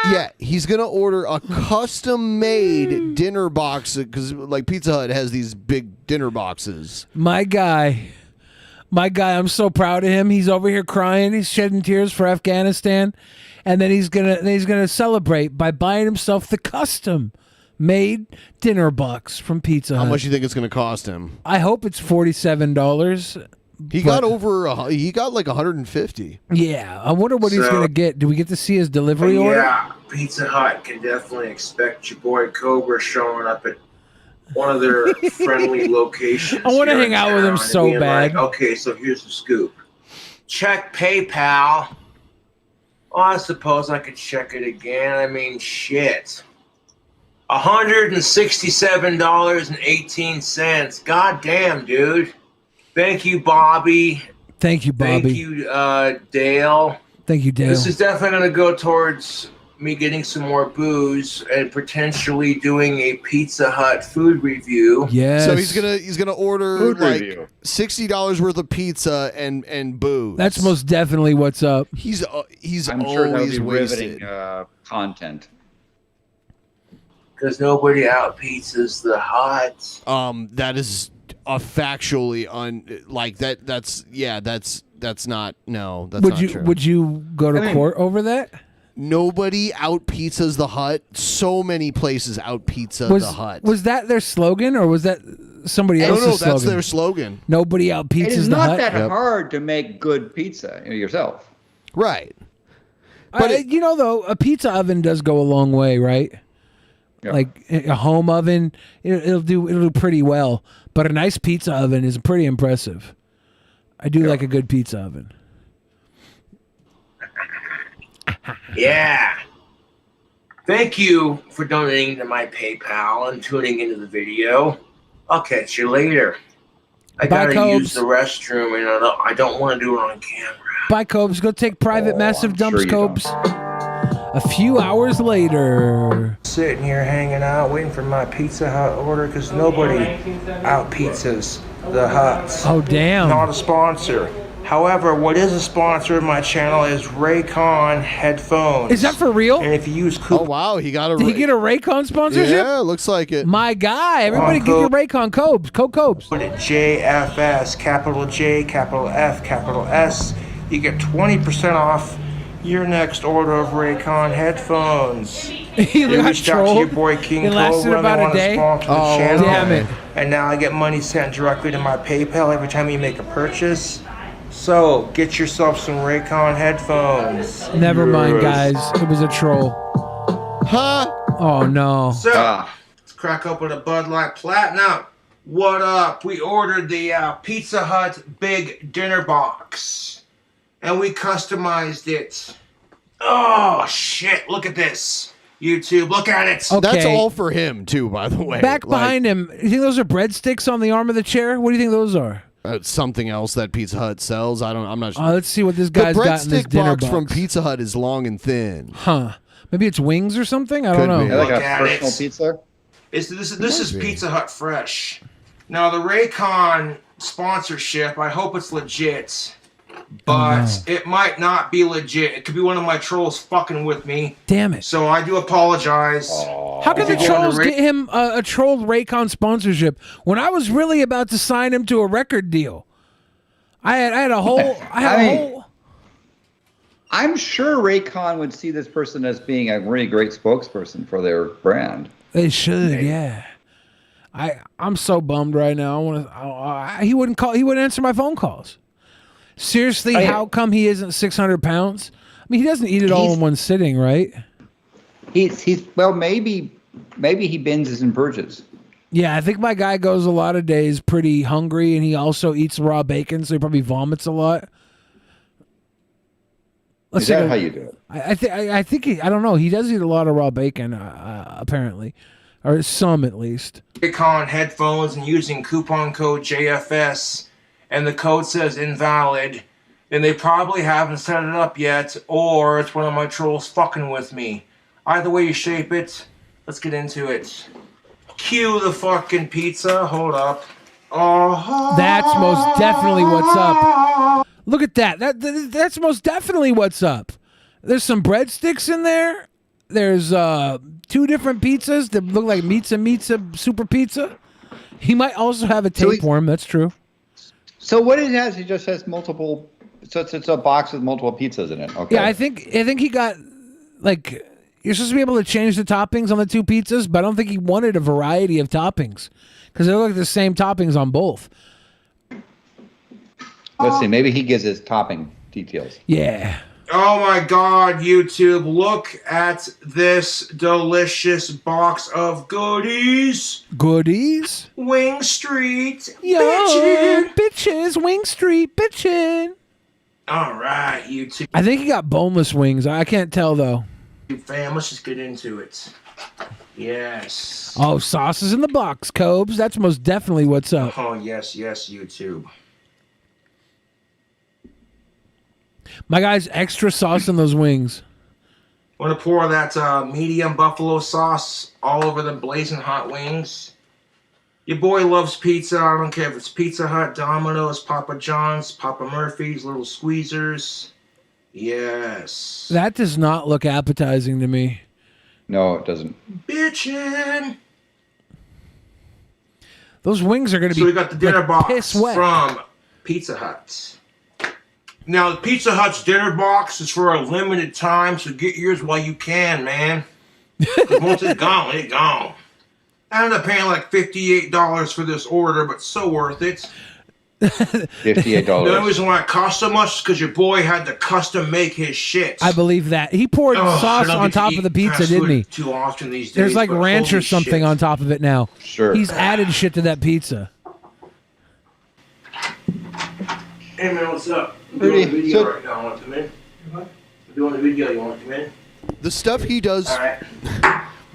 Yeah, he's gonna order a custom-made dinner box because, like, Pizza Hut has these big dinner boxes. My guy, I'm so proud of him. He's over here crying. He's shedding tears for Afghanistan, and then he's gonna celebrate by buying himself the custom-made dinner box from Pizza Hut. How much do you think it's gonna cost him? I hope it's $47. He got like 150. Yeah, I wonder what he's So- gonna get. Do we get to see his delivery order? Yeah, Pizza Hut can definitely expect your boy Cobra showing up at one of their friendly locations. I wanna here hang in out with him town and so being bad. like, okay, so here's the scoop. Check PayPal. Oh, I suppose I could check it again. I mean, shit. $167.18. God damn, dude. Thank you, Bobby. Thank you, Bobby. Thank you, Dale. Thank you, Dale. This is definitely going to go towards me getting some more booze and potentially doing a Pizza Hut food review. Yes. So he's gonna order Food like review. $60 worth of pizza and booze. That's most definitely what's up. He's I'm sure that'll always be wasted. riveting content. Because nobody out pizzas the Hut. That is factually that's not would not you true. would you go to court over that? Nobody out pizzas the Hut. So many places out pizza Was the Hut. was that their slogan or was that somebody else's No, slogan? that's their slogan. Nobody out It pizzas is the not Hut. that hard to make good pizza yourself. Right. But you know, though, a pizza oven does go a long way, right? Yeah. Like a home oven, it'll do pretty well. But a nice pizza oven is pretty impressive. I do like a good pizza oven. Yeah. Thank you for donating to my PayPal and tuning into the video. I'll catch you later. I Bye, gotta Cobes. use the restroom and I don't want to do it on camera. Bye, Cobes. Go take private massive dumps, sure you Cobes. A few hours later. Sitting here hanging out, waiting for my Pizza Hut order because nobody out pizzas the Huts. Oh, damn. Not a sponsor. However, what is a sponsor of my channel is Raycon headphones. Is that for real? And if you use coupon... Oh, wow. He got a... Did he get a Raycon sponsorship? Yeah, looks like it. My guy. Everybody get your Raycon Cobes. Cobes. Put it JFS, capital J, capital F, capital S. You get 20% off your next order of Raycon headphones. You got reached out to trolled? your boy King It lasted Cobra. about They a want to day? sponsor the Oh, channel. damn it. And now I get money sent directly to my PayPal every time you make a purchase. So get yourself some Raycon headphones. Never mind, guys. It was a troll. Huh? Oh, no. So let's crack open a Bud Light Platinum. What up? We ordered the Pizza Hut Big Dinner Box. And we customized it. Oh, shit. Look at this. YouTube, look at it. That's all for him, too, by the way. Back behind him. You think those are breadsticks on the arm of the chair? What do you think those are? Something else that Pizza Hut sells. I'm not sure. Let's see what this guy's the got in this breadstick dinner box box. from Pizza Hut is long and thin. Huh. Maybe it's wings or something? I Could don't know. be. Look at it. pizza? This is be. Pizza Hut Fresh. Now, the Raycon sponsorship, I hope it's legit. But it might not be legit. It could be one of my trolls fucking with me. Damn it. So I do apologize. How can the If you go on trolls to get him a trolled Raycon sponsorship when I was really about to sign him to a record deal? I had a whole... I'm sure Raycon would see this person as being a really great spokesperson for their brand. They should, yeah. I'm so bummed right now. He wouldn't call. He wouldn't answer my phone calls. Seriously, how come he isn't 600 pounds? I mean, he doesn't eat it all in one sitting, right? He's well, maybe he binges and purges. Yeah, I think my guy goes a lot of days pretty hungry, and he also eats raw bacon, so he probably vomits a lot. Is that how you do it? I think I don't know. He does eat a lot of raw bacon, apparently, or some at least. Raycon headphones and using coupon code JFS, and the code says invalid, then they probably haven't set it up yet, or it's one of my trolls fucking with me. Either way you shape it, let's get into it. Cue the fucking pizza. Hold up. Oh, That's most definitely what's up. Look at that. That's most definitely what's up. There's some breadsticks in there. There's 2 different pizzas that look like Mitza Super Pizza. He might also have a tapeworm. That's true. So what it has, he just has multiple. So it's a box with multiple pizzas in it. Okay. Yeah, I think he got like you're supposed to be able to change the toppings on the 2 pizzas, but I don't think he wanted a variety of toppings because they look like the same toppings on both. Let's see. Maybe he gives his topping details. Yeah. Oh my God, YouTube! Look at this delicious box of goodies. Goodies? Wing Street, Yo, bitchin'. bitches, Wing Street, bitchin'. All right, YouTube I think he got boneless wings. I can't tell though. fam, let's just get into it. Yes. Oh, sauce is in the box, Cobes. That's most definitely what's up. Oh yes, YouTube. My guy's extra sauce in those wings. Want to pour that medium buffalo sauce all over the blazing hot wings. Your boy loves pizza. I don't care if it's Pizza Hut, Domino's, Papa John's, Papa Murphy's, Little Squeezers. Yes. That does not look appetizing to me. No, it doesn't. Bitchin'. Those wings are going to be So we got the dinner like, box piss wet. from Pizza Hut. Now, the Pizza Hut's dinner box is for a limited time, so get yours while you can, man. 'Cause once it's gone, it's gone. I ended up paying like $58 for this order, but so worth it. $58. The only reason why it cost so much is because your boy had to custom make his shit. I believe that. He poured sauce I don't on get to top eat of the pizza, fast didn't food he? Too often these days. There's like but ranch or holy something shit. on top of it now. Sure. He's added shit to that pizza. Hey man, what's up? I'm Rudy, doing a video so- right now. Want to come in? I'm doing a video. You want to come in? The stuff he does. All right.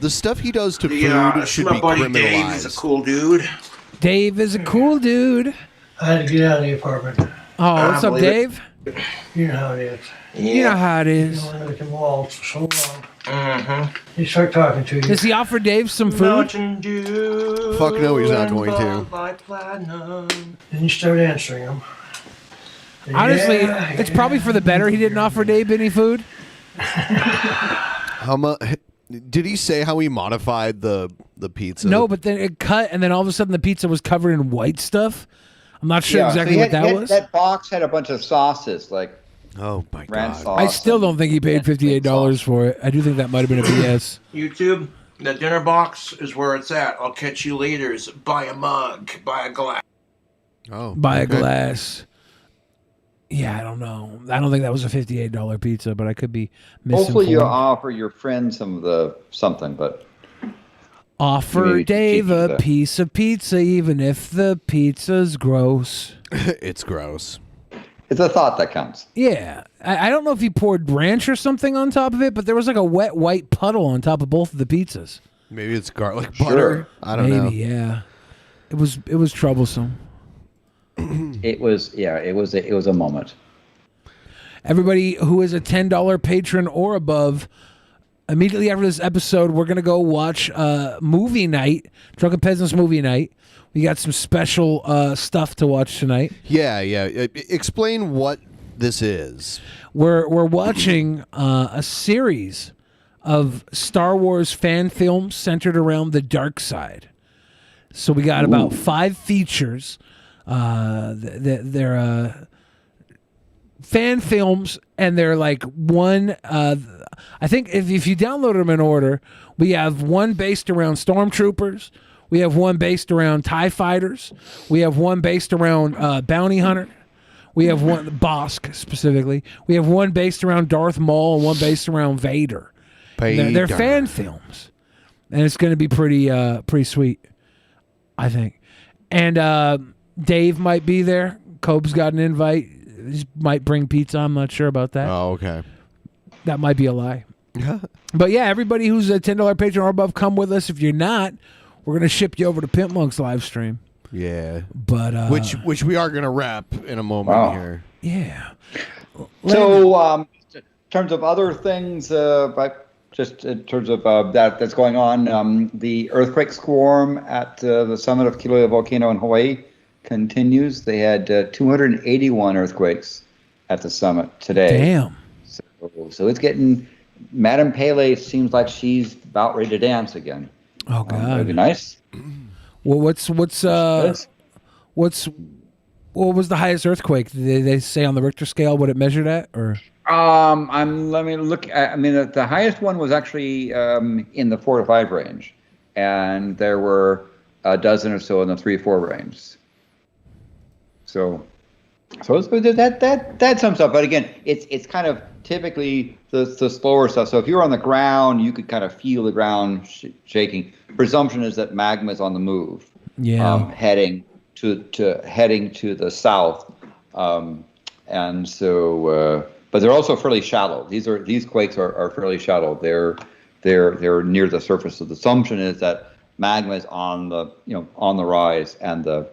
The stuff he does to The, food should my be buddy Dave is a criminalized. cool dude. Dave is a cool dude. I had to get out of the apartment. Oh, what's up, believe it. Dave? You know how it is. You know how it is. You know, can waltz for so long. Mm-hmm. He start talking to you. Does he offer Dave some food? Mountain Dew. Fuck no, he's not going to. and Bud Light Platinum. Then you start answering him. Honestly, Yeah, it's probably for the better he didn't offer Dave any food. How much? Did he say how he modified the pizza? No, but then it cut, and then all of a sudden the pizza was covered in white stuff. I'm not sure Yeah, so exactly he what had- that he had- was. That box had a bunch of sauces, like Oh my ranch god! sauce. I still don't think he paid $58 for it. I do think that might have been a BS. YouTube, the dinner box is where it's at. I'll catch you later. Buy a mug, buy a glass. Oh, Buy a okay. glass. Yeah, I don't know. I don't think that was a $58 pizza, but I could be misinformed. Hopefully, you offer your friend some of the something, but Offer Maybe Dave cheap a that. piece of pizza, even if the pizza's gross. It's gross. it's a thought that counts. Yeah. I don't know if he poured ranch or something on top of it, but there was like a wet white puddle on top of both of the pizzas. Maybe it's garlic Sure. butter. I don't know. Maybe, yeah. It was troublesome. It was a moment. Everybody who is a $10 patron or above, immediately after this episode, we're going to go watch movie night, Drunken Peasants movie night. We got some special stuff to watch tonight. Yeah. Explain what this is. We're watching a series of Star Wars fan films centered around the dark side. So we got about 5 features. They're fan films, and they're like one. I think if you download them in order, we have one based around stormtroopers. We have one based around TIE fighters. We have one based around bounty hunter. We have one Bosk specifically. We have one based around Darth Maul and one based around Vader. They're fan films, and it's going to be pretty sweet, I think. And Dave might be there. Cobe's got an invite. He might bring pizza. I'm not sure about that. Oh, okay. That might be a lie. But yeah, everybody who's a $10 patron or above, come with us. If you're not, we're going to ship you over to Pimpmunk's live stream. Yeah. But which we are going to wrap in a moment here. Yeah. So, in terms of other things, but just in terms of that's going on, the earthquake swarm at the summit of Kilauea volcano in Hawaii continues. They had 281 earthquakes at the summit today. Damn. So it's getting Madame Pele seems like she's about ready to dance again. Oh God, that'd be nice. Well, what was the highest earthquake? Did they say on the Richter scale what it measured at, or? Let me look. I mean, the highest one was actually in the 4 to 5 range, and there were a dozen or so in the 3-4 range. So that's some stuff. But again, it's kind of typically the slower stuff. So if you're on the ground, you could kind of feel the ground shaking. Presumption is that magma is on the move. Yeah. Heading to the south, and so. But they're also fairly shallow. These quakes are fairly shallow. They're near the surface. So the assumption is that magma is on the rise, and the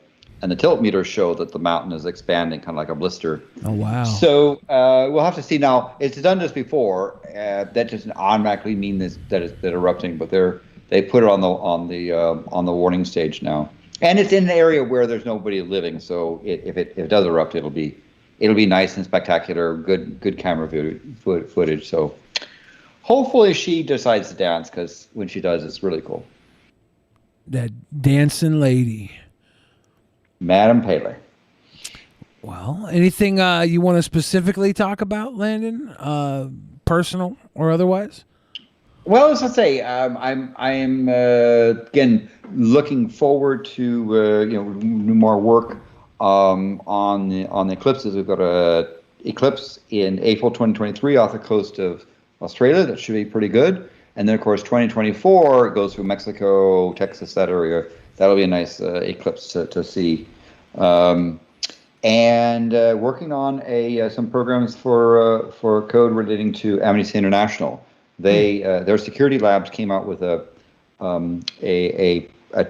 tilt meters show that the mountain is expanding, kind of like a blister. Oh wow! So we'll have to see. Now it's done this before. That doesn't automatically mean that it's erupting, but they put it on the warning stage now, and it's in an area where there's nobody living. So if it does erupt, it'll be nice and spectacular, good camera footage. So hopefully she decides to dance, because when she does, it's really cool. That dancing lady. Madame Pele. Well, anything you want to specifically talk about, Landon? Personal or otherwise? Well, as I say, I'm again looking forward to more work on the eclipses. We've got a eclipse in April 2023 off the coast of Australia. That should be pretty good. And then, of course, 2024 goes through Mexico, Texas, that area. That'll be a nice eclipse to see. And working on some programs for code relating to Amnesty International. Their security labs came out with a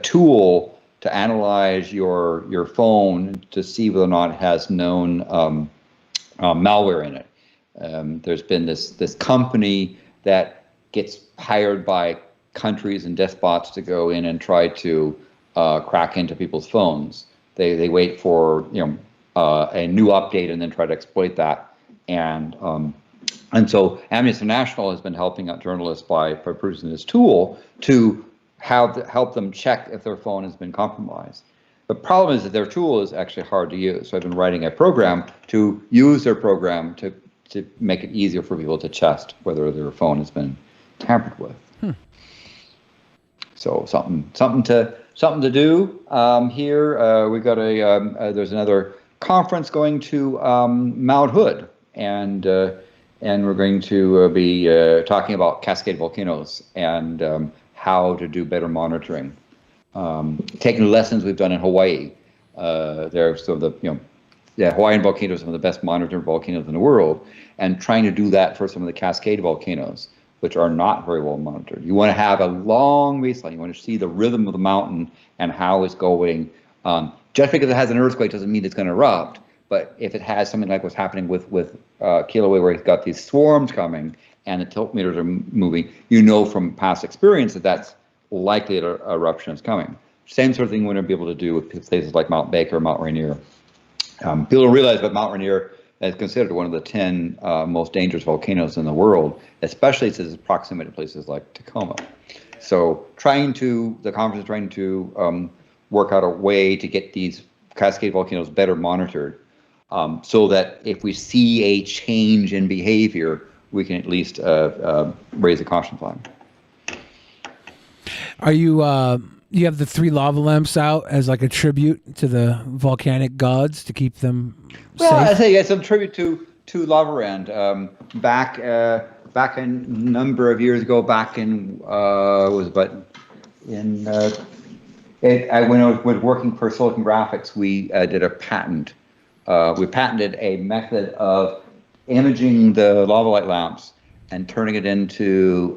tool to analyze your phone to see whether or not it has known malware in it. There's been this company that gets hired by countries and despots to go in and try to crack into people's phones. They wait for a new update and then try to exploit that. And so Amnesty International has been helping out journalists by producing this tool to help them check if their phone has been compromised. The problem is that their tool is actually hard to use. So I've been writing a program to use their program to make it easier for people to test whether their phone has been tampered with. So something to do here. We've got there's another conference going to Mount Hood, and we're going to be talking about Cascade volcanoes and how to do better monitoring. Taking lessons we've done in Hawaii. They're sort of the Hawaiian volcanoes are some of the best monitored volcanoes in the world, and trying to do that for some of the Cascade volcanoes, which are not very well monitored. You want to have a long baseline. You want to see the rhythm of the mountain and how it's going. Just because it has an earthquake doesn't mean it's going to erupt. But if it has something like what's happening with Kilauea, where it's got these swarms coming and the tilt meters are moving, you know from past experience that that's likely that eruption is coming. Same sort of thing we're going to be able to do with places like Mount Baker, Mount Rainier. People don't realize that Mount Rainier is considered one of the 10 most dangerous volcanoes in the world, especially since its proximity to places like Tacoma. So the conference is trying to work out a way to get these Cascade volcanoes better monitored, so that if we see a change in behavior, we can at least raise a caution flag. Are you you have the 3 lava lamps out as like a tribute to the volcanic gods to keep them safe? Well, I say it's a tribute to Lavarand. Back a number of years ago, when I was working for Silicon Graphics, we did a patent. We patented a method of imaging the lava light lamps and turning it into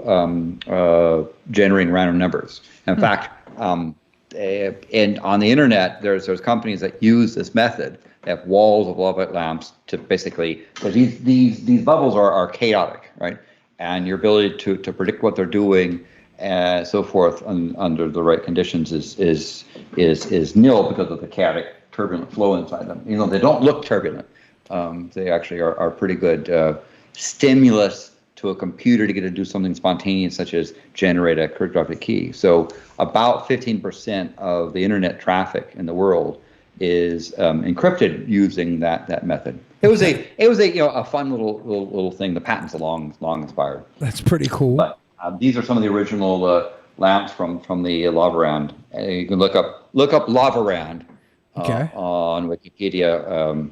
generating random numbers. In fact, on the internet, there's companies that use this method. They have walls of lava light lamps to basically, because these bubbles are chaotic, right? And your ability to predict what they're doing and so forth under the right conditions is nil because of the chaotic turbulent flow inside them. They don't look turbulent. They actually are pretty good stimulus to to a computer to get it to do something spontaneous, such as generate a cryptographic key. So about 15% of the internet traffic in the world is encrypted using that method. It was a a fun little thing. The patent's long expired. That's pretty cool. But these are some of the original lamps from the Lavarand. You can look up Lavarand on Wikipedia,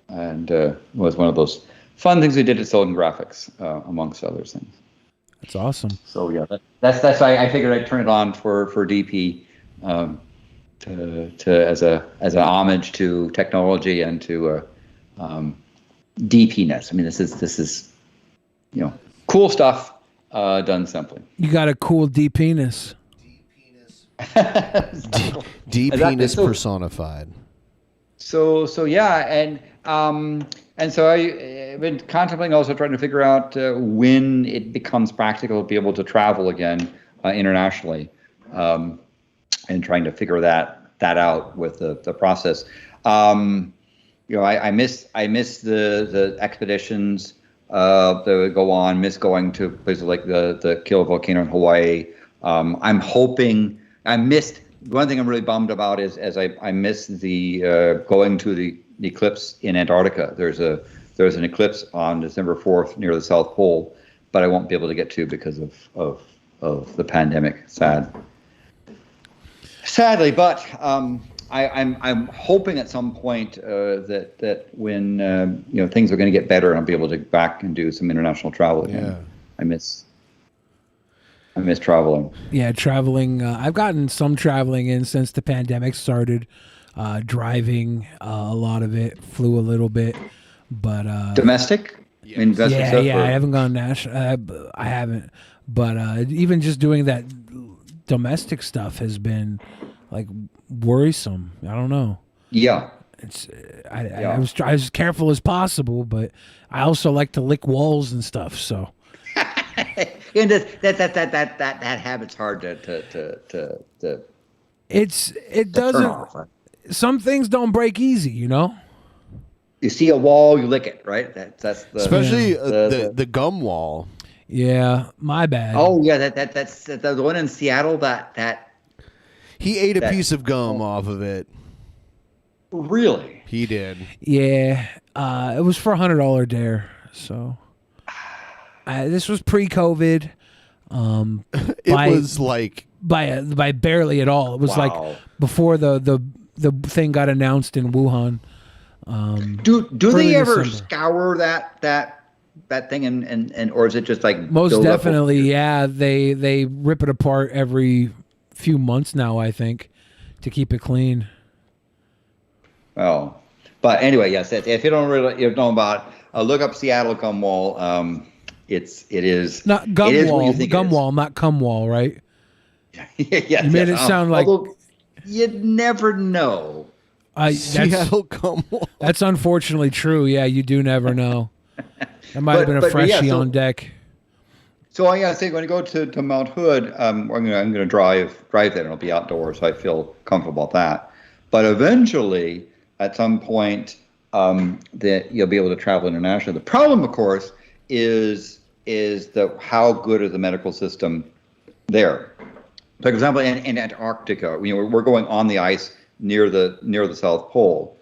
and it was one of those fun things we did at Silicon Graphics, amongst other things. That's awesome. So yeah, that's why I figured I'd turn it on for DP, as an homage to technology and to DP-ness. I mean, this is cool stuff done simply. You got a cool D penis. D penis personified. So yeah, and so I've been contemplating, also trying to figure out when it becomes practical to be able to travel again internationally, and trying to figure that out with the process. I miss the expeditions that would go on. Miss going to places like the Kilo volcano in Hawaii. I'm hoping I missed. One thing I'm really bummed about is I missed the going to the eclipse in Antarctica. There's an eclipse on December 4th near the South Pole, but I won't be able to get to because of the pandemic. Sadly, but I'm hoping at some point that when things are going to get better, I'll be able to back and do some international travel again. Yeah. I miss traveling. Yeah, traveling. I've gotten some traveling in since the pandemic started. Driving, a lot of it. Flew a little bit, but domestic. Yeah, I haven't gone national. I haven't, but even just doing that domestic stuff has been like worrisome. I don't know. Yeah. It's I was as careful as possible, but I also like to lick walls and stuff. So. And that habit's hard to it doesn't. off. Some things don't break easy, You see a wall, you lick it, right? That's the especially the gum wall. Yeah, my bad. Oh yeah, that's the one in Seattle. That he ate a piece of gum off of it. Really? He did. Yeah, it was for $100 dare. So this was pre-COVID. It was like by barely at all. It was like before the thing got announced in Wuhan. Do they ever December. scour that thing and or is it just like Most definitely, yeah. They rip it apart every few months now, I think, to keep it clean. Oh, but anyway, yes. If you don't know about, look up Seattle gum wall. It is not gum it is what wall, you think gum wall, not cum wall, right? Yes, you made it sound like you'd never know. Seattle gum wall. That's unfortunately true. Yeah, you do never know. That might have been a freshie on deck. So I think when I go to Mount Hood, I'm going to drive there, and it'll be outdoors, so I feel comfortable about that. But eventually, at some point, that you'll be able to travel internationally. The problem, of course, is how good is the medical system there. For example, in Antarctica, we're going on the ice near the South Pole,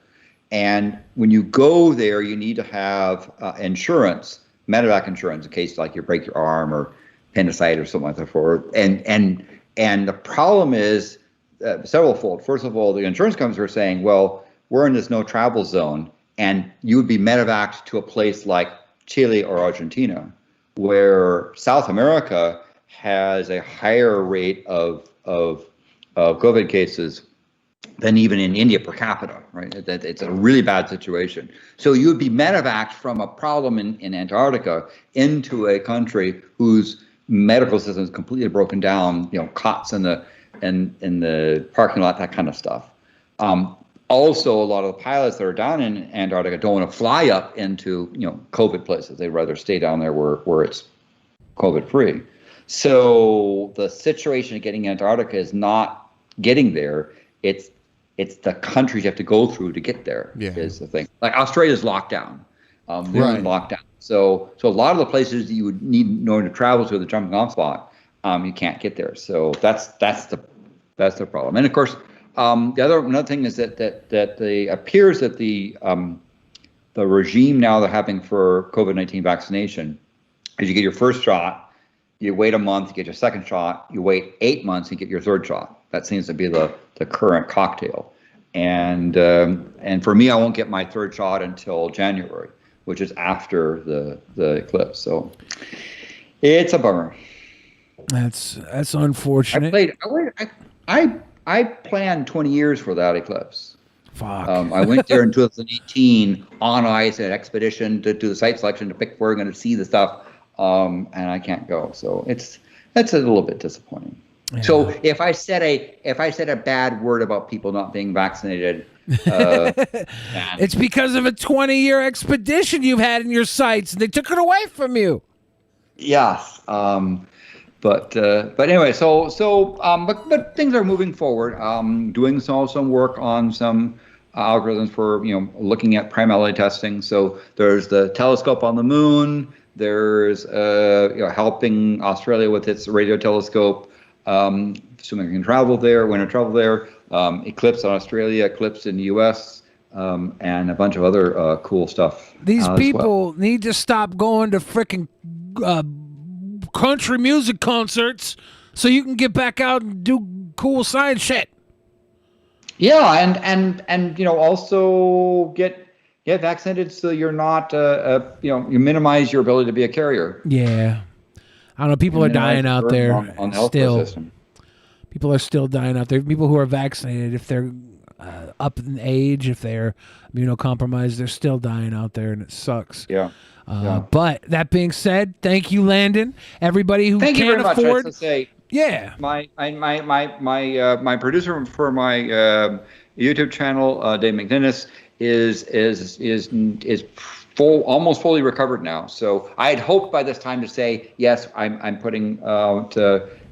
and when you go there, you need to have insurance, medevac insurance, in case like you break your arm or appendicitis or something like that. And the problem is severalfold. First of all, the insurance companies are saying, well, we're in this no travel zone, and you would be medevaced to a place like Chile or Argentina, where South America has a higher rate of COVID cases than even in India per capita, right? It's a really bad situation. So you would be medevaced from a problem in Antarctica into a country whose medical system is completely broken down, cots in the parking lot, that kind of stuff. Also, a lot of the pilots that are down in Antarctica don't want to fly up into COVID places. They'd rather stay down there where it's COVID free. So the situation of getting Antarctica is not getting there. It's the countries you have to go through to get there is the thing. Like Australia's locked down. They're in lockdown. So a lot of the places that you would need in order to travel to the jumping off spot, you can't get there. So that's the problem. And of course, another thing is that the appears that the regime now they're having for COVID-19 vaccination is you get your first shot, you wait a month, you get your second shot, you wait 8 months, you get your third shot. That seems to be the current cocktail. And for me, I won't get my third shot until January, which is after the eclipse. So it's a bummer. That's unfortunate. I planned 20 years for that eclipse. Fuck. I went there in 2018 on ice, an expedition to do the site selection to pick where we're going to see the stuff, and I can't go. So that's a little bit disappointing. Yeah. So if I said a bad word about people not being vaccinated, it's because of a 20-year expedition you've had in your sights, and they took it away from you. Yes. But anyway, but things are moving forward. Doing some work on some algorithms for looking at primarily testing. So there's the telescope on the moon. There's helping Australia with its radio telescope. Assuming we can travel there, when I travel there. Eclipse in Australia, eclipse in the U.S. And a bunch of other cool stuff. These people need to stop going to frickin' country music concerts so you can get back out and do cool science shit. Yeah, and also get vaccinated so you're not you minimize your ability to be a carrier. Yeah, I don't know. People are dying out there on the still. System. People are still dying out there. People who are vaccinated, if they're up in age, if they're immunocompromised, they're still dying out there, and it sucks. Yeah. But that being said, thank you, Landon. Everybody who Thank you can't very much. afford, I have to say, yeah, my producer for my YouTube channel, Dave McNinnis, is almost fully recovered now. So I had hoped by this time to say yes, I'm putting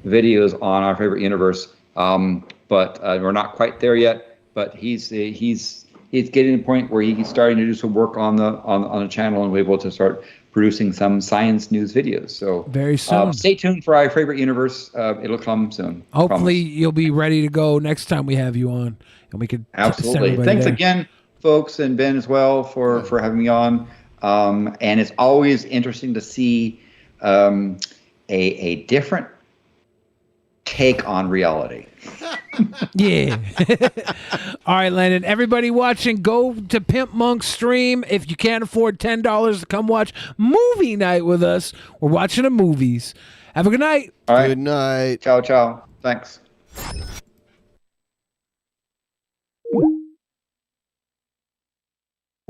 videos on our favorite universe, but we're not quite there yet. But he's getting to the point where he's starting to do some work on the channel and be able to start producing some science news videos. So very soon. Stay tuned for our favorite universe. It'll come soon. Hopefully you'll be ready to go next time we have you on, and we could absolutely. Thanks again, folks, and Ben as well for having me on. And it's always interesting to see a different take on reality. Yeah. All right, Landon. Everybody watching, go to Pimpmunk's stream. If you can't afford $10 to come watch movie night with us, we're watching the movies. Have a good night. All right. Good night. Ciao, ciao. Thanks.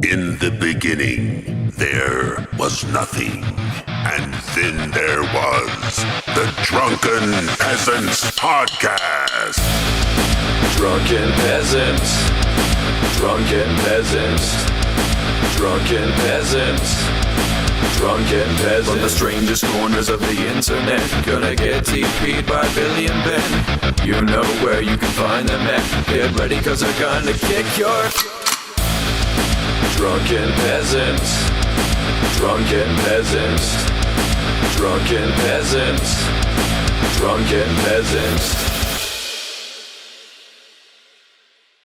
In the beginning, there was nothing. And then there was the Drunken Peasants Podcast. Drunken Peasants. Drunken Peasants. Drunken Peasants. Drunken Peasants. From the strangest corners of the internet, gonna get TP'd by Billy and Ben. You know where you can find them at. Get ready, cause they're gonna kick your... Drunken Peasants. Drunken Peasants. Drunken Peasants. Drunken Peasants.